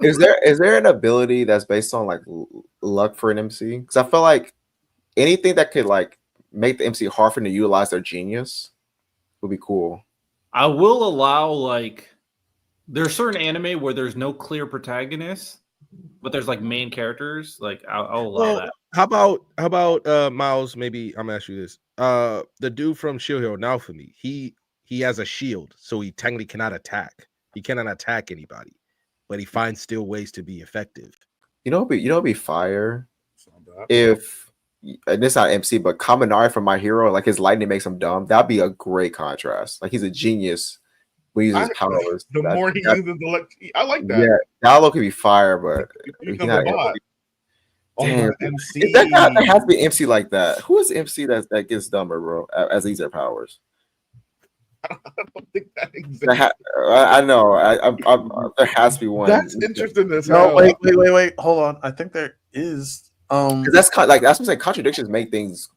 Is there an ability that's based on like luck for an MC? Because I feel like anything that could like make the MC hard for them to utilize their genius would be cool. I will allow like there's certain anime where there's no clear protagonist, but there's like main characters. Like I'll allow that. How about Miles? Maybe I'm gonna ask you this. The dude from Shield Hero Naofumi, he has a shield, so he technically cannot attack. He cannot attack anybody, but he finds still ways to be effective. It'd be fire if, and it's not MC, but Kaminari from My Hero, like his lightning makes him dumb. That'd be a great contrast. Like he's a genius when he uses his powers. The more he uses the, I like that. Yeah, Diallo could be fire, but He becomes a bot. Damn. MC. There has to be an MC like that. Who is MC that gets dumber, bro? As these are powers. I don't think that exists. I know. There has to be one. That's interesting. No, wait. Hold on. I think there is. That's what I'm saying. Contradictions make things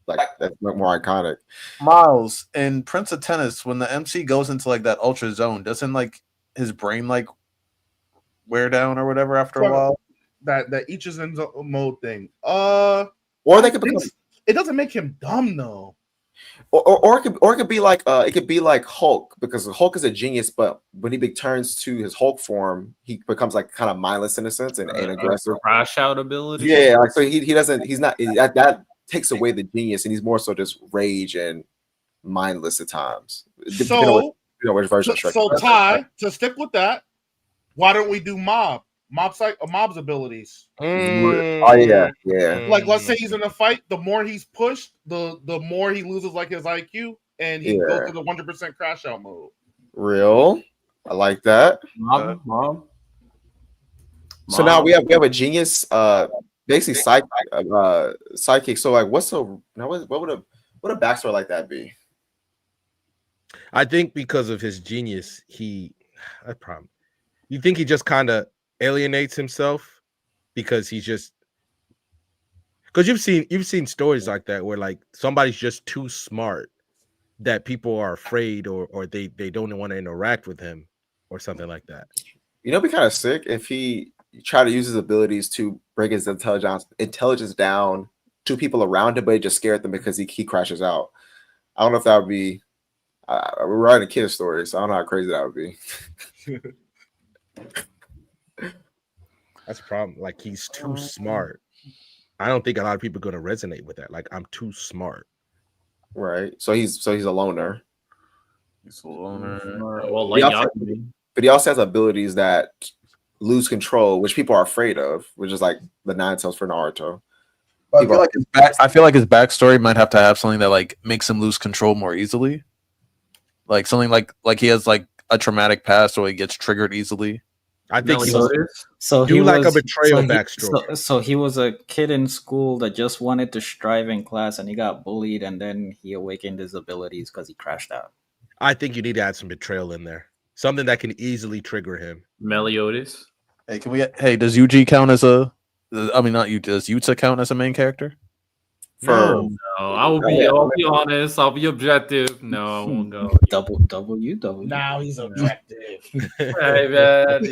like that's more iconic. Miles in Prince of Tennis, when the MC goes into like that ultra zone, doesn't like his brain like wear down or whatever after a while? That each is in mode thing. Or they could become. It doesn't make him dumb though. Or it could be like Hulk, because Hulk is a genius, but when he turns to his Hulk form, he becomes like kind of mindless in a sense and aggressive. Crash out ability. Yeah, like so he's not that takes away the genius, and he's more so just rage and mindless at times. So Ty, to stick with that, why don't we do Mob's abilities? Oh yeah. Like let's say he's in a fight, the more he's pushed, the more he loses like his IQ, and he goes to the 100% crash out mode. Real, I like that. Mom. So now we have a genius, basically sidekick. So like, what would a backstory like that be? I think because of his genius, you think he just kind of alienates himself because you've seen stories like that where like somebody's just too smart that people are afraid or they don't want to interact with him or something like that. It'd be kind of sick if he tried to use his abilities to bring his intelligence down to people around him, but it just scared them because he crashes out. I don't know if that would be. We're writing a kid story, so I don't know how crazy that would be. That's the problem. Like he's too smart. I don't think a lot of people are going to resonate with that. Like I'm too smart. Right. So he's a loner. He's a loner. Well, but he also has abilities that lose control, which people are afraid of, which is like the Nine Tails for Naruto. I feel like his backstory might have to have something that like makes him lose control more easily. Like something like he has like a traumatic past or he gets triggered easily. I think a betrayal backstory. So he was a kid in school that just wanted to strive in class, and he got bullied, and then he awakened his abilities because he crashed out. I think you need to add some betrayal in there, something that can easily trigger him. Meliodas. Hey, does Yuji count as a? I mean, not you. Does Yutsu count as a main character? No, I'll be honest. I'll be objective. No, I won't go. W. Now he's objective. Hey man,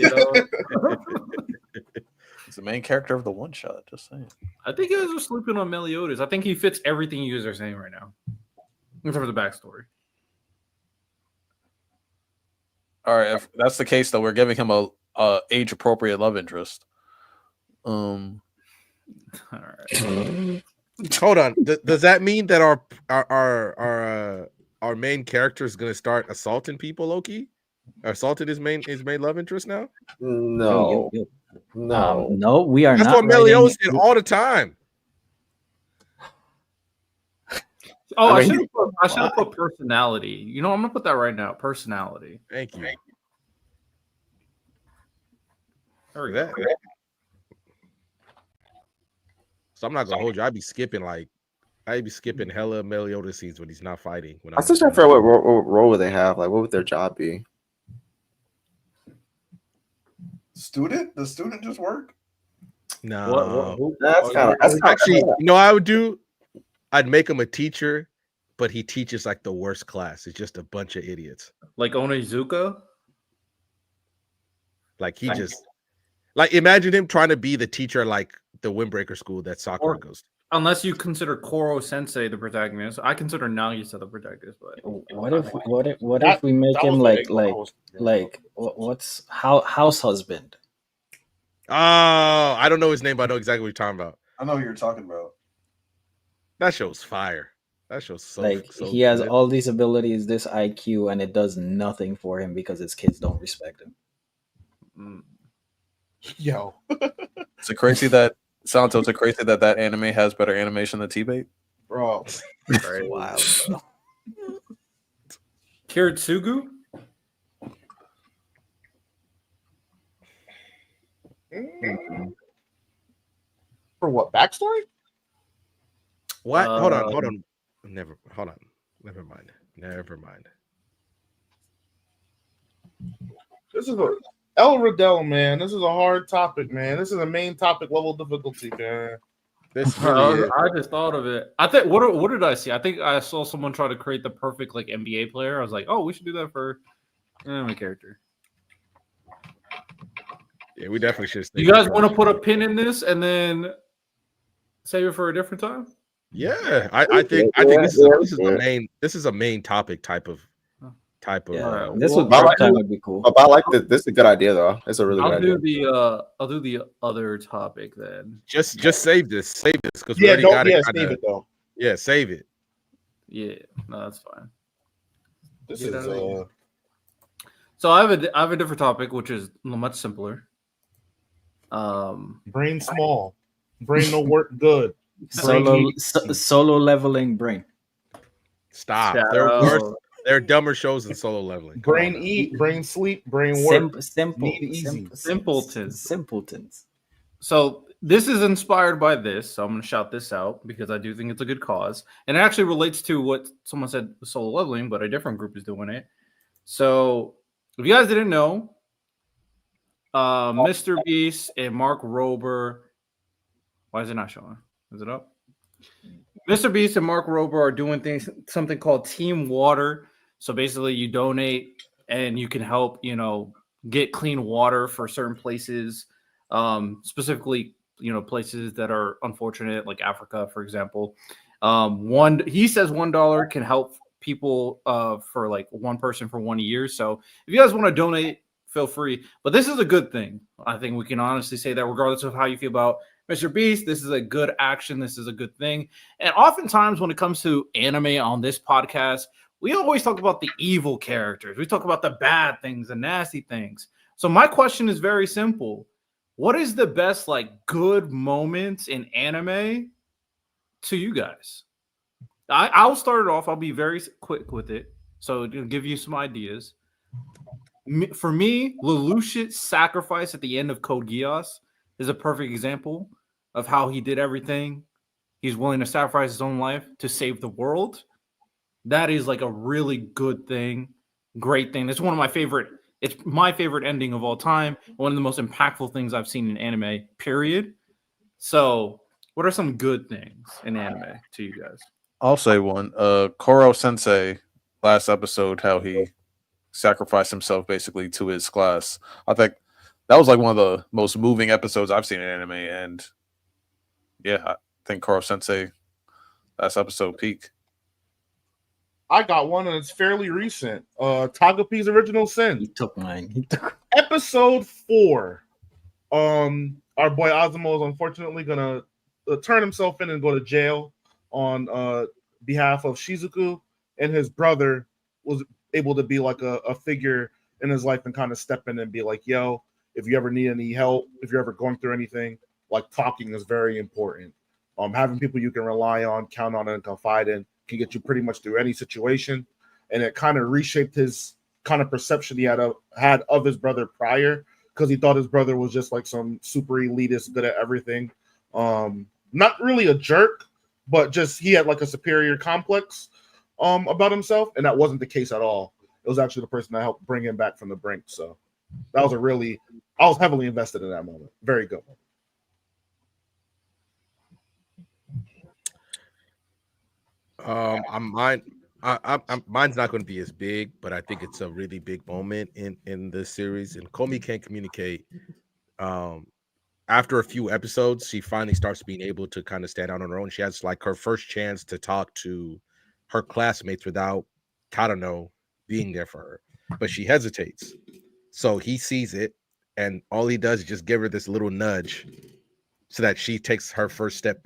He's the main character of the one shot. Just saying. I think you guys are sleeping on Meliodas. I think he fits everything you guys are saying right now, except for the backstory. All right, if that's the case, though, we're giving him a age appropriate love interest. All right. Hold on. Does that mean that our main character is going to start assaulting people, Loki? Assaulting his main love interest now? No. No, we are not. That's what Meliodas did all the time. Oh, I should have put personality. You know, I'm gonna put that right now. Personality. Thank you. There we go. So I'm not gonna hold you. I'd be skipping hella Meliodas scenes when he's not fighting. When I'm still trying to figure out what role would they have. Like, what would their job be? Student? Does student just work? No. That's kind of actually, you know, I would do. I'd make him a teacher, but he teaches like the worst class. It's just a bunch of idiots. Like Onizuka? Like he just like imagine him trying to be the teacher like the Windbreaker school that Sakura goes to. Unless you consider Koro Sensei the protagonist. I consider Nagisa the protagonist, but what if we make him like what's house husband? Oh, I don't know his name, but I know exactly what you're talking about. I know who you're talking about. That show's fire. That show's so he has good. all these abilities, this IQ, and it does nothing for him because his kids don't respect him. Yo. Is it crazy that Santo? Is it crazy that anime has better animation than T-Bait? Bro. Wow. Kiritsugu? For what? Backstory? What? Hold on. Never mind. This is El Riddell, man. This is a hard topic, man. This is a main topic level difficulty, man. This really is. I just thought of it. I think what did I see? I think I saw someone try to create the perfect like NBA player. I was like, oh, we should do that for anime character. Yeah, we definitely should. You guys want to put a pin in this and then save it for a different time? Yeah, I think this is a main topic type of. Yeah, this would be cool. But I like this. This is a good idea, though. It's a really good idea. I'll do the other topic then. Just save this because we already got it. Save it though. Yeah, save it. Yeah, no, that's fine. This is So I have a different topic, which is much simpler. brain small, brain no work good. Solo leveling brain. Stop. They're worse. They're dumber shows than Solo Leveling. Brain eat, brain sleep, brain work. Simpletons. So this is inspired by this. So I'm going to shout this out because I do think it's a good cause. And it actually relates to what someone said with Solo Leveling, but a different group is doing it. So if you guys didn't know, Mr. Beast and Mark Rober. Why is it not showing? Is it up? Mr. Beast and Mark Rober are doing something called Team Water. So basically, you donate and you can help, get clean water for certain places, specifically, places that are unfortunate, like Africa, for example. He says $1 can help people for like one person for 1 year. So if you guys want to donate, feel free. But this is a good thing. I think we can honestly say that regardless of how you feel about Mr. Beast, this is a good action. This is a good thing. And oftentimes when it comes to anime on this podcast, we always talk about the evil characters. We talk about the bad things, the nasty things. So my question is very simple. What is the best, good moments in anime to you guys? I'll start it off. I'll be very quick with it. So to give you some ideas. For me, Lelouch's sacrifice at the end of Code Geass is a perfect example of how he did everything. He's willing to sacrifice his own life to save the world. That is like a really good thing, great thing. It's one of my favorite. It's my favorite ending of all time. One of the most impactful things I've seen in anime, period. So what are some good things in anime to you guys? I'll say one. Koro Sensei, last episode, how he sacrificed himself basically to his class. I think that was like one of the most moving episodes I've seen in anime. And yeah, I think Koro Sensei, last episode, peak. I got one, and it's fairly recent. Togepi's Original Sin. He took mine. Episode 4. Our boy Azamo is unfortunately gonna turn himself in and go to jail on behalf of Shizuku, and his brother was able to be like a figure in his life and kind of step in and be like, yo, if you ever need any help, if you're ever going through anything, like talking is very important. Having people you can rely on, count on, and confide in can get you pretty much through any situation. And it kind of reshaped his kind of perception he had of his brother prior, because he thought his brother was just like some super elitist, good at everything. not really a jerk, but just he had like a superior complex about himself, and that wasn't the case at all. It was actually the person that helped bring him back from the brink. So that was I was heavily invested in that moment. Very good one. Mine's not going to be as big, but I think it's a really big moment in the series. And Comey can't communicate. After a few episodes, she finally starts being able to kind of stand out on her own. She has like her first chance to talk to her classmates without Kadano being there for her, but she hesitates. So he sees it, and all he does is just give her this little nudge so that she takes her first step.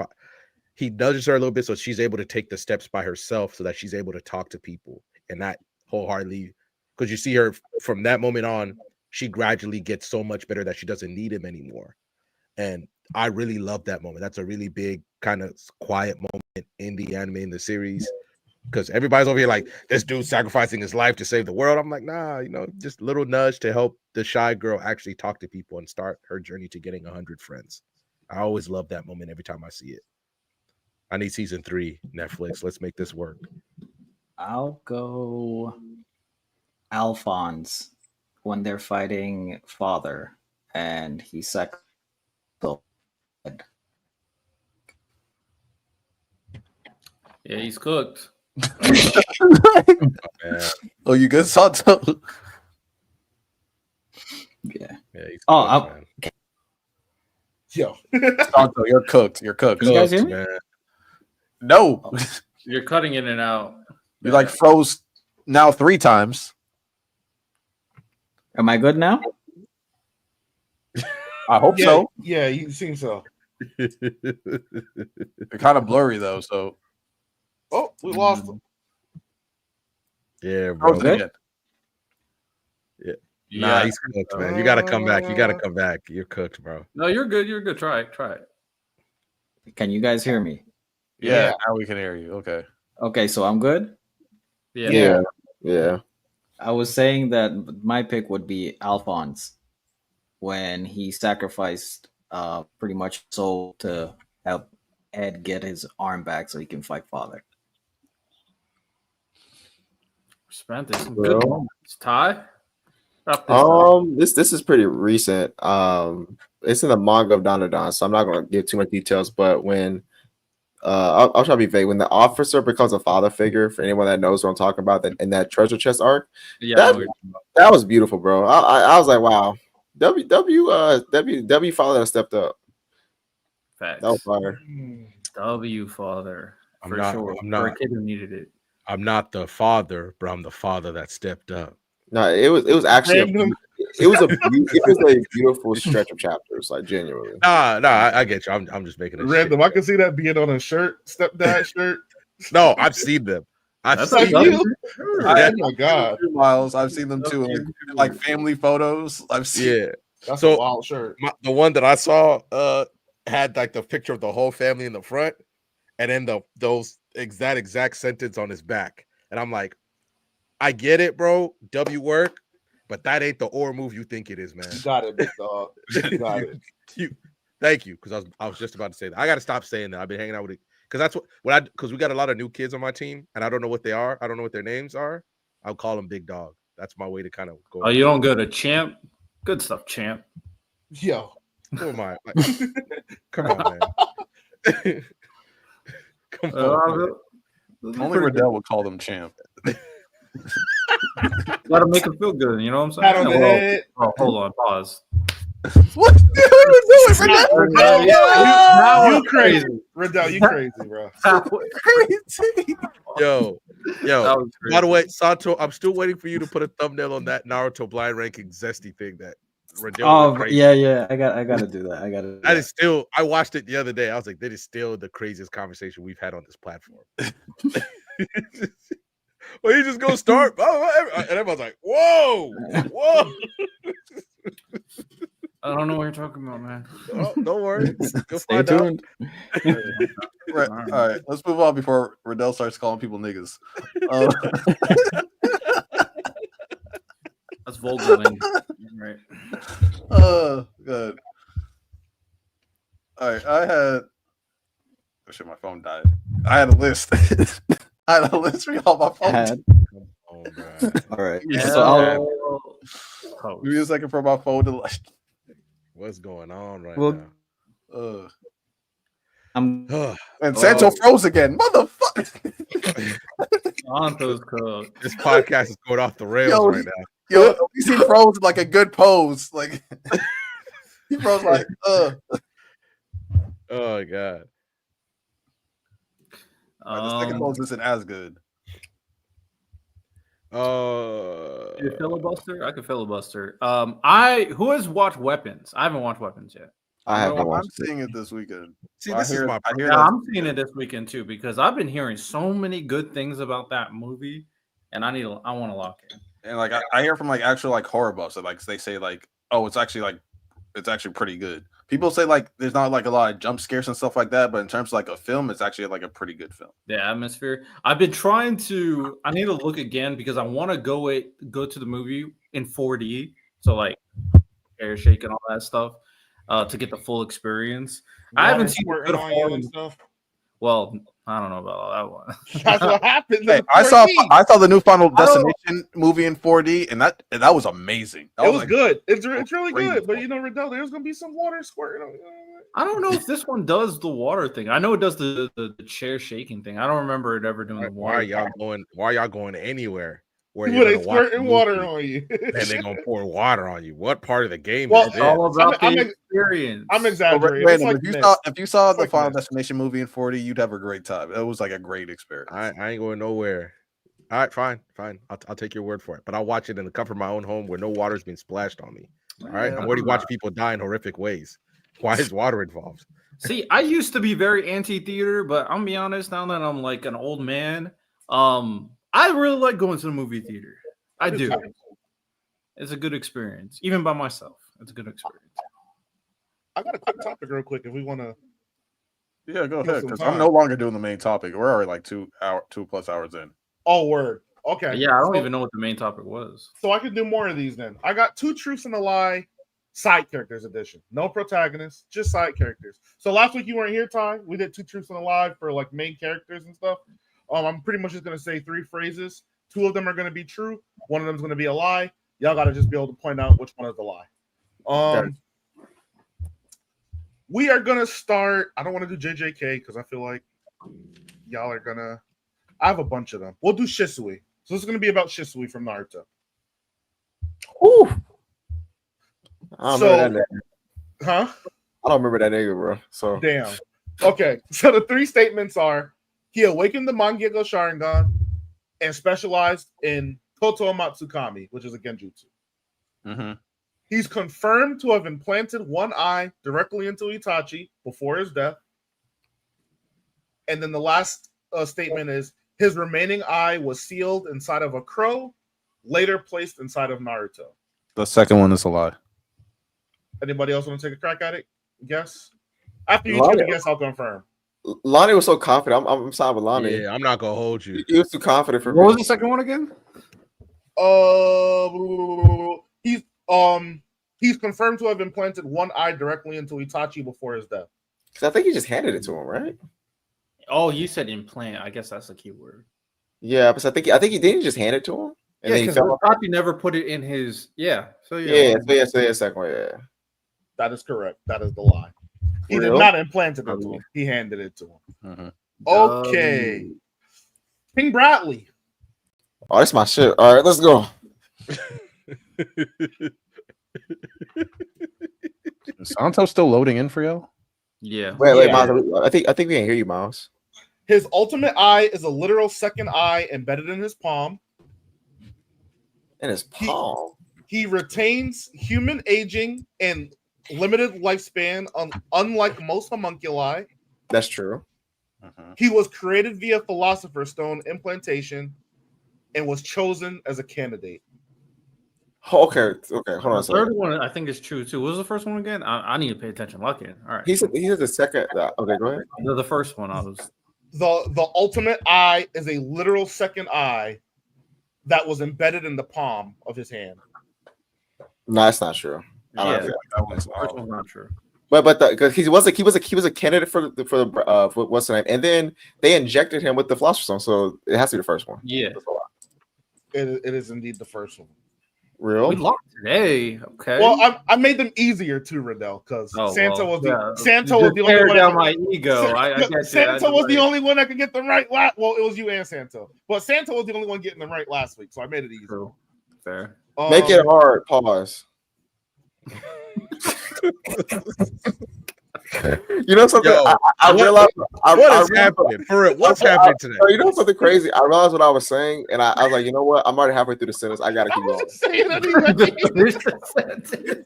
He nudges her a little bit so she's able to take the steps by herself so that she's able to talk to people, and not wholeheartedly, because you see her from that moment on, she gradually gets so much better that she doesn't need him anymore. And I really love that moment. That's a really big kind of quiet moment in the anime, in the series, because everybody's over here like, this dude sacrificing his life to save the world. I'm like, nah, just a little nudge to help the shy girl actually talk to people and start her journey to getting 100 friends. I always love that moment every time I see it. I need season 3, Netflix. Let's make this work. I'll go Alphonse when they're fighting Father and he sacrificed. Yeah, he's cooked. Oh, you good, Santo? Yeah. He's Oh, cooked, Yo, Santo, you're cooked. You're cooked. Can you guys hear me? man. No, You're cutting in and out. you like froze now 3 times. Am I good now? I hope yeah, so. yeah, you seem so. You're kind of blurry though, so Oh, we lost him. Yeah, bro. froze again. Nah, he's cooked, man. You gotta come back. You gotta come back. You're cooked, bro. No, you're good. You're good. Try it. Can you guys hear me? Yeah, Yeah. now we can hear you. Okay. Okay, so I'm good. Yeah. Yeah. I was saying that my pick would be Alphonse when he sacrificed pretty much soul to help Ed get his arm back so he can fight Father. Spent this some Bro. good moments. Ty? Wrap this up. This is pretty recent. It's in the manga of Dandadan, so I'm not gonna give too much details. But when I'll try to be vague. When the officer becomes a father figure, for anyone that knows what I'm talking about, in that treasure chest arc, Yeah, that was beautiful, bro. I was like, wow, W father stepped up. Facts. That was fire. W father. For sure. I'm For a not. kid who needed it. I'm not the father, but I'm the father that stepped up. No, it was actually Random. it was a beautiful stretch of chapters, like genuinely. Nah, I get you. I'm just making it Random. I can see that being on a shirt, stepdad shirt. No, I've seen them. I've That's seen like them. you. Oh my god, Miles, I've seen them too, like family photos. I've seen. Yeah. that's So- a wild shirt. The one that I saw had like the picture of the whole family in the front, and then those exact sentence on his back. And I'm like, I get it, bro. W work, but that ain't the or move you think it is, man. You got it, big dog. You got it. Thank you, because I was just about to say that. I got to stop saying that. I've been hanging out with it because that's because we got a lot of new kids on my team, and I don't know what they are. I don't know what their names are. I'll call them Big Dog. That's my way to kind of go. Oh, you don't go to Champ? Good stuff, Champ. Yo, Who am I? Come on, man. Come on. Man. Only Riddell would call them champ. Gotta make him feel good, you know what I'm saying? pat on the head. Oh, hold on, pause. What? You crazy, Riddell? You crazy, bro? Crazy. Yo. That was By the crazy. way, Santo, I'm still waiting for you to put a thumbnail on that Naruto blind ranking zesty thing that Riddell went Oh crazy. yeah. I gotta do that. That is still. I watched it the other day. I was like, that is still the craziest conversation we've had on this platform. Well, you just go start, and everyone's like, "Whoa!" I don't know what you're talking about, man. Oh, don't worry, you'll Stay find out. tuned. Right. All right, let's move on before Riddell starts calling people niggas. That's vulgar language. Right. Good. All right, I had I had a list. I had a list for y'all on my phone. Oh, bro. All right. Yeah. So Give me a second for my phone to like. What's going on right Well, now? I'm And Sancho froze again, motherfucker. Santos cooked. This podcast is going off the rails right now. Yo, at least he froze in like a good pose. Like he froze like, Oh my god. The second pose isn't as good. You filibuster? I could filibuster. Who has watched Weapons? I haven't watched Weapons yet. I haven't I'm watched it. seeing it this weekend. See, this is my I hear Yeah, that. I'm seeing it this weekend too because I've been hearing so many good things about that movie, and I want to lock in. And like I hear from like actual like horror buffs that like they say like, oh, it's actually pretty good. People say like there's not like a lot of jump scares and stuff like that, but in terms of like a film, it's actually like a pretty good film. The atmosphere. I've been trying to. I need to look again because I want to go to the movie in 4D, so like air shake and all that stuff, to get the full experience. I haven't seen good horror and stuff. Well, I don't know about all that one. That's what happened. Hey, I saw the new Final Destination movie in 4D, and that was amazing. That was like, good. It's really crazy good. But you know, Riddell, there's gonna be some water squirting. I don't know if this one does the water thing. I know it does the chair shaking thing. I don't remember it ever doing the water. Why are y'all going anywhere where Well, you're they squirting water on you, and they're gonna pour water on you? What part of the game Well, is It's all this? about the experience. I'm exaggerating. Brandon, It's like if you saw the like Final this. Destination movie in 4D, you'd have a great time. It was like a great experience. I ain't going nowhere. All right, fine. I'll take your word for it. But I'll watch it in the comfort of my own home where no water's being splashed on me. All right, I'm already watching people die in horrific ways. Why is water involved? See, I used to be very anti-theater, but I'm gonna be honest, now that I'm like an old man, I really like going to the movie theater. I do. It's a good experience, even by myself. It's a good experience. I got a quick topic real quick if we want to. Yeah, go ahead, because I'm no longer doing the main topic. We're already like 2+ hours in. Oh, word. Okay. Yeah, I don't even know what the main topic was. So I can do more of these then. I got 2 Truths and a Lie side characters edition. No protagonists, just side characters. So last week you weren't here, Ty. We did 2 Truths and a Lie for like main characters and stuff. I'm pretty much just gonna say 3 phrases. 2 of them are gonna be true. 1 of them is gonna be a lie. Y'all gotta just be able to point out which one is the lie. We are gonna start. I don't want to do JJK because I feel like y'all are gonna. I have a bunch of them. We'll do Shisui. So this is gonna be about Shisui from Naruto. Ooh. I don't remember that nigga. Huh? I don't remember that nigga, bro. So damn. Okay, so the 3 statements are: he awakened the Mangekyo Sharingan and specialized in Koto Matsukami, which is a genjutsu. Mm-hmm. He's confirmed to have implanted 1 eye directly into Itachi before his death. And then the last statement is his remaining eye was sealed inside of a crow, later placed inside of Naruto. The second one is a lie. Anybody else want to take a crack at it? Guess? After you take a guess, I'll confirm. Lonnie was so confident. I'm signed with Lonnie. Yeah, I'm not gonna hold you. He was too confident for What me. was the second one again? He's confirmed to have implanted 1 eye directly into Itachi before his death. Because I think he just handed it to him, right? Oh, you said implant. I guess that's the key word. Yeah, because I think he didn't just hand it to him. And Yeah, then he because fell. Itachi never put it in his. Yeah. So Yeah, second one. Yeah, that is correct. That is the lie. He did not implant it into him. He handed it to him. Mm-hmm. Okay. King Bradley. Oh, that's my shit. All right, let's go. Is Santo still loading in for y'all? Yeah. Wait, Miles. I think we can't hear you, Miles. His ultimate eye is a literal second eye embedded in his palm. In his palm. He retains human aging and limited lifespan, unlike most homunculi. That's true. He was created via Philosopher's Stone implantation and was chosen as a candidate. Okay. Hold on a second. Third one, I think, is true too. What was the first one again? I need to pay attention. Lock in. All right. He said the second. Okay, go ahead. The first one, I was. The ultimate eye is a literal second eye that was embedded in the palm of his hand. No, that's not true. Yeah, that one's not true. But because he was a candidate for what's the name, and then they injected him with the Philosopher's Stone, so it has to be the first one. Yeah, it is indeed the first one. Real? we locked today. Okay. Well, I made them easier too, Riddell, because Santa was the only one. Down my ego. Santa was the only one that could get them right. Well, it was you and Santa, but Santa was the only one getting them right last week, so I made it easy. True. Fair. Make it hard. Pause. You know something? Yo, I realized what is happening? For it, what's happening today? You know something crazy? I realized what I was saying, and I was like, you know what? I'm already halfway through the sentence. I gotta keep going.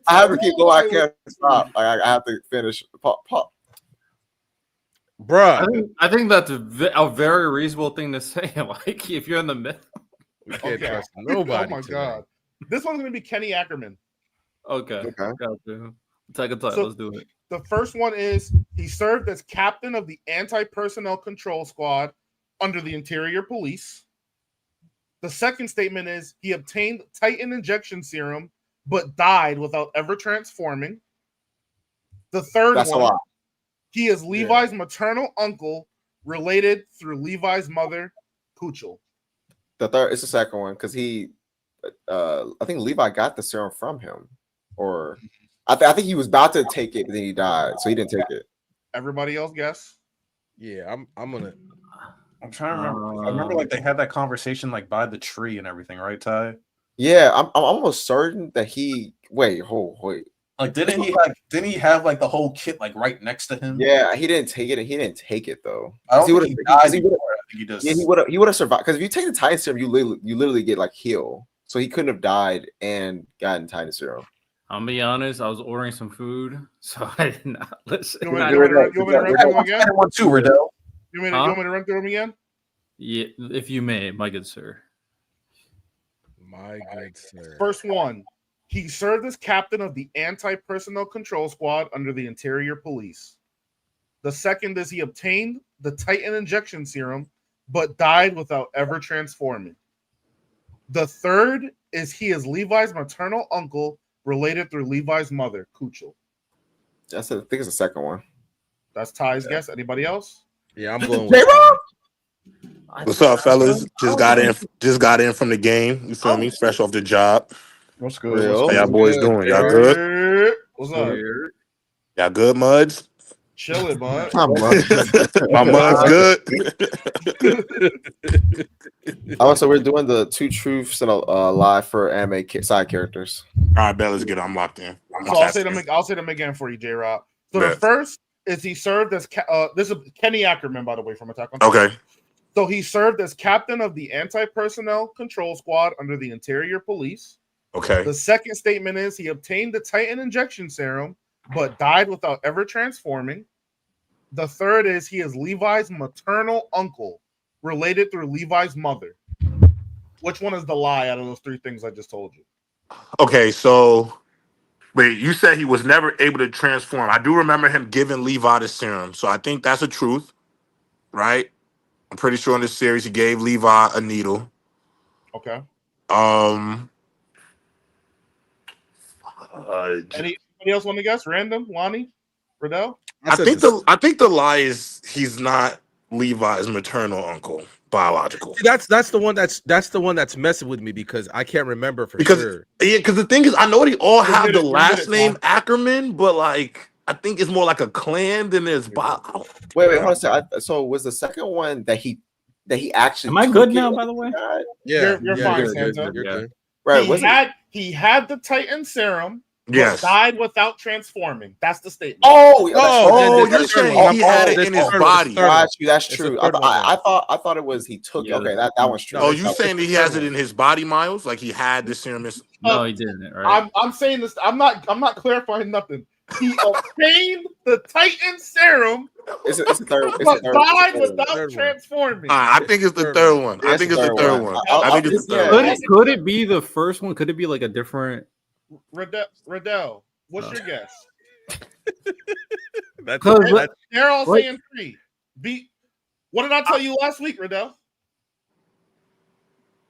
I have to keep going. I can't stop. I have to finish. Bruh. I think that's a very reasonable thing to say. Like, if you're in the middle, we can't trust nobody. Oh my god, this one's gonna be Kenny Ackerman. Okay. Take a time. Let's do it. The first one is he served as captain of the anti-personnel control squad under the Interior Police. The second statement is he obtained Titan injection serum but died without ever transforming. The third one, he is Levi's maternal uncle, related through Levi's mother, Kuchel. The third, it's the second one because I think Levi got the serum from him, or I think he was about to take it, but then he died, so he didn't take it. Everybody else guess? Yeah, I'm trying to remember. I remember like they had that conversation like by the tree and everything, right, Ty? Yeah, I'm almost certain that he. Wait. Like, didn't he have like the whole kit like right next to him? Yeah, he didn't take it. He didn't take it though. I don't think he died. He would have survived because if you take the Titan serum, you literally get like heal. So he couldn't have died and gotten Titan serum. I'll be honest, I was ordering some food, so I did not listen. You want me to run through them again? You want me to run through them again? Yeah, if you may, my good sir. My good sir. First one, he served as captain of the anti-personnel control squad under the Interior Police. The second is he obtained the Titan injection serum, but died without ever transforming. The third is he is Levi's maternal uncle, related through Levi's mother, Kuchel. I think it's the second one. That's Ty's guess. Anybody else? Yeah, I'm going with What's up, fellas? Just got in from the game. You feel me? Fresh off the job. What's good? How y'all boys doing? Y'all good? What's up? Y'all good, Muds? Chilling, bud. My Mud's good. Also, we're doing the 2 truths and a lie for anime side characters. All right, bet, let's get it. I'm locked in. So I'll say them again for you, J-Rob. So the first is he served as this is Kenny Ackerman, by the way, from Attack on Titan. Okay. So he served as captain of the anti-personnel control squad under the Interior Police. Okay. The second statement is he obtained the Titan injection serum, but died without ever transforming. The third is he is Levi's maternal uncle, related through Levi's mother. Which one is the lie out of those 3 things I just told you? Okay, so wait, you said he was never able to transform. I do remember him giving Levi the serum, so I think that's a truth, right? I'm pretty sure in this series he gave Levi a needle. Okay. Anybody else want to guess? Random, Lonnie, Riddell? I think the lie is he's not Levi's maternal uncle, biological. That's the one that's messing with me because I can't remember sure. Yeah, because the thing is, I know they all have the last name Ackerman, but like I think it's more like a clan than there's. Wait, hold on a second. So was the second one that he actually? Am I good now? By the way, yeah, you're fine, Santa. You're good. Right, he had the Titan serum. Yes. Died without transforming. That's the statement. You're saying he had it in his body. That's true. I thought it was he took. Yeah, okay, that one's true. Oh, you saying that he has it in his body, Miles? Like he had the serum? No, he didn't. Right? I'm saying this. I'm not clarifying nothing. He obtained the Titan serum. It's the third. But died without transforming. I think it's the third one. I think it's the third one. I think it's the third one. Could it be the first one? Could it be like a different? Riddell, what's your guess? They're all saying 3. What did I tell you last week, Riddell?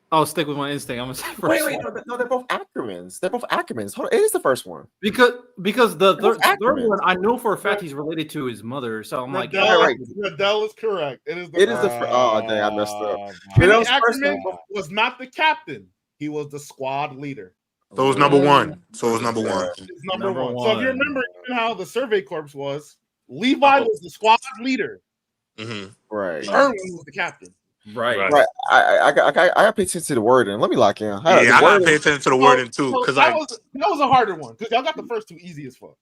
I'll stick with my instinct. I'm gonna say first. Wait, no, they're both Ackermans. They're both Ackermans. Hold on, it is the first one. Because the third Ackermans. one, I know for a fact he's related to his mother. So I'm like, Riddell is correct. It is the first. Oh, dang, I messed up. Kenny Ackerman was not the captain. He was the squad leader. So it was number one. It's number one. So if you remember how the Survey Corps was, Levi was the squad leader. Mm-hmm. Right. Irwin was the captain. Right. I gotta pay attention to the wording. Let me lock in. I gotta pay attention to the wording too, because that was a harder one. Because y'all got the first two easy as fuck.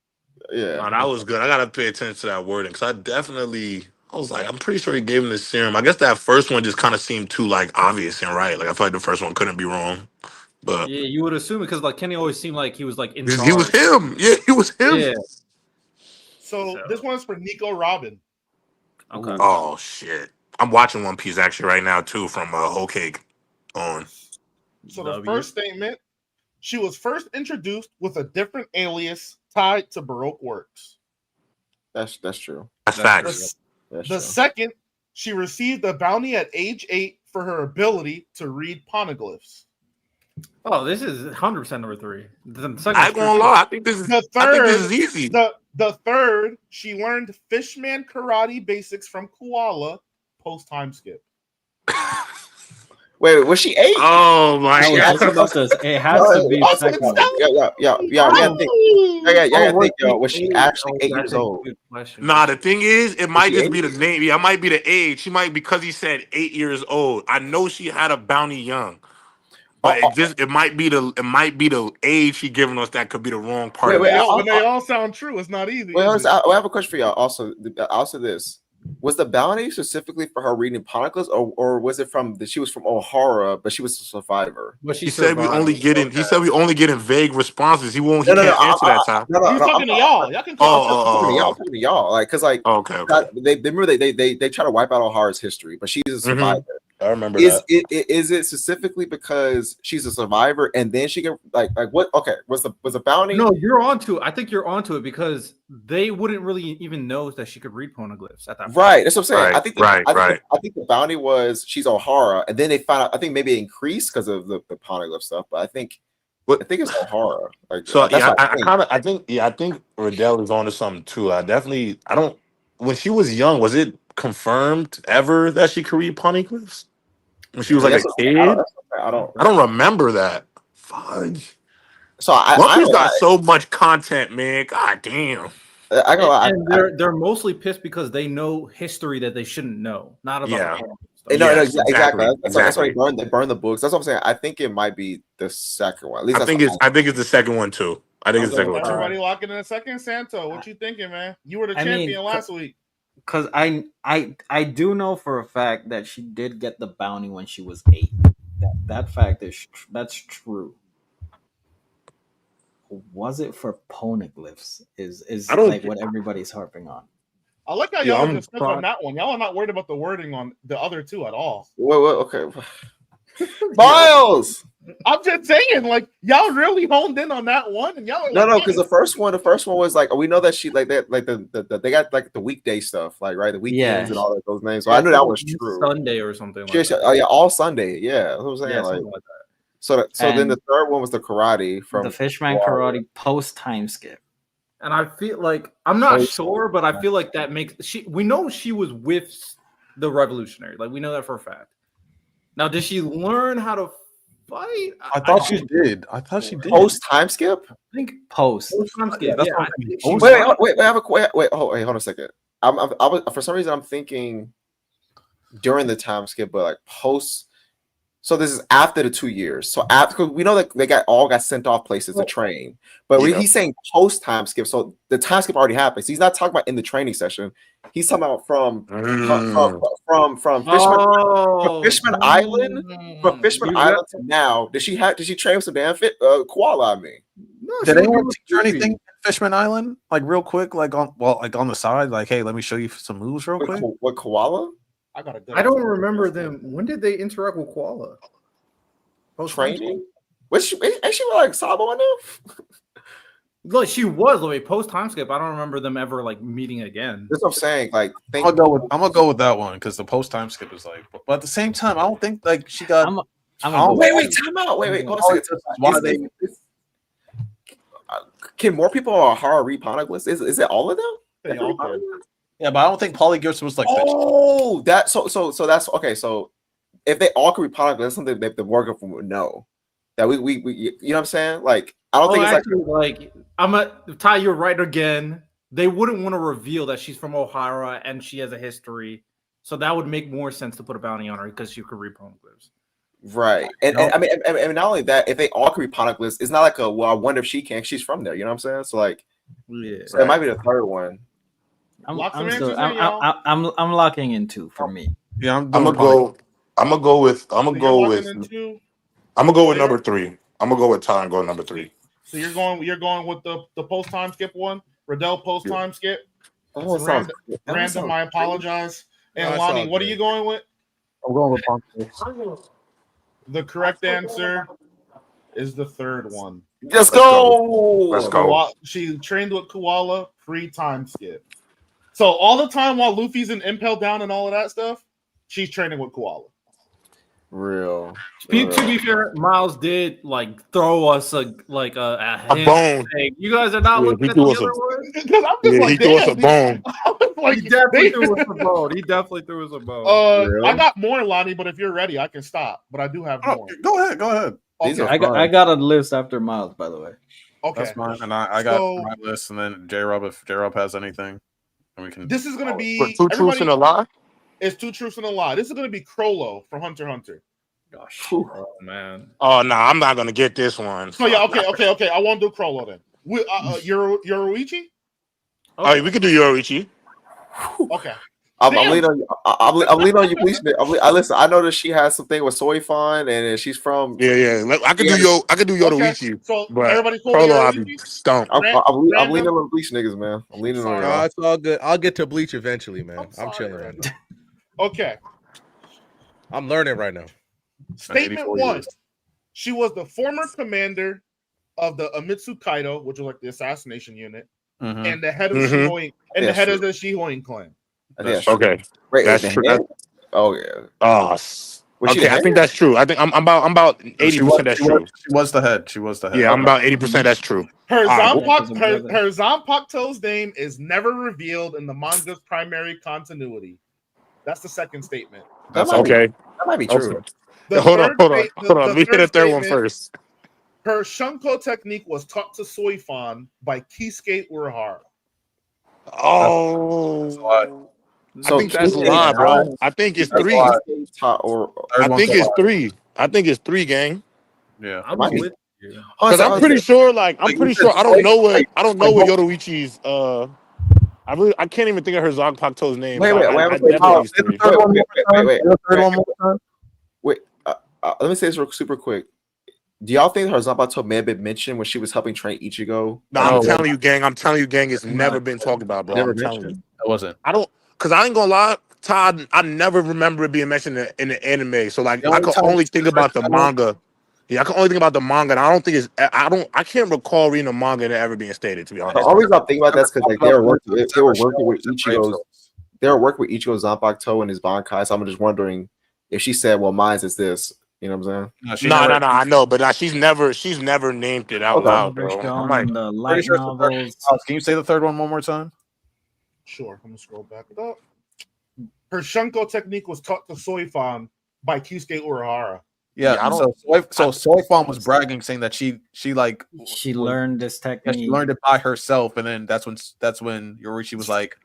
Yeah, no, that was good. I gotta pay attention to that wording because I was like, I'm pretty sure he gave him the serum. I guess that first one just kind of seemed too like obvious and right. Like I feel like the first one couldn't be wrong. But yeah, you would assume it because like Kenny always seemed like he was like in charge. He was him. Yeah, he was him. Yeah. So this one's for Nico Robin. Okay. Oh shit. I'm watching One Piece actually right now too from Whole Cake on. So the first statement, she was first introduced with a different alias tied to Baroque works. That's true. That's facts. The second, she received a bounty at age 8 for her ability to read poneglyphs. Oh, this is 100% number 3. I ain't gonna lie. I think this is the third. I think this is easy. The third, she learned Fishman karate basics from Koala post time skip. Wait, was she 8? Oh my god! It has to be. Was she actually 8 years old? Nah, the thing is, it might just be the name. Yeah, it might be the age. She might because he said 8 years old. I know she had a bounty young. But it might be the age she giving us that could be the wrong part. When they all sound true, it's not easy. I have a question for y'all. Also this. Was the bounty specifically for her reading Poneglyphs, or was it she was from O'Hara, but she was a survivor? But he said we only getting vague responses. He can't answer that time. He's talking to y'all. Y'all can talking to y'all. Like, cause like okay. They remember they try to wipe out O'Hara's history, but she's a survivor. I remember that. Is it specifically because she's a survivor and then she can like what? Okay, was the bounty? No, you're onto it. I think you're onto it because they wouldn't really even know that she could read poneglyphs at that point. Right, that's what I'm saying. Right, I think the bounty was she's O'Hara, and then they found out. I think maybe it increased because of the poneglyph stuff, but I think it's O'Hara. Like, so yeah, I think Riddell is onto something too. When she was young, was it confirmed ever that she could read poneglyphs when she was like a kid? I don't remember that. Fudge. So I got so much content, man. God damn. They're mostly pissed because they know history that they shouldn't know. Not about exactly. That's why they burned the books. That's what I'm saying. I think it might be the second one. At least I think it's the second one too. I think it's the second one. Everybody locking in a second. Santo, what you thinking, man? You were the champion last week. Because I do know for a fact that she did get the bounty when she was 8. That fact that's true. Was it for poneglyphs? Is like what everybody's harping on. I like how y'all just stuck on that one. Y'all are not worried about the wording on the other two at all. Okay. Miles! I'm just saying, like, y'all really honed in on that one, and y'all are no, because the first one was like, we know that she like that, like they got like the weekday stuff, like right, the weekends and all those names. So I knew that was true. Sunday or something. All Sunday. Yeah, that's what I'm saying. Like that. So then the third one was the karate from the Fishman karate post time skip. And I feel like I'm not sure, but I feel like that makes we know she was with the revolutionary, like we know that for a fact. Now, did she learn how to fight? I thought she did. Post time skip? I think post time skip. Wait, hold on a second. I was for some reason I'm thinking during the time skip, but like post. So this is after the 2 years. So after we know that they got sent off places to train, but he's saying post time skip. So the time skip already happened. So he's not talking about in the training session. He's talking about from Fishman Island, from Fishman Island to now. Did she train with some damn koala? I mean, did anyone teach her anything in Fishman Island? Like real quick, like on the side, like, hey, let me show you some moves real quick. What koala? I don't remember them. When did they interact with Koala? Training? Ain't she like Sabo enough? Like she was like post time skip. I don't remember them ever like meeting again. That's what I'm saying. Like I'm gonna go with that one because the post time skip is like. But at the same time, I don't think like she got. Wait, time out. Wait. Hold on a second. Why they? Can more people on Ohara read Poneglyphs? Is it all of them? They all can. Yeah, but I don't think Polyglyphs was like. Oh, that so that's okay. So if they all could read Poneglyphs, that's something that the Morgan would know. That we you know what I'm saying? Like I don't think it's actually, like I'm a Ty. You're right again. They wouldn't want to reveal that she's from Ohara and she has a history, so that would make more sense to put a bounty on her because she could read Poneglyphs. Right, and I mean, not only that, if they all could read Poneglyphs, it's not like I wonder if she can. She's from there, you know what I'm saying? So like, so it might be the third one. I'm locking in 2 for me. Yeah, I'm gonna go with number 3. I'm gonna go with Ty and go number 3. So you're going with the post time skip one, Riddell post time skip. Random. I apologize. And Lonnie, what are you going with? I'm going with Poneglyphs. The correct answer is the third one. Let's go. Let's go. She trained with Koala pre-time skip. So all the time while Luffy's in Impel Down and all of that stuff, she's training with Koala. Real. To be fair, Miles did like throw us a bone. You guys are not looking at the other one. Because I'm just he threw us a bone. He definitely threw us a bone. He definitely threw us a bone. I got more, Lonnie, but if you're ready, I can stop. But I do have more. Go ahead. Okay. I got a list after Miles, by the way. Okay, that's mine, and I got my list, and then J-Rob, if J-Rob has anything, and we can. This is gonna be 2 truths and a lie. It's 2 truths and a lie. This is gonna be Crollo from Hunter x Hunter. Gosh, oh man. Oh no, I'm not gonna get this one. So yeah, okay. I won't do Crollo then. Yoruichi? Oh, we could do Yoruichi. Okay. I'm leaning on you. I'm leaning on you, please. Listen. I know that she has something with Soifan, and she's from. Yeah. I could do Yoruichi. Okay. So but everybody cool. Crollo, I'll be stumped. I'm leaning on Bleach niggas, man. I'm leaning on y'all. It's all good. I'll get to Bleach eventually, man. I'm chilling right now. Okay. I'm learning right now. Statement 1. She was the former commander of the Amitsu Kaido, which was like the assassination unit, and the head of the Shihoin, and the head of the Shihoin clan. Okay. Wait, that's true. Oh yeah. Okay, I think that's true. I think I'm about 80%. That's true. She was the head. Yeah, I'm about 80%. That's true. Her Zanpakuto's name is never revealed in the manga's primary continuity. That's the second statement. That's okay. That might be true. Hold on. We hit the third one first. Her Shunko technique was taught to Soifan by Kisuke Urahara. Oh. I think that's a lie, bro. I think it's 3. I think it's 3. I think it's 3, gang. Yeah. I'm with you. Because I'm pretty sure. I don't know what Yoruichi's. I can't even think of her Zanpakuto's name. Wait. Let me say this super quick. Do y'all think her Zanpakuto may have been mentioned when she was helping train Ichigo? No, I'm telling you, gang. It's never been talked about, bro. I'm telling you. It wasn't. Because I ain't gonna lie, Todd, I never remember it being mentioned in the anime. So I can only think about the manga. Yeah, I can only think about the manga, and I don't think I can't recall reading a manga and it ever being stated. To be honest, the only reason I'm thinking about that's because they were working with Ichigo's. They were working with Ichigo's Zanpakuto and his Bankai. So I'm just wondering if she said, "Well, mine's is this." You know what I'm saying? No. I know, but she's never named it out loud, bro. I'm like, the light novels. Can you say the third one more time? Sure. I'm gonna scroll back up. Her Shunko technique was taught to Soifan by Kisuke Urahara. Yeah, so Soifan was bragging, saying that she learned this technique. She learned it by herself, and then that's when Yoruichi was like,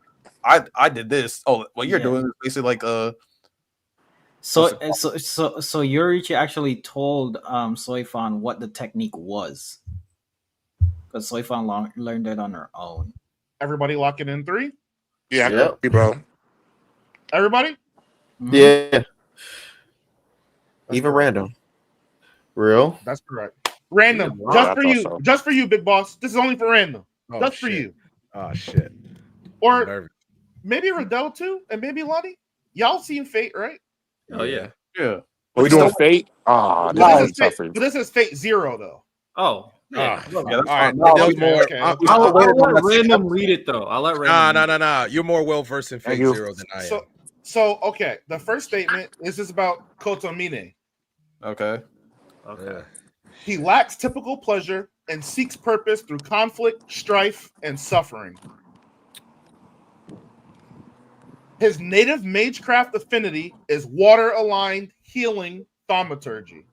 "I did this." Oh, what you're doing is basically like So Yoruichi actually told Soifan what the technique was, because Soifan learned it on her own. Everybody lock it in 3. Yeah, bro. Everybody. Yeah. Even random. Real. That's correct. Random. Just for you, big boss. This is only for random. Just for you. Oh shit. Or maybe Riddell too, and maybe Lonnie. Y'all seen Fate, right? Oh yeah. Yeah. Are we doing Fate? This is Fate 0 though. Oh. Yeah. All right. I'll let random read it though. I'll let random. Nah. You're more well versed in Fate 0 than I am. So okay. The first statement is just about Kotomine. Okay. Okay. He lacks typical pleasure and seeks purpose through conflict, strife, and suffering. His native magecraft affinity is water-aligned healing thaumaturgy.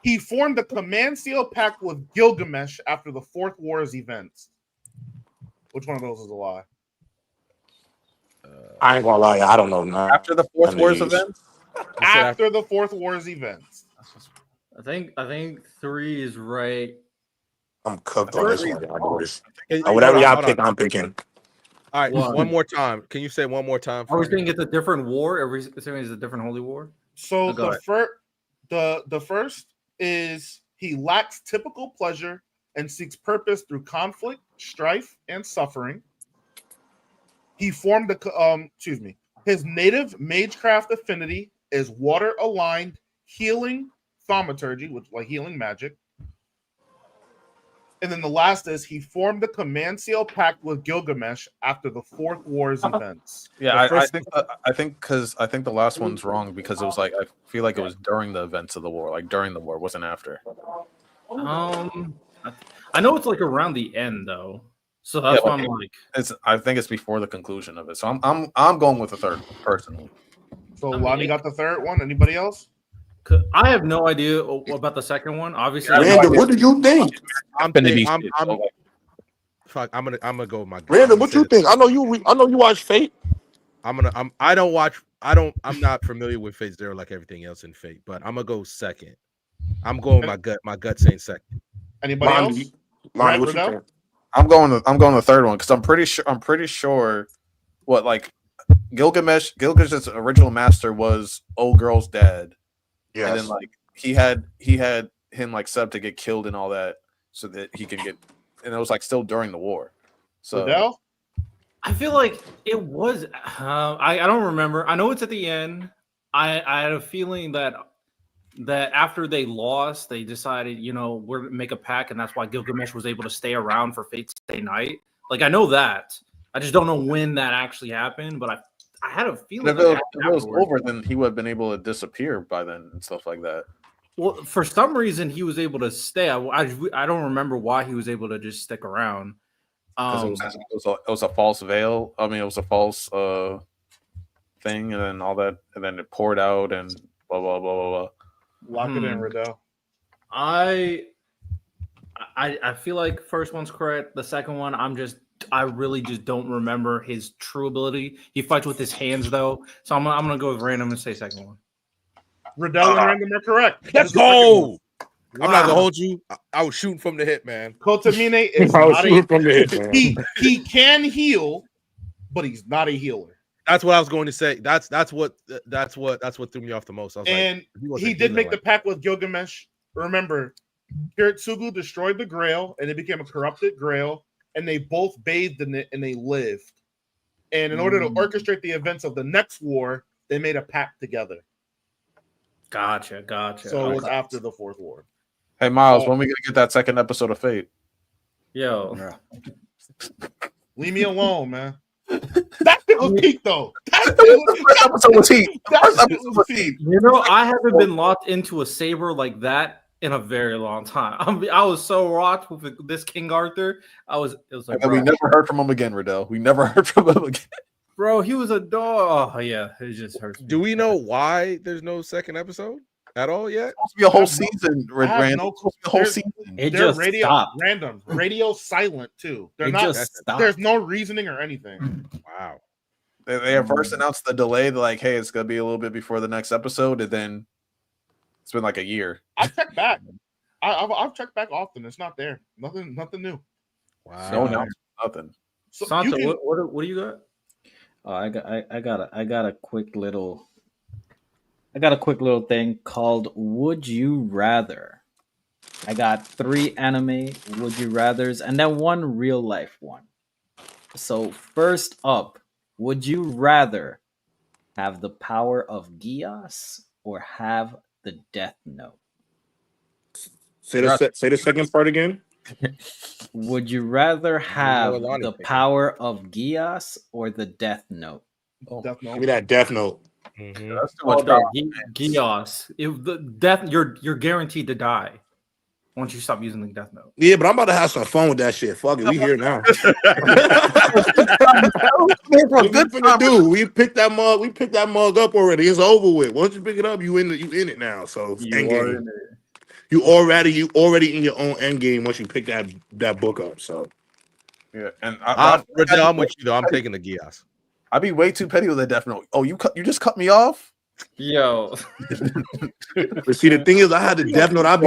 He formed a command seal pact with Gilgamesh after the Fourth War's events. Which one of those is a lie? I ain't gonna lie, I don't know. None After the Fourth of War's these. event? After the Fourth War's events. I think 3 is right. I'm cooked on this one, y'all boys. Hey, Whatever hold on, y'all hold pick, on. I'm picking. All right, One. one more time. Can you say one more time? Are we for me? saying it's a different war? Are we saying it's a different holy war? So go the first is he lacks typical pleasure and seeks purpose through conflict, strife, and suffering. He formed his native magecraft affinity is water-aligned healing thaumaturgy, which like healing magic. And then the last is he formed the command seal pact with Gilgamesh after the Fourth War's events. Yeah, I think the last one's wrong because it was like I feel like it was during the events of the war, like during the war, it wasn't after. I know it's like around the end though, so that's why I'm like. I think it's before the conclusion of it. So I'm going with the third personally. So Lonnie got the third one. Anybody else? I have no idea about the second one. Obviously, Random, what do you think? I'm gonna go with my gut. Random, what you think? I know you watch Fate. I'm not familiar with Fate Zero like everything else in Fate, but I'm gonna go second. I'm going with my gut saying second. Anybody else? Lonnie, what you think? I'm going the third one because I'm pretty sure what like Gilgamesh's original master was old girl's dad. Yes. And then like he had him like set up to get killed and all that so that he can get, and it was like still during the war. So Adele? I feel like it was. I don't remember. I know it's at the end. I had a feeling that after they lost, they decided, we're gonna make a pact, and that's why Gilgamesh was able to stay around for Fate's Day Night. Like I know that. I just don't know when that actually happened, but I had a feeling. If it was over, then he would have been able to disappear by then and stuff like that. Well, for some reason, he was able to stay. I don't remember why he was able to just stick around. Because it was a false veil. I mean, it was a false thing, and then all that, and then it poured out, and blah blah blah blah blah. Lock it in, Riddell. I feel like first one's correct. The second one, I really just don't remember his true ability. He fights with his hands though, so I'm gonna go with random and say second one. Riddell and random are correct. Let's go. I'm not gonna hold you. I was shooting from the hip, man. Kotamine is not he can heal, but he's not a healer. That's what I was going to say. That's what threw me off the most. I was and he did make the pact with Gilgamesh. Remember, Kiritsugu destroyed the Grail, and it became a corrupted Grail, and they both bathed in it, and they lived. And in order to orchestrate the events of the next war, they made a pact together. Gotcha. So it was after the Fourth War. Hey Miles, when we gonna get that second episode of Fate? Yo, leave me alone, man. That shit was peak though. That episode was heat. I haven't been locked into a saber like that in a very long time. I was so rocked with this King Arthur. It was like, we never heard from him again, Riddell. We never heard from him again. Bro, he was a dog. Oh yeah, it just hurts. Do we know why there's no second episode at all yet? It's supposed to be a whole season, Random. A whole season. They're radio silent too. They're not. There's no reasoning or anything. Wow. They have first announced the delay. They're like, hey, it's gonna be a little bit before the next episode, and then it's been like a year. I checked back. I've checked back often. It's not there. Nothing new. Wow. No announcement. Nothing. So Santa, what do you got? Oh, I got a quick little thing called Would You Rather. I got 3 anime Would You Rathers and then 1 real life one. So first up, would you rather have the power of Gias or have the Death Note? Say the second part again. Would you rather have the power of Gias or the Death Note? Death Note. Give me that Death Note. Mhm. That's too much power. Gios. If the death, you're guaranteed to die once you stop using the death note. Yeah, but I'm about to have some fun with that shit. Fuck it, we here now. What we finna do? We picked that mug. We picked that mug up already. It's over with. Once you pick it up, you in it now. So end game. You already in your own end game once you pick that book up. So Yeah, and I'm with you though. I'm taking the Gios. I'd be way too petty with a death note. Oh, you just cut me off? Yo. But see, the thing is, I had the death note. I'll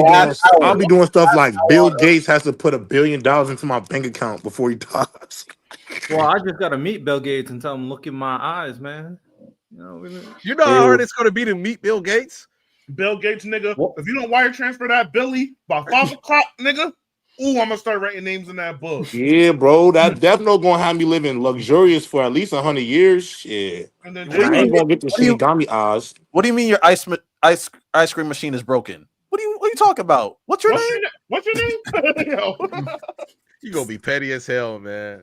be doing stuff like Bill Gates has to put $1 billion into my bank account before he dies. Well, I just gotta meet Bill Gates and tell him, look in my eyes, man. You know how hard it's gonna be to meet Bill Gates? Bill Gates, nigga. What? If you don't wire transfer that Billy by 5 o'clock, nigga, ooh, I'm gonna start writing names in that book. Yeah, bro, that death note gonna have me living luxurious for at least 100 years. Yeah, and then I ain't gonna get the Shinigami eyes. What do you mean your ice cream machine is broken? What are you talking about? What's your name? What's your name? You gonna be petty as hell, man.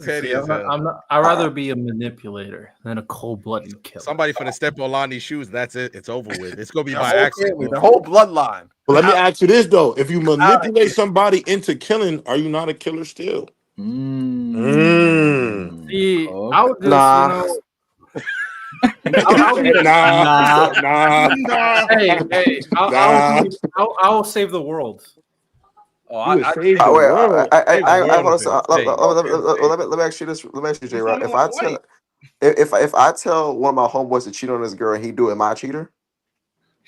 Petty as hell. I'd rather be a manipulator than a cold-blooded killer. Somebody finna step on Lonnie's shoes. That's it. It's over with. It's gonna be by accident. The whole bloodline. But let me ask you this though: if you manipulate somebody into killing, are you not a killer still? See, I would just, Nah. Hey, I'll save the world. Let me ask you this. Let me ask you, J-Rock. If I tell one of my homeboys to cheat on this girl and he do it, am I a cheater?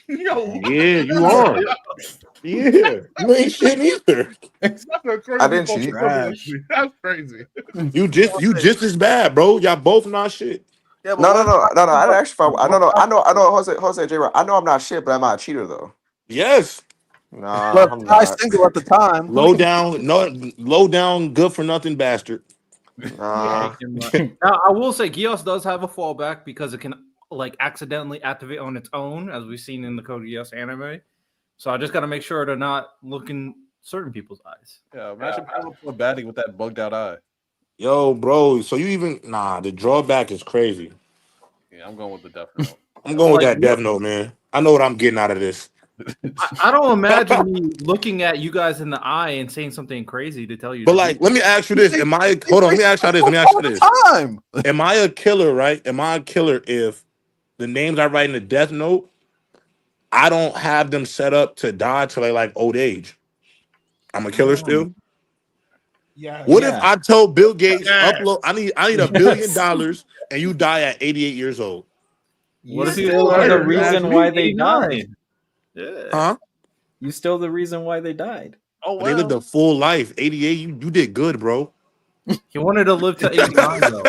Yeah, you are. Yeah, you ain't shit either. I didn't cheat. That's crazy. You just as bad, bro. Y'all both not shit. Yeah, no. I didn't actually. I know. Jose, J-Rock. I know I'm not shit, but am I a cheater though? Yes. Nah, look, I'm I not. single at the time. Low down, good for nothing bastard. Now, I will say Gios does have a fallback because it can accidentally activate on its own, as we've seen in the Code Geass anime. So I just got to make sure to not look in certain people's eyes. Yeah, imagine playing a baddie with that bugged out eye. Yo, bro. So you even the drawback is crazy. Yeah, I'm going with the death note. I'm going with that death note, man. I know what I'm getting out of this. I don't imagine me looking at you guys in the eye and saying something crazy to tell you. But let me ask you this: Let me ask you this. Am I a killer? Right? Am I a killer if the names I write in the death note, I don't have them set up to die till like old age? I'm a killer still. Yeah. What if I told Bill Gates upload? I need $1 billion and you die at 88 years old? You still are the reason why they died. Yeah. Huh? You still the reason why they died. Oh, wow. They lived a full life. 88, you did good, bro. He wanted to live to 89 though.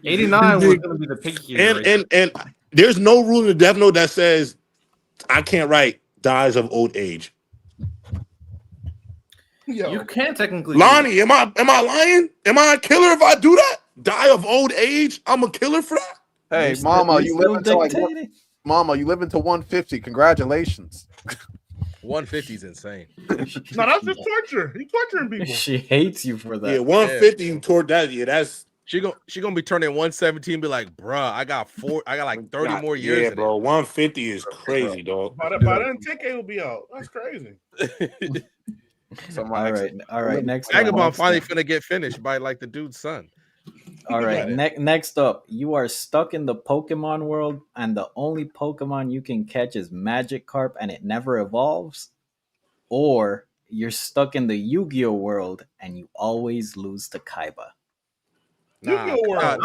89 was going to be the peak year. And there's no rule in the death note that says I can't write dies of old age. Yo. You can technically. Lonnie, am I lying? Am I a killer if I do that? Die of old age? I'm a killer for that? Hey, Mama, you live until Mama, you live into 150. Congratulations. 150 is insane. No, that's just torture. He's torturing people. She hates you for that. Yeah, 150 you toward that. Yeah, that's she gonna be turning 117. Be like, bruh, I got like 30 more years. Yeah, bro. 150 is crazy, dog. By then, TK will be out. That's crazy. All right. Next, Vagabond finally finna get finished by like the dude's son. All right. Next up, you are stuck in the Pokemon world, and the only Pokemon you can catch is Magikarp, and it never evolves. Or you're stuck in the Yu-Gi-Oh world, and you always lose to Kaiba. Yu-Gi-Oh world.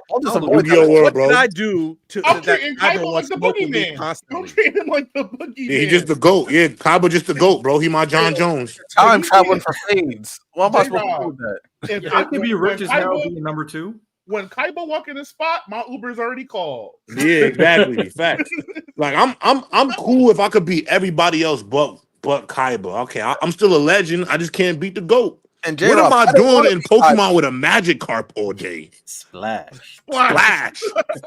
What did I do to I'm that treating Kaiba Kaiba was like the smoking me boogeyman. constantly? I'm treating him like the boogeyman. Yeah, he's just the GOAT. Yeah, Kaiba just the GOAT, bro. He my John Jones. I'm traveling for fades. What am I supposed to do with that? I could be rich as hell being number 2. When Kaiba walk in the spot, my Uber's already called. Yeah, exactly. Facts. Like I'm cool if I could beat everybody else but Kaiba. Okay, I'm still a legend. I just can't beat the GOAT. And what am I doing in Pokemon with a Magikarp all day? Splash.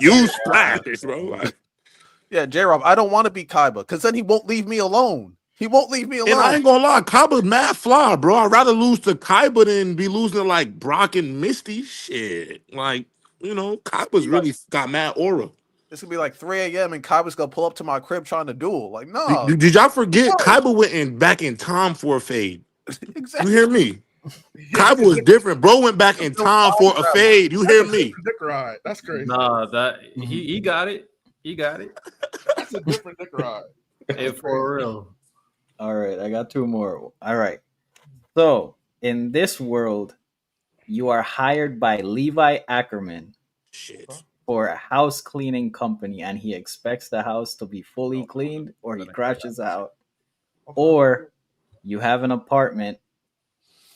You splash, bro. Yeah, J-Rob, I don't want to be Kaiba because then he won't leave me alone. He won't leave me alone. And I ain't gonna lie, Kaiba's mad fly, bro. I'd rather lose to Kaiba than be losing to like Brock and Misty. Shit. Like, Kaiba's really got mad aura. It's gonna be like 3 a.m. and Kaiba's gonna pull up to my crib trying to duel. Like, no. Did y'all forget Kaiba went back in time for a fade? Exactly. You hear me? Kaiba was different. Bro went back in time for a fade. You hear me? Dick ride. That's crazy. Nah, he got it. He got it. That's a different dick ride. Hey, for real. All right, I got 2 more. All right. So in this world, you are hired by Levi Ackerman for a house cleaning company, and he expects the house to be fully cleaned, or he crashes out. Or you have an apartment,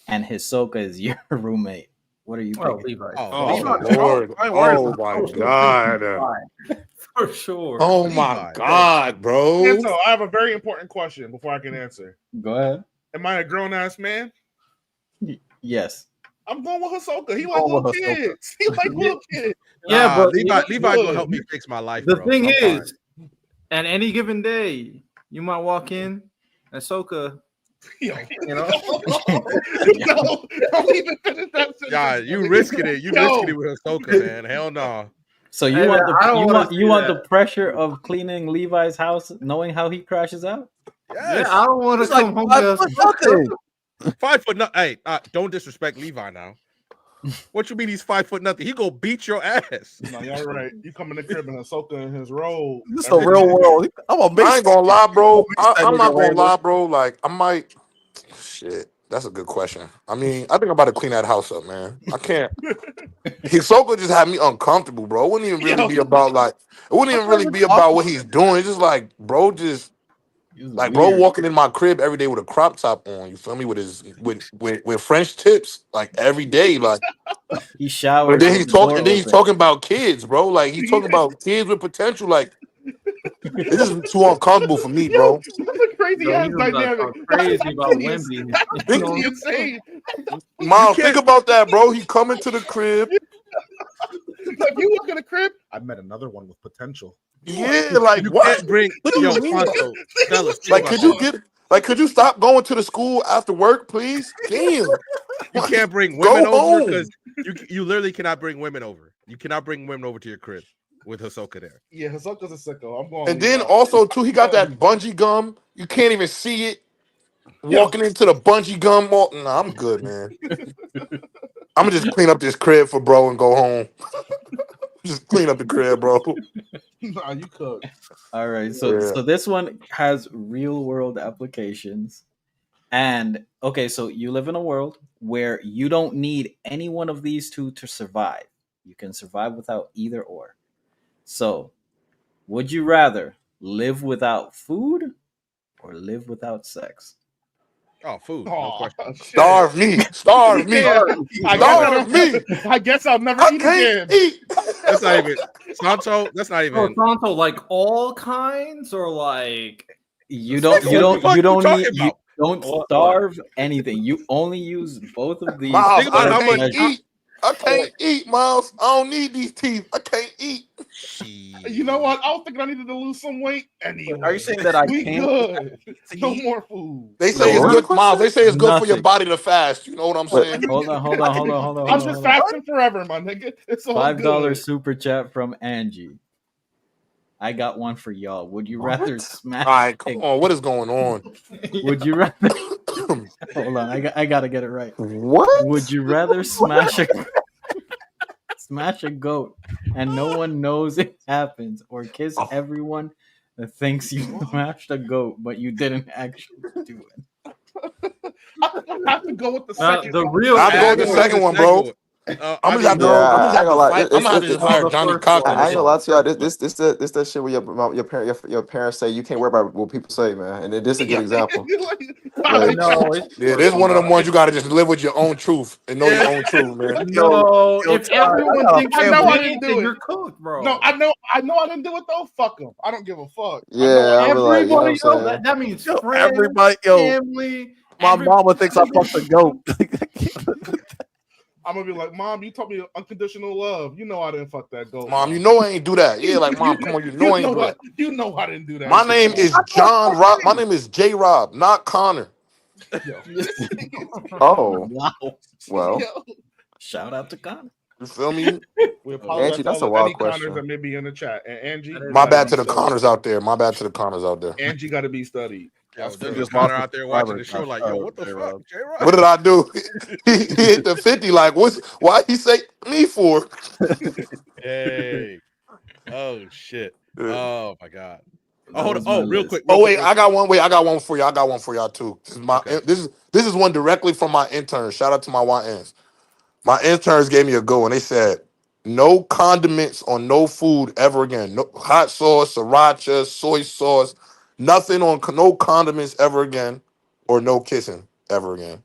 and Hisoka is your roommate. What are you picking? Levi. Oh my Lord. Oh my God. For sure. Oh my God, bro. And so I have a very important question before I can answer. Go ahead. Am I a grown-ass man? Yes. I'm going with Hisoka. He like little kids. He like little kids. Yeah, but Levi gonna help me fix my life. The bro. thing I'm is, at any given day, you might walk in, and Ahsoka, Yo. you know, No, don't even finish that sentence. Yeah, you risking it. You risking it with Ahsoka, man. Hell no. So you Hey, want I don't wanna you see want that. the pressure of cleaning Levi's house, knowing how he crashes out? Yes. yeah, I don't want to It's like come home 5 to foot nothing. 5 foot nothing. Hey, don't disrespect Levi now. What you mean he's 5 foot nothing? He go beat your ass. No, y'all right. You come in the crib and Hisoka in his robe. This is the real world. I'm a I ain't gonna lie, bro. I'm not gonna Rainbow. lie, bro. Like, I might. Shit, that's a good question. I mean, I think I'm about to clean that house up, man. I can't. Hisoka just had me uncomfortable, bro. It wouldn't even really be about like. It wouldn't even really be about what he's doing. It's just like, bro, just like, bro, walking in my crib every day with a crop top on. You feel me? With his with French tips, like every day, like. He showers. And then he's talking. And then he's open. talking about kids, bro. Like he's talking about kids with potential. Like this is too uncomfortable for me, bro. That's a crazy ass dynamic. Crazy about Wemby. That's pretty insane. Mom, think about that, bro. He coming to the crib. Like you walk in the crib, I met another one with potential. Yeah, like You what? can't bring What do you yo, mean? Fonso, fellas, Like, could you stop going to the school after work, please? Damn. you can't bring Go women over home. because you literally cannot bring women over. You cannot bring women over to your crib with Hisoka there. Yeah, Hisoka's a sicko. I'm going. And then also too, he got that bungee gum. You can't even see it. Walking into the bungee gum mall. Nah, I'm good, man. I'm gonna just clean up this crib for bro and go home. Just clean up the crib, bro. Nah, you cook. All right, so this one has real world applications. And okay, so you live in a world where you don't need any one of these two to survive. You can survive without either or. So, would you rather live without food or live without sex? Oh, food. No question. Starve me. Starve me. Starve me. I guess I'll never eat again. That's not even Santo. That's not even. Oh, Santo, like all kinds, or like you don't starve anything. You only use both of these. Miles, Think about how much I can't eat, Miles. I don't need these teeth. I can't eat. You know what? I was thinking I needed to lose some weight. Anyway, Are you saying that I we can't? good? No more food. They say it's good, Miles. They say it's good for your body to fast. You know what I'm saying? Hold on. I'm just fasting forever, my nigga. It's all $5 super chat from Angie. I got one for y'all. Would you rather smash? All right, come on. What is going on? Would you rather? Hold on, I gotta get it right. What? Would you rather smash a goat and no one knows it happens, or kiss everyone that thinks you smashed a goat but you didn't actually do it? I have to go with the second. the real. I have to go with the second one, bro. I'm gonna have to. I'm gonna have to just hire Johnny Cochran. I ain't gonna lie to y'all. This that shit where your parents say you can't worry about what people say, man. And this is a good example. Yeah, this is one of them ones you gotta just live with your own truth and know your own truth, man. No, if everyone thinks I know I didn't do it. you're cooked, bro. No, I know I didn't do it though. Fuck them. I don't give a fuck. Yeah, everybody, that means friends, Everybody, family. My mama thinks I fucked a goat. I'm gonna be like, Mom, you taught me unconditional love. You know I didn't fuck that goat. Mom, you know I ain't do that. Yeah, like Mom, come on, you know I ain't do that. You know I didn't do that. My name is John Rob. My name is J Rob, not Connor. Oh, wow. Well, shout out to Connor. You feel me? We apologize Angie, to that's all a the any wild Connors question. that may be in the chat. And Angie, My bad to the Connors out there. My bad to the Connors out there. Angie got to be studied. Yo, That's there's fair. a Connor out there watching the show like, yo, what the fuck, J-Rod? What did I do? he hit the 50 like, why he say me for? Hey. Oh, shit. Oh, my God. Oh, hold on. was my Oh, real list. quick. Oh, real wait, quick. I got one. Wait, I got one for you. I got one for y'all too. This is my Okay. this is one directly from my intern. Shout out to my YNs. My interns gave me a go and they said, no condiments on no food ever again. No hot sauce, sriracha, soy sauce, nothing on no condiments ever again, or no kissing ever again.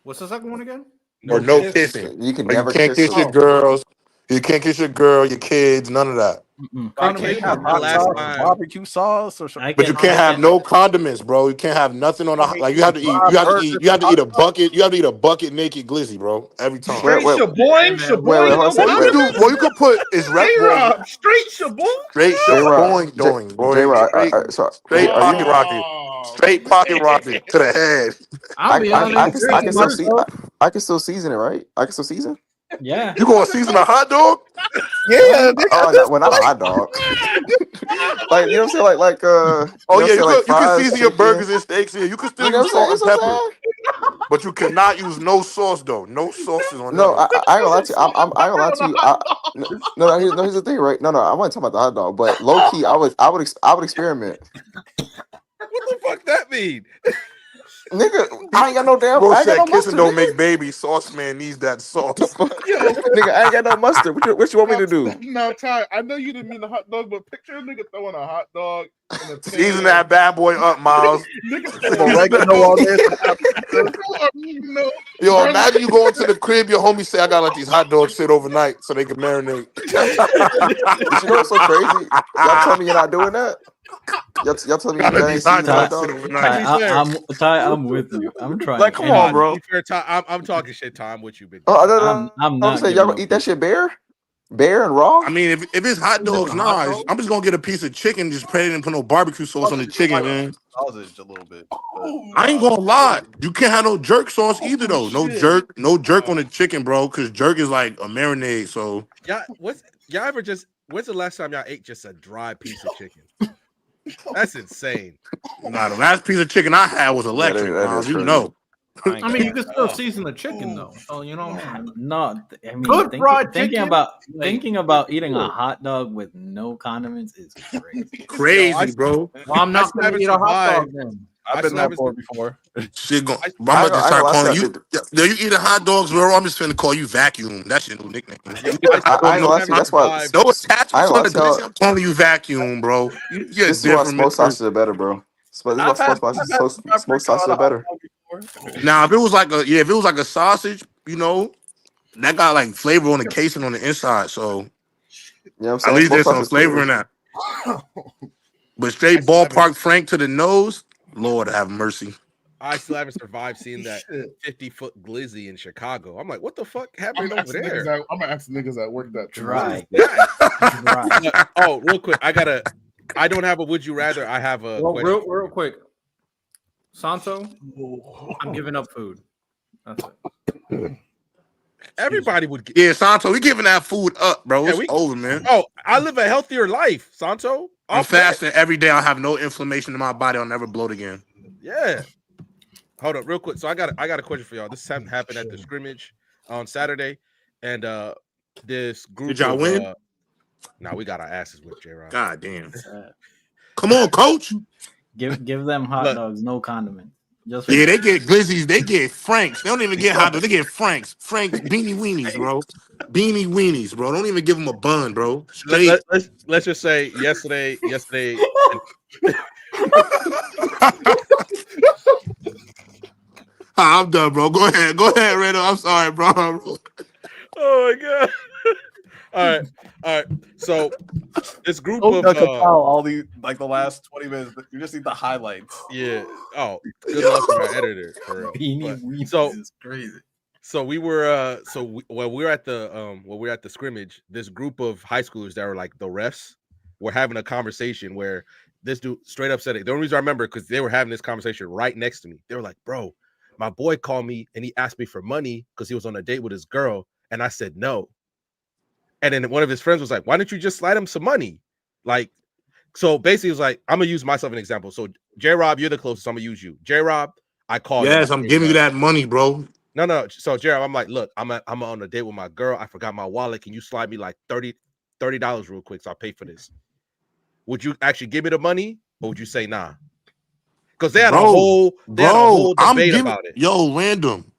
What's the second one again? Or no kissing. You can Or you never can't kiss your girls. You can't kiss your girl, your kids, none of that. I can't have hot sauce or barbecue sauce or But you can't have no condiments, bro. You can't have nothing on the like. You have to eat. You have to eat a bucket. You have to eat a bucket naked glizzy, bro. Every time. Wait, wait, Shaboing, What you do? What you could put is J-Rob, straight Shaboing. straight shaboing, doing, boy. J-Rod, Straight are pocket you? rocket. Straight pocket rocket to the head. I'll be honest. I can still see. I can still season it, right? I can still season. Yeah. You gonna season a hot dog? Yeah. Well, not a hot dog. Like, you know what I'm saying? Like Oh yeah, you can season your burgers and steaks. Yeah, you can still You know use what I'm salt and saying? pepper, but you cannot use no sauce though. No sauces on No, nothing. I ain't gonna lie to you. I ain't gonna lie to you. No, here's the thing, right? No, I wasn't talking about the hot dog, but low key, I would experiment. What the fuck that mean? Nigga, I ain't got no damn. Bro I ain't said got no kissing mustard. don't Nigga. make babies. Sauce man needs that sauce. Nigga, I ain't got no mustard. What you want me to do? Now, Ty, I know you didn't mean the hot dog, but picture a nigga throwing a hot dog in a pan. Season that bad boy up, Miles. Nigga, Oregano all day. Yo, imagine you going to the crib, your homie say, I gotta let these hot dogs sit overnight so they can marinate. But you know what's so crazy? Y'all tell me you're not doing that? Y'all tell me Gotta y'all be ain't hot seasoning hot dogs sit dog? overnight. I'm with you. I'm trying. Like, come on, bro. To be fair, Ty, I'm talking shit, Ty. I'm with you, big. Oh, no. I'm not saying y'all giving gonna eat that shit bare and raw? I mean, if it's hot dogs, nah, I'm just gonna get a piece of chicken, just put it and put no barbecue sauce on the chicken, man. Sausage a little bit. I ain't gonna lie, you can't have no jerk sauce either though. No jerk on the chicken, bro, because jerk is like a marinade. So when's the last time y'all ate just a dry piece of chicken? That's insane. nah, the last piece of chicken I had was electric. That Miles, is you crazy. know. I mean, you can still season the chicken though. So you know. No, I mean, Good fried thinking chicken? thinking about eating a hot dog with no condiments is crazy. Crazy, bro. Well, I'm not gonna haven't eat a hot survived. dog then. I've been there before. Shit going. I'm I about to ain't start gonna lie calling to you. Yo, you eating hot dogs, bro? I'm just finna call you Vacuum. That's your new nickname. I ain't gonna lie to you. That's why. No attachments I ain't on the gonna glizzy. I'm calling you Vacuum, bro. You're This is why different. smoked sausages are better, bro. This is why smoked sausages are better. Now, if it was like a sausage, you know, that got like flavor on the casing on the inside. So You know what I'm at saying? least Smoked there's some sausage flavor in that. But straight ballpark Frank to the nose, Lord have mercy. I still haven't survived seeing that 50-foot glizzy in Chicago. I'm like, what the fuck happened over there? I'm gonna ask the niggas that work that Dry. Dry. Oh, real quick, I don't have a would you rather. I have a question. Real quick. Santo, I'm giving up food. That's it. Everybody would. Yeah, Santo, we giving that food up, bro. Yeah, It's over, man. Oh, I live a healthier life, Santo. I'm fasting every day. I'll have no inflammation in my body. I'll never bloat again. Yeah. Hold up, real quick. So I got a question for y'all. This happened at the scrimmage on Saturday, and this group. Did y'all win? Nah, we got our asses whipped, J-Rod. God damn. Come on, coach. Give them hot dogs, no condiment. Yeah, they get glizzies, they get Franks. They don't even get hot dogs, they get Franks. Franks, beanie weenies, bro. Beanie weenies, bro. Don't even give them a bun, bro. Straight. Let's just say yesterday. I'm done, bro. Go ahead, Randall. I'm sorry, bro. Oh my god. All right. So this group of all the like the last 20 minutes, you just need the highlights. Yeah. Oh, good luck with our editor for real. So is crazy. So we were when we were at the scrimmage, this group of high schoolers that were like the refs were having a conversation where this dude straight up said it. The only reason I remember because they were having this conversation right next to me. They were like, "Bro, my boy called me and he asked me for money because he was on a date with his girl, and I said no. And then one of his friends was like, why don't you just slide him some money? Like, so basically, it was like, I'm gonna use myself an example. So J-Rob, you're the closest. I'm gonna use you. J-Rob, I called. Yes, I'm giving you that money, bro. No. So J-Rob, I'm like, look, I'm on a date with my girl. I forgot my wallet. Can you slide me like $30 real quick so I'll pay for this? Would you actually give me the money, or would you say nah? Because they had a whole debate about it. Yo, random.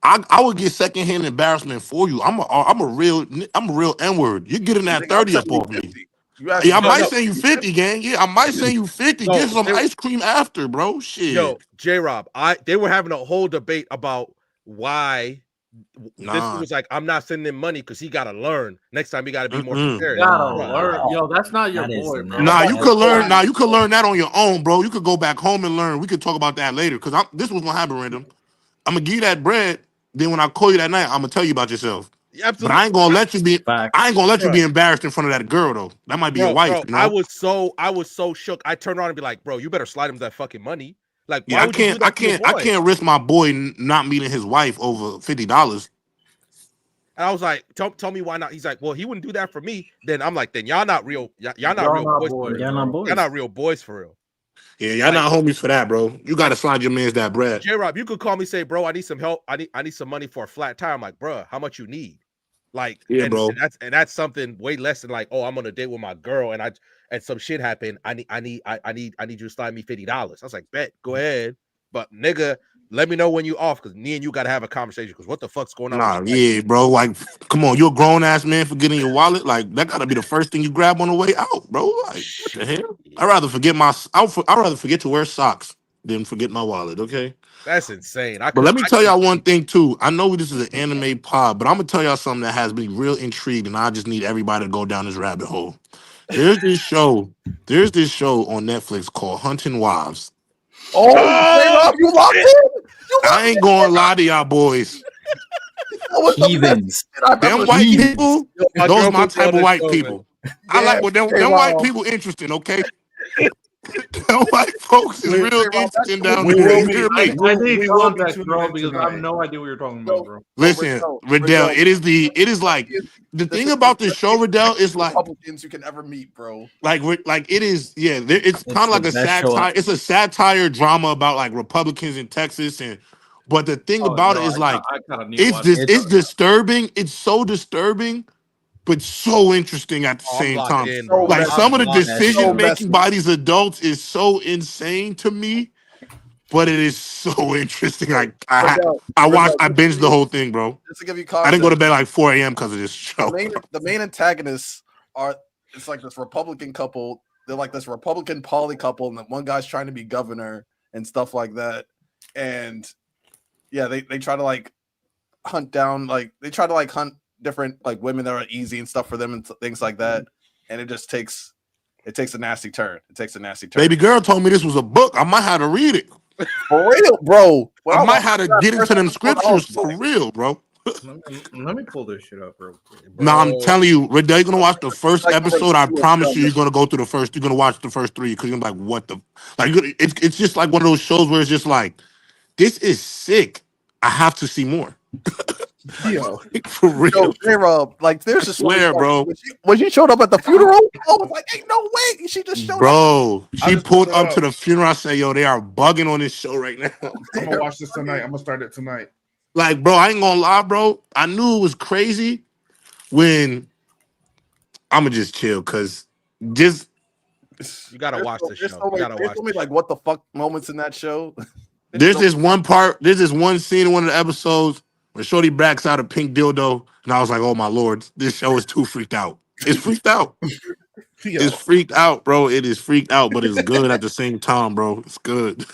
I would get secondhand embarrassment for you. I'm a real N-word. You're getting that 30 up off me. I might send you 50, gang. Yeah, I might send you 50. Get some ice cream after, bro. Shit. Yo, J-Rob, they were having a whole debate about why this was like, I'm not sending him money because he gotta learn. Next time he gotta be more prepared. Gotta learn. Yo, that's not your boy, bro. Nah, you could learn. Nah, you could learn that on your own, bro. You could go back home and learn. We could talk about that later. Because this was gonna happen, random. I'm gonna give you that bread. Then when I call you that night, I'm gonna tell you about yourself. Absolutely. But I ain't gonna let you be. I ain't gonna let you be embarrassed in front of that girl though. That might be your wife. Bro, you know? I was so shook. I turned around and be like, bro, you better slide him that fucking money. Like, yeah, I can't risk my boy not meeting his wife over $50. And I was like, tell me why not? He's like, well, he wouldn't do that for me. Then I'm like, then y'all not real. Y'all not real boys. Y'all not real boys for real. Yeah, y'all not homies for that, bro. You got to slide your man's that bread. J-Rob, you could call me, say, bro, I need some help. I need some money for a flat tire. I'm like, bro, how much you need? Like, yeah, bro. And that's something way less than like, oh, I'm on a date with my girl and some shit happened. I need you to slide me $50. I was like, bet, go ahead. But nigga, let me know when you off, because me and you gotta have a conversation. Because what the fuck's going on? Nah, yeah, bro. Like, come on, you're a grown ass man for getting your wallet. Like, that gotta be the first thing you grab on the way out, bro. Like, what the hell? I'd rather forget to wear socks than forget my wallet. Okay, that's insane. But let me tell y'all one thing too. I know this is an anime pod, but I'm gonna tell y'all something that has me real intrigued, and I just need everybody to go down this rabbit hole. There's this show on Netflix called Hunting Wives. Oh, you locked in. I ain't gonna lie to y'all boys. Heathens. Them white people, those my type of white people. I like what them white people interesting, okay? Them white folks is real interesting down there. I think you love that, bro, because I have no idea what you're talking about, bro. Listen, Riddell, it is like the thing about this show, Riddell, is like Republicans you can ever meet, bro. Like it is, yeah. It's kind of like a satire. It's a satire drama about like Republicans in Texas, but the thing about it is like it's disturbing. It's so disturbing, but so interesting at the same time. Like some of the decision making by these adults is so insane to me, but it is so interesting. Like I binged the whole thing, bro. Just to give you context, I didn't go to bed like 4 a.m. because of this show. The main antagonists it's like this Republican couple. They're like this Republican poly couple, and then one guy's trying to be governor and stuff like that. And yeah, they try to like hunt down, like they try to like hunt different like women that are easy and stuff for them and things like that. And it just takes a nasty turn. Baby girl told me this was a book. I might have to read it. For real, bro. I might have to get into them scriptures for real, bro. Let me pull this shit up real quick. Nah, I'm telling you, Riddell, you're gonna watch the first episode. I promise you're gonna go through the first. You're gonna watch the first 3 because you're gonna be like, what the? Like, it's just like one of those shows where it's just like, this is sick. I have to see more. Yo, for real. J-Rob, like, there's just swear, bro. When she showed up at the funeral, I was like, ain't no way. She just showed up. Bro, she pulled up to the funeral. I say, yo, they are bugging on this show right now. I'm gonna watch this tonight. I'm gonna start it tonight. Like, bro, I ain't gonna lie, bro. I knew it was crazy when I'ma just chill, cause you gotta watch this show. There's only like what the fuck moments in that show. There's this one scene in one of the episodes where Shorty backs out a pink dildo, and I was like, oh my lord, this show is too freaked out. It's freaked out. It's freaked out, bro. It is freaked out, but it's good at the same time, bro. It's good.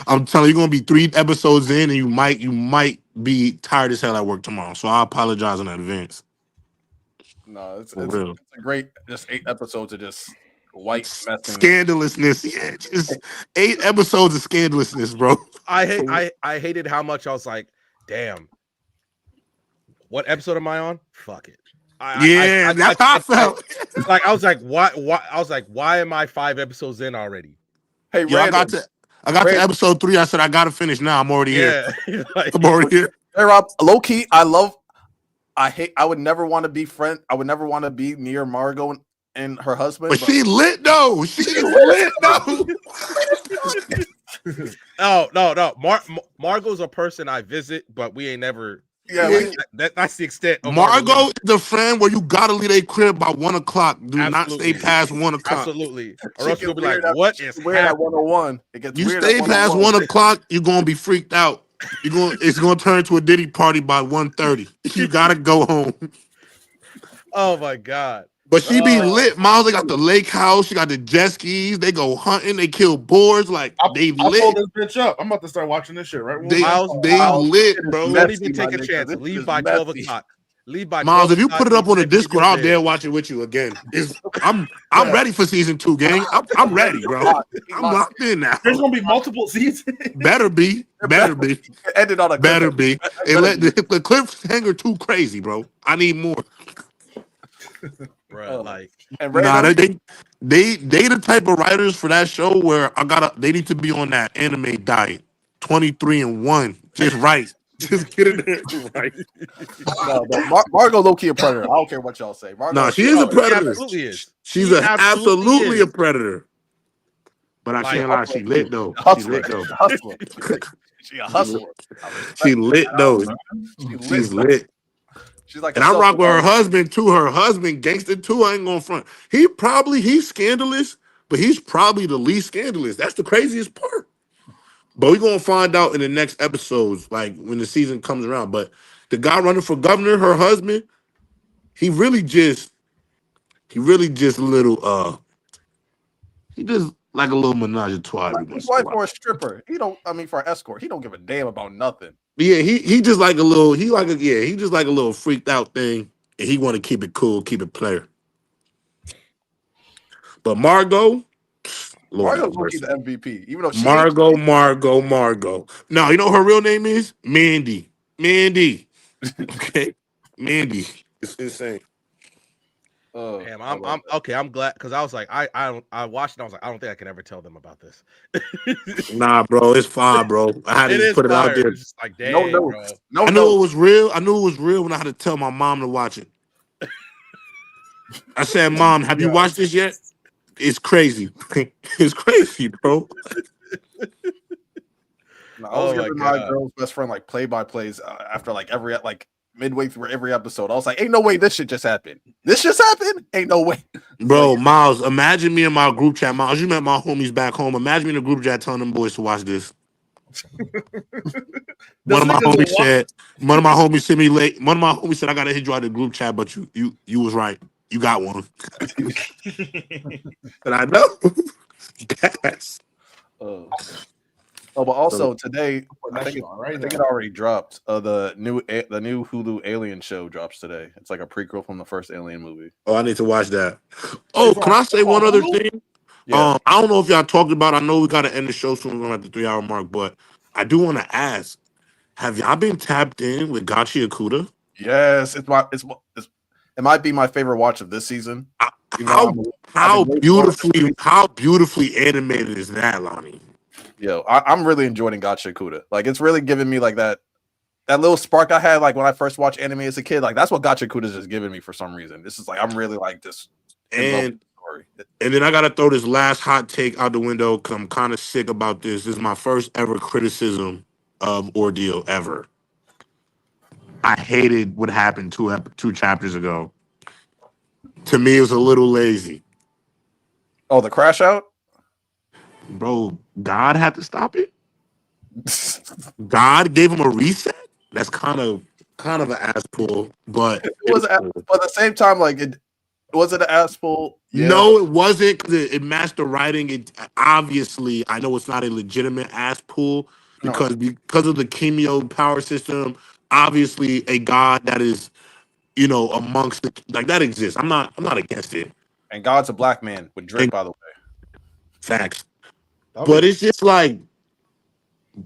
I'm telling you, you're gonna be 3 episodes in, and you might be tired as hell at work tomorrow. So I apologize in advance. No, it's a great, just 8 episodes of just white messing. Scandalousness. Yeah, just 8 episodes of scandalousness, bro. I hated how much I was like, damn. What episode am I on? Fuck it. That's how I felt. Like I was like, why? I was like, why am I 5 episodes in already? Hey, yo, I got to episode 3. I said I gotta finish now. I'm already here. I'm already here. Hey Rob, low key, I would never want to be friend. I would never want to be near Margot and her husband. But she lit though. She is lit though. No. Margot's a person I visit, but we ain't never. Yeah, that's the extent. Of Margot is the friend where you gotta leave a crib by 1 o'clock. Do not stay past 1 o'clock. Absolutely. Or else you'll be like, what is weird at 101? It gets you weird stay at past 1 o'clock, you're gonna be freaked out. It's gonna turn into a Diddy party by 1:30. You gotta go home. Oh my God. But she be lit. Miles, they got the lake house. She got the jet skis. They go hunting. They kill boars. Like, they lit. I'll pull this bitch up. I'm about to start watching this shit, right? They lit, bro. Don't even take a chance. Leave by 12 o'clock. Leave by Miles, if you put it up on the Discord, I'll dare watch it with you again. I'm ready for season 2, gang. I'm ready, bro. I'm locked in now. There's gonna be multiple seasons. Better be. Ended on a better be. And let the cliffhanger too crazy, bro. I need more. Bro, like, they the type of writers for that show where they need to be on that anime diet. 23-1. Just right. Just get it there. Right. No, but Margot low-key a predator. I don't care what y'all say. No, she is a predator. Absolutely is. She's absolutely a predader. But I can't lie, she lit though. She lit though. She a hustler. She lit though. She's lit. She's like, and I rock with her husband too. Her husband, gangster too. I ain't gonna front. He's scandalous, but he's probably the least scandalous. That's the craziest part. But we're gonna find out in the next episodes, like when the season comes around. But the guy running for governor, her husband, he just like a little menage a trois. His wife for a stripper. For an escort. He don't give a damn about nothing. Yeah, he just like a little, he just like a little freaked out thing, and he want to keep it cool, keep it player. But Margot Margot's gonna be the MVP, even though she Margot. No, you know what her real name is? Mandy. Okay, Mandy. It's insane. Damn, I'm okay. I'm glad because I was like, I watched it. I was like, I don't think I can ever tell them about this. Nah, bro, it's fine, bro. I had to put it out there. It's just like, damn, bro. I knew it was real. I knew it was real when I had to tell my mom to watch it. I said, "Mom, have you watched this yet? It's crazy. It's crazy, bro." I was giving my girl's best friend like play-by-plays after like midway through every episode. I was like, ain't no way this shit just happened. This just happened? Ain't no way. Bro, Miles, imagine me in my group chat. Miles, you met my homies back home. Imagine me in a group chat telling them boys to watch this. One of my homies sent me late. One of my homies said, I gotta hit you out of the group chat, but you was right. You got one. And I know. Yes. But also today, I think it already dropped. The new Hulu Alien show drops today. It's like a prequel from the first Alien movie. Oh, I need to watch that. Oh, can I say one other thing? Yeah. I don't know if y'all talked about. I know we gotta end the show soon. We're at the 3-hour mark, but I do want to ask: have y'all been tapped in with Gachi Akuda? Yes, it might be my favorite watch of this season. How beautifully animated is that, Lonnie? Yo, I'm really enjoying Gacha Akuda. Like, it's really giving me like that little spark I had like when I first watched anime as a kid. Like, that's what Gacha Akuda is just giving me for some reason. This is like, I'm really like this. And then I gotta throw this last hot take out the window because I'm kind of sick about this. This is my first ever criticism of Ordeal ever. I hated what happened two chapters ago. To me, it was a little lazy. Oh, the crash out? Bro, God had to stop it. God gave him a reset. That's kind of an ass pull, but it was. But at the same time, like was it an ass pull? Yeah. No, it wasn't because it matched the writing. It obviously, I know it's not a legitimate ass pull because of the Chemio power system. Obviously, a God that is, amongst that exists. I'm not against it. And God's a black man with drip, by the way. Facts. But it's just like,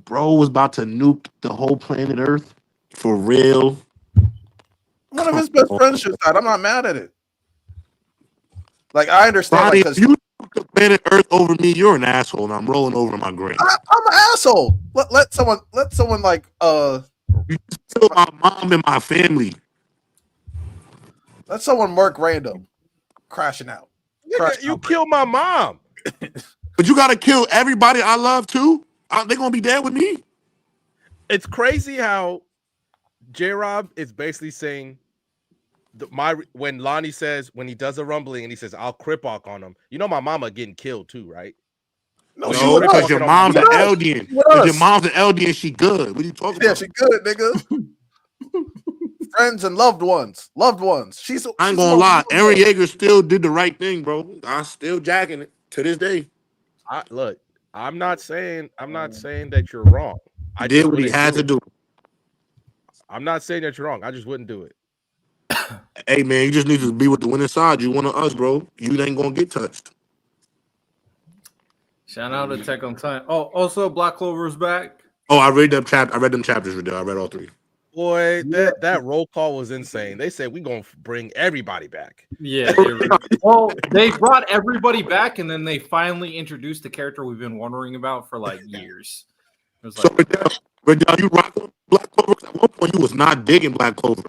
bro was about to nuke the whole planet Earth for real. One of his best friends just died. I'm not mad at it. Like, I understand. If you took planet Earth over me, you're an asshole, and I'm rolling over in my grave. I'm an asshole. Let someone like You killed my mom and my family. let someone mark random crashing out. Nigga, you killed my mom. But you gotta kill everybody I love too. They're gonna be dead with me. It's crazy how J-Rob is basically saying when Lonnie says when he does a rumbling and he says I'll cripwalk on him. You know my mama getting killed too, right? No, No, because your mom's an us. Eldian. Because your mom's an Eldian, she good. What are you talking Yeah, about? she good, nigga. Friends and loved ones. I ain't gonna lie. Aaron Yeager still did the right thing, bro. I'm still jacking it to this day. Look, I'm not saying that you're wrong. I did what he had to do. I'm not saying that you're wrong. I just wouldn't do it. Hey man, you just need to be with the winning side. You one of us, bro. You ain't gonna get touched. Shout out to Tech on Time. Oh, also Black Clover's back. Oh, I read them chapters, Riddell. I read all 3. Boy, that roll call was insane. They said we're gonna bring everybody back. Yeah, they brought everybody back, and then they finally introduced the character we've been wondering about for like years. It was like, Riddell, you rock with Black Clover? At one point, you was not digging Black Clover.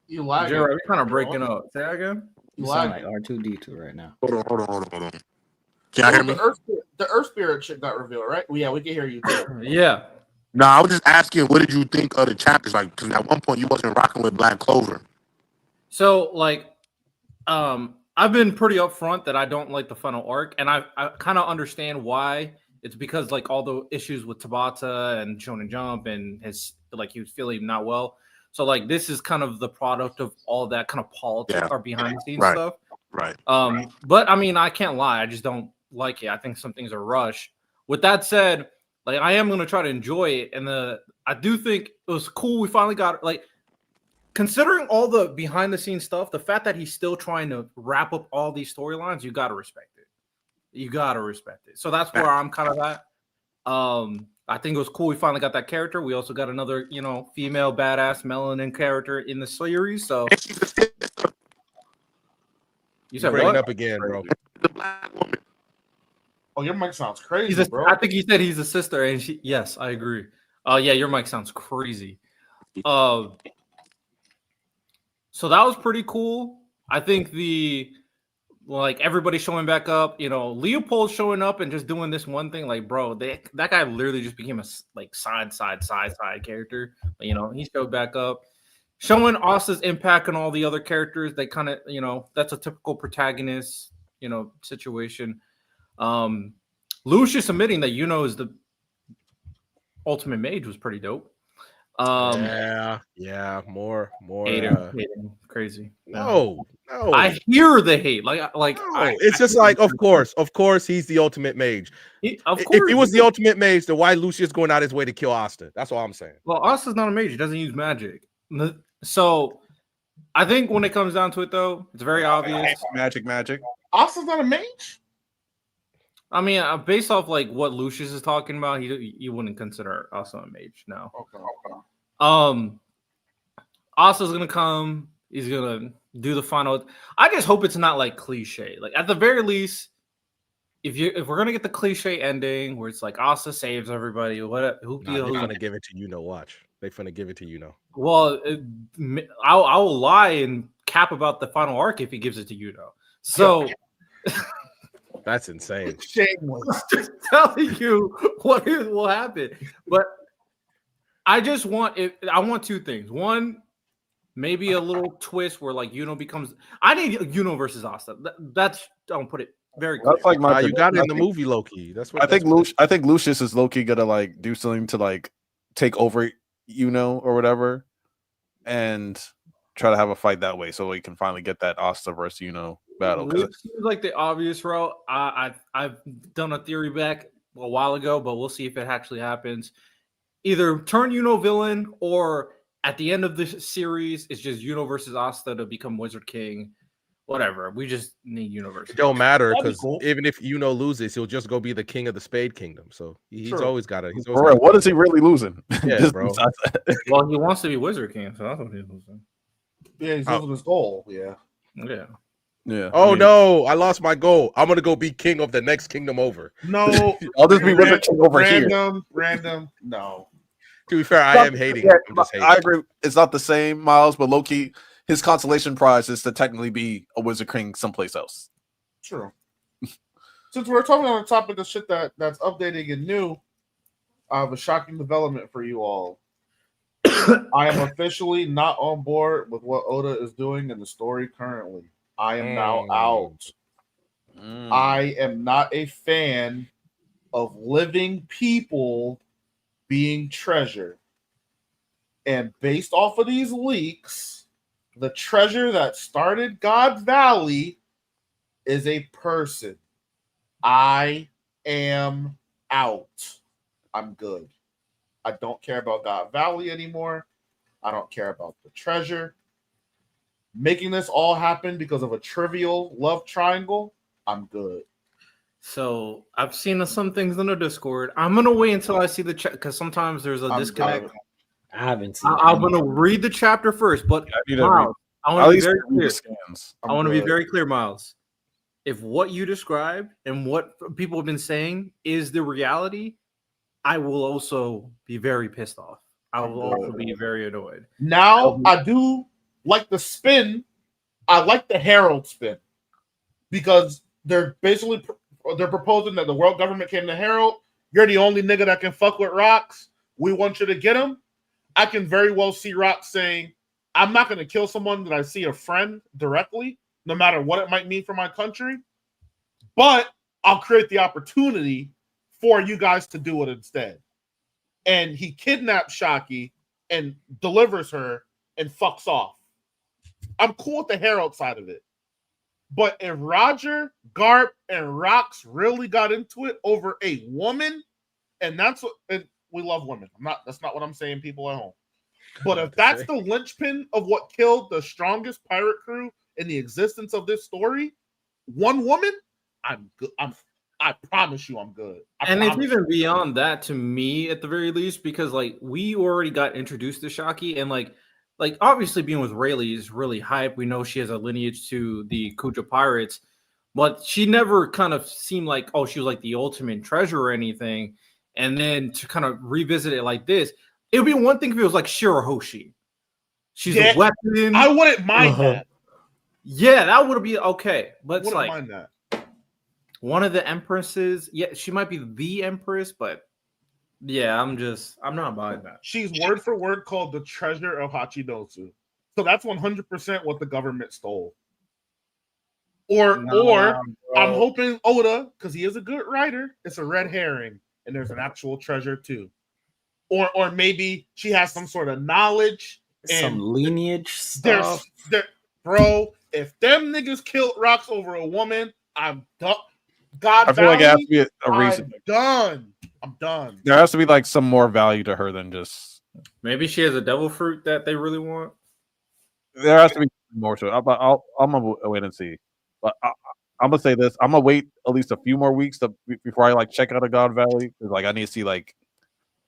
You lagging. Jared, you're kind of breaking up. Say that again. You sound like R2D2 right now. Hold on. Can you hear me? The Earth Spirit shit got revealed, right? Yeah, we can hear you too. Yeah. No, I was just asking, what did you think of the chapters? Like, because at one point you wasn't rocking with Black Clover. So, like, I've been pretty upfront that I don't like the final arc, and I kind of understand why. It's because like all the issues with Tabata and Shonen Jump, and he was feeling not well. So like this is kind of the product of all that kind of politics or behind the scenes stuff. Right. But I mean, I can't lie. I just don't like it. I think some things are rushed. With that said, like I am going to try to enjoy it. And I do think it was cool. We finally got like, considering all the behind the scenes stuff, the fact that he's still trying to wrap up all these storylines, you got to respect it. So that's where I'm kind of at. I think it was cool. We finally got that character. We also got another, female badass melanin character in the series. So you said breaking what? up again, bro. The Black woman. Oh, your mic sounds crazy, bro. I think he said he's a sister, and yes, I agree. Yeah, your mic sounds crazy. So that was pretty cool. I think everybody showing back up, Leopold showing up and just doing this one thing, like, bro, that guy literally just became a side character. But, he showed back up, showing Asta's impact on all the other characters. They kind of, that's a typical protagonist, situation. Lucius admitting that is the ultimate mage was pretty dope. More hating. Crazy. No. I hear the hate. It's just of course he's the ultimate mage. If he was the ultimate mage, then why Lucius going out his way to kill Asta? That's all I'm saying. Well, Asta's not a mage. He doesn't use magic. So I think when it comes down to it, though, it's very obvious. Magic. Asta's not a mage? I mean, based off what Lucius is talking about, you wouldn't consider Asta a mage. No. Okay. Asta's gonna come. He's gonna do the final. I just hope it's not cliche. At the very least, if we're gonna get the cliche ending where it's Asta saves everybody, they're gonna give it to watch. They're gonna give it to Well, I will lie and cap about the final arc if he gives it to So. That's insane. Shameless. Just telling you what will happen. But I just want it. I want two things. One, maybe a little twist where becomes. I need versus Asta. That's don't put it very clear. That's my you got it in the movie Loki. That's what I think Lucius is Loki gonna do something to take over or whatever, and try to have a fight that way so we can finally get that Asta versus battle. It seems like the obvious route. I've done a theory back a while ago, but we'll see if it actually happens. Either turn villain, or at the end of the series, it's just versus Asta to become Wizard King. Whatever. We just need versus. It don't matter because even if loses, he'll just go be the king of the Spade Kingdom. So he's always got it. What is he really losing? Yeah, bro. Well, he wants to be Wizard King, so that's what he's losing. Yeah, he's losing his goal. Yeah. Yeah. Yeah. Oh no, I lost my goal. I'm gonna go be king of the next kingdom over. No, I'll just be Wizard King over here. Random. No. To be fair, I am hating. Yeah, I'm just hating. I agree. It's not the same, Miles, but Loki, his consolation prize is to technically be a Wizard King someplace else. True. Since we're talking on the topic of shit that's updating and new, I have a shocking development for you all. I am officially not on board with what Oda is doing in the story currently. I am now out. I am not a fan of living people being treasure. And based off of these leaks, the treasure that started God Valley is a person. I am out. I'm good. I don't care about God Valley anymore. I don't care about the treasure. Making this all happen because of a trivial love triangle, I'm good. So I've seen some things in the Discord. I'm gonna wait until I see the chat because sometimes there's a disconnect. I haven't seen. I'm gonna read the chapter first, but Miles, I want to be very clear. I want to be very clear, Miles. If what you described and what people have been saying is the reality, I will also be very pissed off. I will also be very annoyed. Now I do like the spin. I like the Herald spin because they're proposing that the world government came to Herald. You're the only nigga that can fuck with Rocks. We want you to get him. I can very well see Rocks saying, I'm not going to kill someone that I see a friend directly, no matter what it might mean for my country, but I'll create the opportunity for you guys to do it instead. And he kidnaps Shaki and delivers her and fucks off. I'm cool with the Herald side of it. But if Roger, Garp, and Rocks really got into it over a woman, and that's what and we love women. That's not what I'm saying, people at home. But if that's the linchpin of what killed the strongest pirate crew in the existence of this story, one woman, I'm good. I promise you I'm good. And it's even beyond that to me at the very least, because like we already got introduced to Shaki and like obviously being with Rayleigh is really hype. We know she has a lineage to the Kuja pirates, but she never kind of seemed like, oh, she was like the ultimate treasure or anything. And then to kind of revisit it like this, it would be one thing if it was like Shirahoshi. She's a weapon. I wouldn't mind that. Yeah, that would be okay. But it's wouldn't like mind that. One of the empresses. Yeah, she might be the empress, but yeah, I'm not buying that. She's word for word called the treasure of Hachinosu. So that's 100% what the government stole. Or I'm hoping Oda, because he is a good writer, it's a red herring and there's an actual treasure too. Or maybe she has some sort of knowledge and some lineage stuff. Bro, if them niggas killed Rocks over a woman, I'm done. God, I feel like it has to be a reason. I'm done. There has to be like some more value to her than just. Maybe she has a devil fruit that they really want. There has to be more to it. I'm gonna wait and see. But I'm gonna say this: I'm gonna wait at least a few more weeks before I like check out a God Valley. Because like I need to see like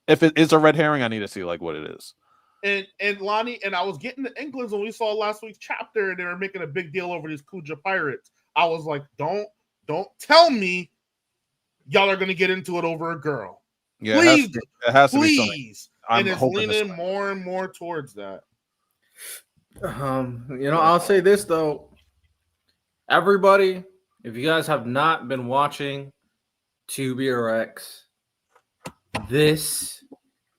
if it is a red herring, I need to see like what it is. And Lonnie, and I was getting the inklings when we saw last week's chapter, and they were making a big deal over these Kuja pirates. I was like, don't tell me y'all are gonna get into it over a girl. Yeah, please, it has to please. be something. And it's leaning more and more towards that. I'll say this though. Everybody, if you guys have not been watching 2BRX, this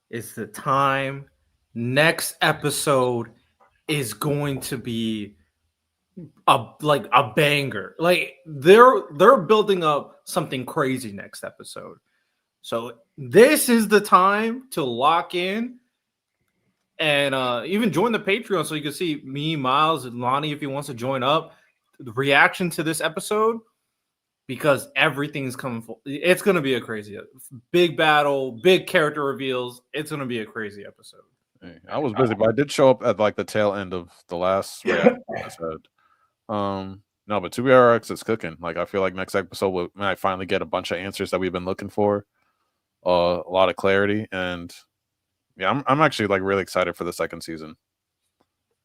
is the time. Next episode is going to be a banger. Like they're building up something crazy next episode. So this is the time to lock in and even join the Patreon so you can see me, Miles, and Lonnie if he wants to join up. The reaction to this episode, because everything's coming full. It's going to be a crazy big battle, big character reveals. It's going to be a crazy episode. Hey, I was busy, but I did show up at like the tail end of the last episode. No, but 2BRX is cooking. Like I feel like next episode we might finally get a bunch of answers that we've been looking for, a lot of clarity, and yeah, I'm actually like really excited for the second season.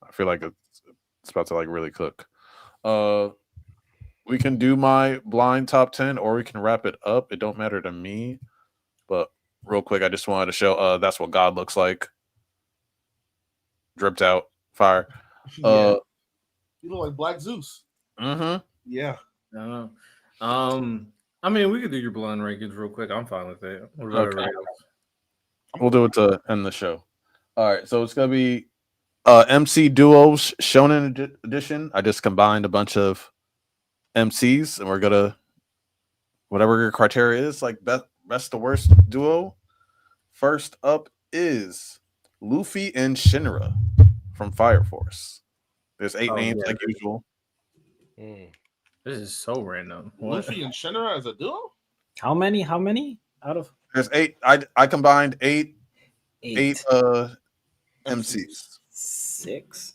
I feel like it's about to like really cook. we can do my blind top 10 or we can wrap it up. It don't matter to me. But real quick, I just wanted to show that's what God looks like. Dripped out fire. Yeah. You look like Black Zeus. Mm-hmm. Yeah. I mean, we could do your blind rankings real quick. I'm fine with it. What about everybody else? We'll do it to end the show. All right, so it's gonna be MC Duos Shonen Edition. I just combined a bunch of MCs, and we're gonna whatever your criteria is, like best to worst duo. First up is Luffy and Shinra from Fire Force. There's 8 names like usual. This is so random. Luffy and Shinra as a duo? How many out of? There's 8. I combined 8 MCs. 6.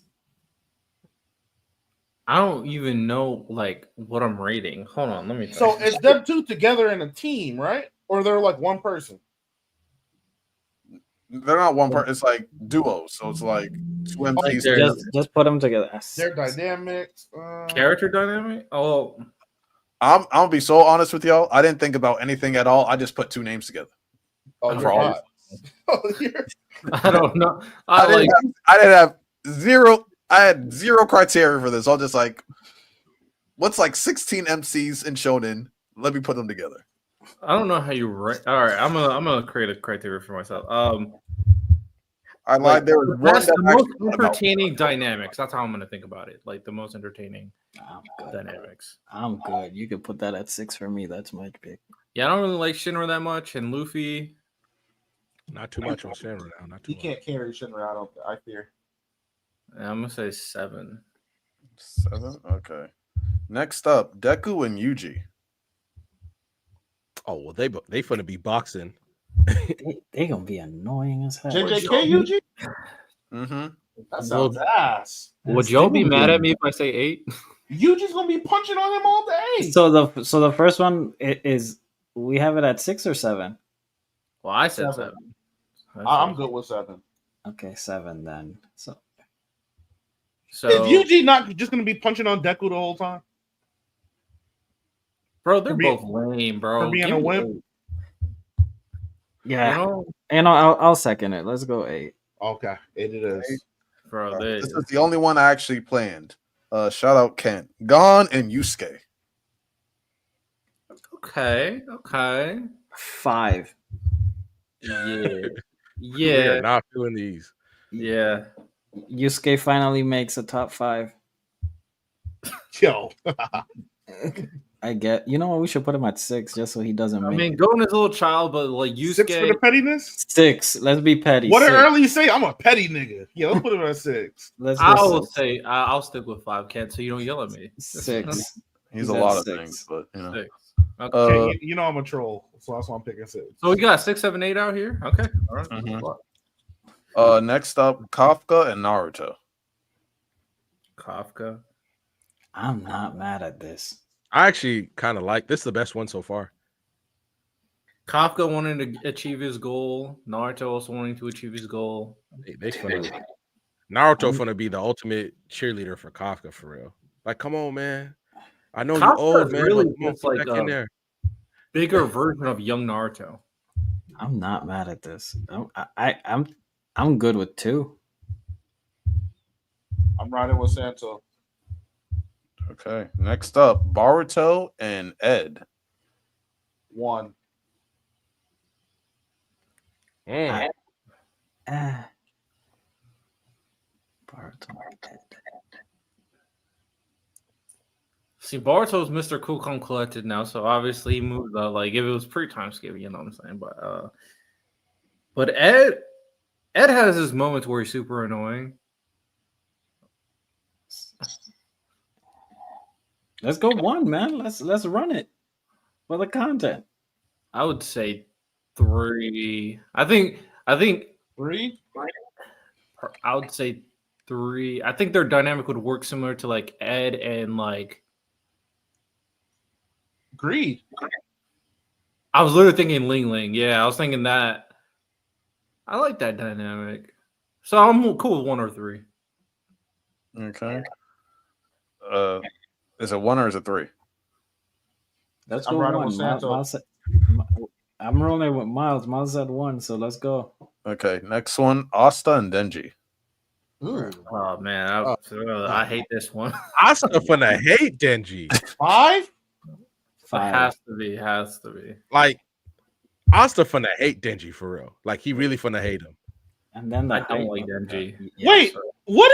I don't even know like what I'm rating. Hold on, let me think. So it's them two together in a team, right? Or they're like one person? They're not one part. It's like duos. So it's like 2 MCs. Just put them together. Their dynamics. Character dynamic? Oh, I'm gonna be so honest with y'all. I didn't think about anything at all. I just put 2 names together. Oh, for all. I don't know. I didn't have zero. I had 0 criteria for this. I'll just like, what's like 16 MCs in Shonen? Let me put them together. I don't know how you rank. All right, I'm gonna create a criteria for myself. I lied. There was that's one the most entertaining dynamics. That's how I'm gonna think about it. Like the most entertaining dynamics. I'm good. You can put that at 6 for me. That's my pick. Yeah, I don't really like Shinra that much, and Luffy. Not too much on Shinra now. Not too He can't carry Shinra. I fear. I'm gonna say 7. 7. Okay. Next up, Deku and Yuji. Oh well, they finna be boxing. They gonna be annoying as hell. JJK Yuji? Mm-hmm. That sounds ass. Would y'all be mad at me if I say 8? Yuji's gonna be punching on him all day. So the first one is we have it at 6 or 7. Well, I said 7. I'm good with 7. Okay, 7 then. So is Yuji not just gonna be punching on Deku the whole time? Bro, they're both lame, bro. For being a wimp. Yeah, I'll second it. Let's go 8. Okay, 8 it is. Bro, this is the only one I actually planned. Shout out Kent. Gon and Yusuke. Okay. 5. Yeah. We are not feeling these. Yeah. Yusuke finally makes a top 5. Yo. I get. You know what? We should put him at 6 just so he doesn't. I mean, Gon is a little child, but like Yusuke 6 for the pettiness. 6. Let's be petty. What did 6. early say? I'm a petty nigga. Yeah, let's put him at 6. I'll say I'll stick with 5, Kent, so you don't yell at me. 6. He's a lot of things, but you know. 6. Okay, you know I'm a troll, so that's why I'm picking 6. So we got 6, 7, 8 out here. Okay. All right. Mm-hmm. Next up, Kafka and Naruto. Kafka. I'm not mad at this. I actually kind of like this. Is the best one so far. Kafka wanting to achieve his goal. Naruto also wanting to achieve his goal. Naruto gonna be the ultimate cheerleader for Kafka for real. Like, come on, man. I know Kafka you're old, man. Really It's like in there. Bigger version of young Naruto. I'm not mad at this. I'm good with 2. I'm riding with Santo. Okay. Next up, Boruto and Ed. 1. Boruto. See, Boruto's Mr. Cool Calm Collected now, so obviously he moved like if it was pre-time skip, you know what I'm saying? But Ed has his moments where he's super annoying. Let's go 1, man. Let's run it for the content. I would say 3. I think 3. I would say 3. I think their dynamic would work similar to like Ed and like Greed. I was literally thinking Ling Ling. Yeah, I was thinking that. I like that dynamic. So I'm cool with 1 or 3. Okay. Is it 1 or is it 3? Let's I'm go riding one. with Santo. I'm rolling with Miles. Miles said 1, so let's go. Okay, next one, Asta and Denji. Ooh. Oh man, I hate this one. I still finna hate Denji. 5? It has to be. Like, Asta finna hate Denji for real. Like, he really finna hate him. And then I don't like Denji. Wait, what?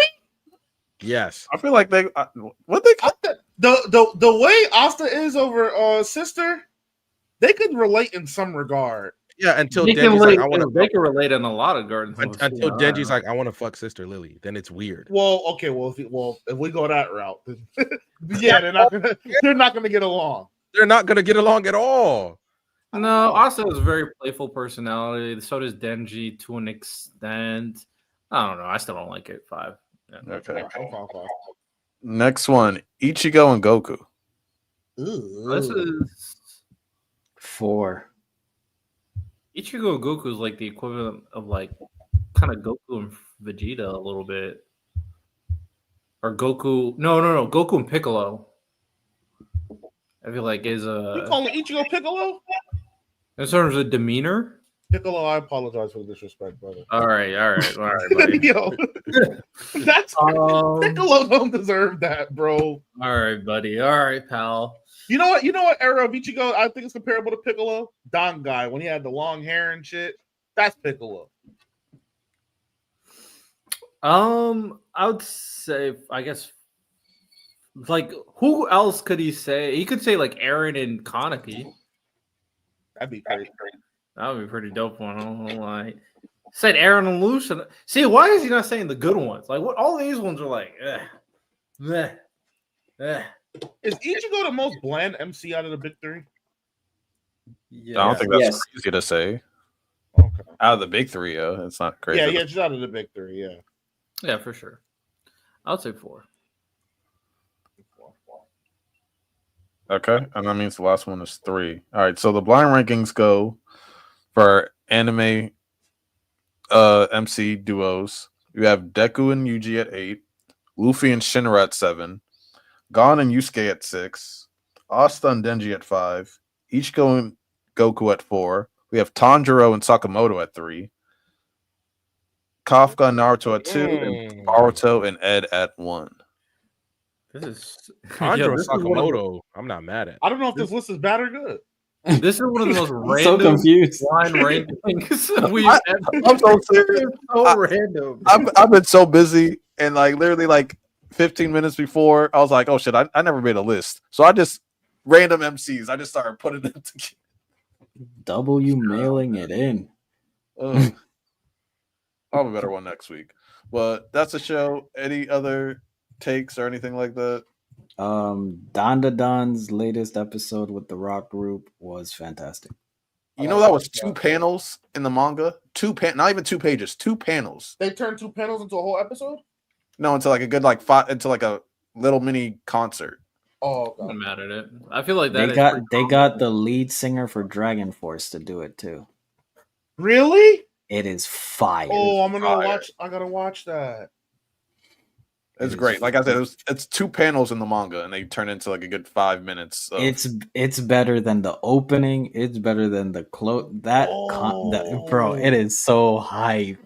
Yes. I feel like they what they The way Asta is over sister, they could relate in some regard. Yeah, until They Denji's can like, relate, I want they to. can relate in a lot of gardens. Until Denji's like, I want to fuck Sister Lily. Then it's weird. Well, okay, if we go that route, then yeah, they're not gonna get along. They're not gonna get along at all. No, Asta has a very playful personality. So does Denji to an extent. I don't know. I still don't like it. 5. Yeah. Okay. I'm fine. Next one, Ichigo and Goku. This is 4. Ichigo and Goku is like the equivalent of like kind of Goku and Vegeta a little bit. Or Goku. No. Goku and Piccolo. I feel like is You calling Ichigo Piccolo? in terms of demeanor. Piccolo, I apologize for the disrespect, brother. All right, buddy. Yo, that's Piccolo don't deserve that, bro. All right, buddy. All right, pal. You know what era of Ichigo I think is comparable to Piccolo? Don Guy, when he had the long hair and shit. That's Piccolo. I would say, I guess, like, who else could he say? He could say like Eren and Kaneki. That'd be great. That would be pretty dope one. I don't know why. Said Aaron and Lucian. See, why is he not saying the good ones? Like, what? All these ones are like, Is Ichigo the most bland MC out of the big 3? Yeah. I don't think that's crazy to say. Okay. Out of the big 3, yeah, it's not crazy. Yeah, just out of the big 3, yeah. Yeah, for sure. I would say 4. Okay, and that means the last one is 3. All right, so the blind rankings go for anime MC duos. You have Deku and Yuji at 8, Luffy and Shinra at 7, Gon and Yusuke at 6, Asta and Denji at 5, Ichigo and Goku at 4. We have Tanjiro and Sakamoto at 3, Kafka and Naruto at 2, and Naruto and Ed at 1. This is Tanjiro Sakamoto. I'm not mad at. I don't know if this list is bad or good. This is one of the most random so confused. blind rankings we've I'm so serious. so random. I've been so busy, and like literally like 15 minutes before, I was like, oh shit, I never made a list. So I just random MCs. I just started putting them together. W mailing it in. I'll have a better one next week. But that's a show. Any other takes or anything like that? Donda Don's latest episode with the rock group was fantastic. You know that was 2 panels in the manga? Not even 2 pages, 2 panels. They turned 2 panels into a whole episode? No, into like a good like 5 into like a little mini concert. Oh, God. I'm mad at it. I feel like that They got the lead singer for Dragon Force to do it too. Really? It is fire. Oh, I gotta watch that. It's great. Like I said, it's 2 panels in the manga, and they turn into like a good 5 minutes. It's better than the opening. It's better than the close. Bro, it is so hype.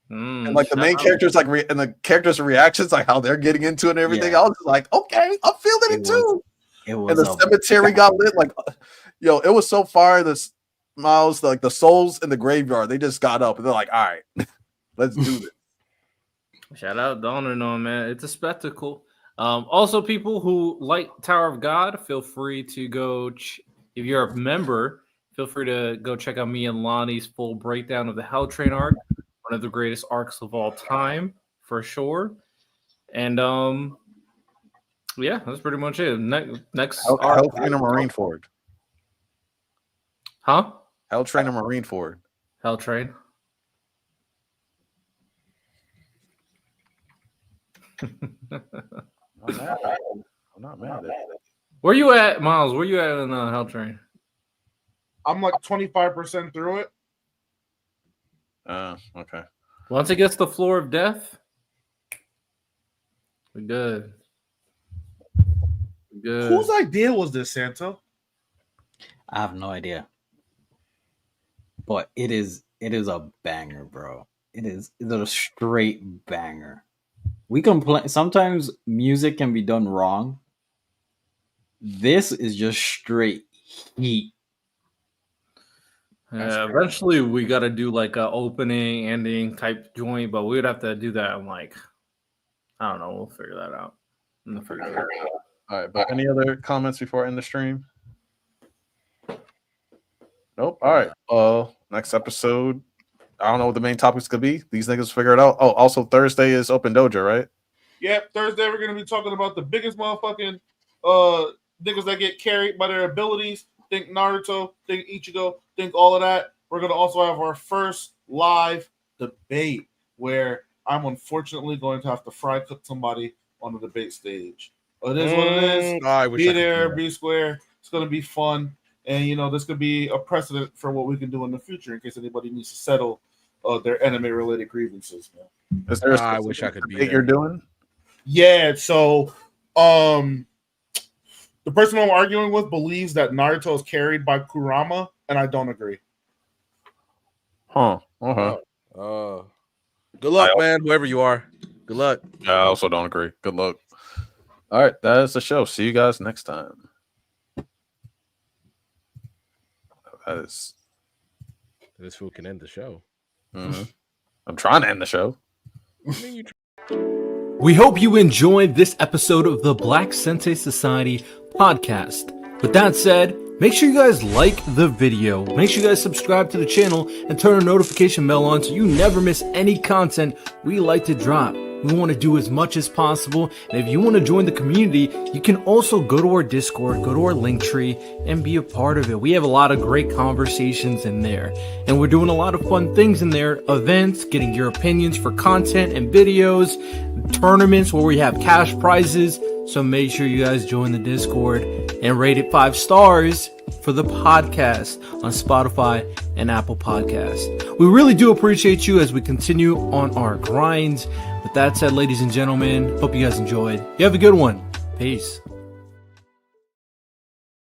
And like the main characters, like and the characters' reactions, like how they're getting into it and everything. Yeah. I was like, okay, I'm feeling it too. It was. And the cemetery got lit. Like, yo, it was so far. This Miles, like the souls in the graveyard, they just got up and they're like, all right, let's do this. Shout out Donner, man. It's a spectacle. Also, people who like Tower of God, feel free to go. If you're a member, feel free to go check out me and Lonnie's full breakdown of the Hell Train arc, one of the greatest arcs of all time, for sure. And yeah, that's pretty much it. Next Hell Train or Marineford? Huh? Hell Train or Marineford? Hell Train. I'm not mad at it. Where you at, Miles? Where you at in Hell Train? I'm like 25% through it. Okay. Once it gets to the floor of death, we're good. Whose idea was this, Santo? I have no idea, but it is a banger, bro. It's a straight banger. We complain sometimes music can be done wrong. This is just straight heat. Yeah, eventually we got to do like a opening, ending type joint, but we would have to do that in like, I don't know. We'll figure that out. All right, but any other comments before I end the stream? Nope. All right. Next episode. I don't know what the main topics could be. These niggas figure it out. Oh, also Thursday is Open Dojo, right? Yep. Thursday we're gonna be talking about the biggest motherfucking niggas that get carried by their abilities. Think Naruto, think Ichigo, think all of that. We're gonna also have our first live debate where I'm unfortunately going to have to fry cook somebody on the debate stage. It is what it is. I wish be I could there, do that. be square. It's gonna be fun. And this could be a precedent for what we can do in the future in case anybody needs to settle their anime-related grievances. Man. Is there a I wish I could be debate there. you're doing? Yeah. So, the person I'm arguing with believes that Naruto is carried by Kurama, and I don't agree. Huh. Okay. Good luck, man. Whoever you are. Good luck. Yeah, I also don't agree. Good luck. All right, that is the show. See you guys next time. This fool can end the show. Mm-hmm. I'm trying to end the show. We hope you enjoyed this episode of the Black Sensei Society podcast. With that said, make sure you guys like the video, make sure you guys subscribe to the channel, and turn a notification bell on so you never miss any content we like to drop. We want to do as much as possible, and if you want to join the community, you can also go to our Discord, go to our Linktree, and be a part of it. We have a lot of great conversations in there, and we're doing a lot of fun things in there, events, getting your opinions for content and videos, tournaments where we have cash prizes. So make sure you guys join the Discord and rate it 5 stars for the podcast on Spotify and Apple Podcasts. We really do appreciate you as we continue on our grinds. With that said, ladies and gentlemen, hope you guys enjoyed. You have a good one. Peace.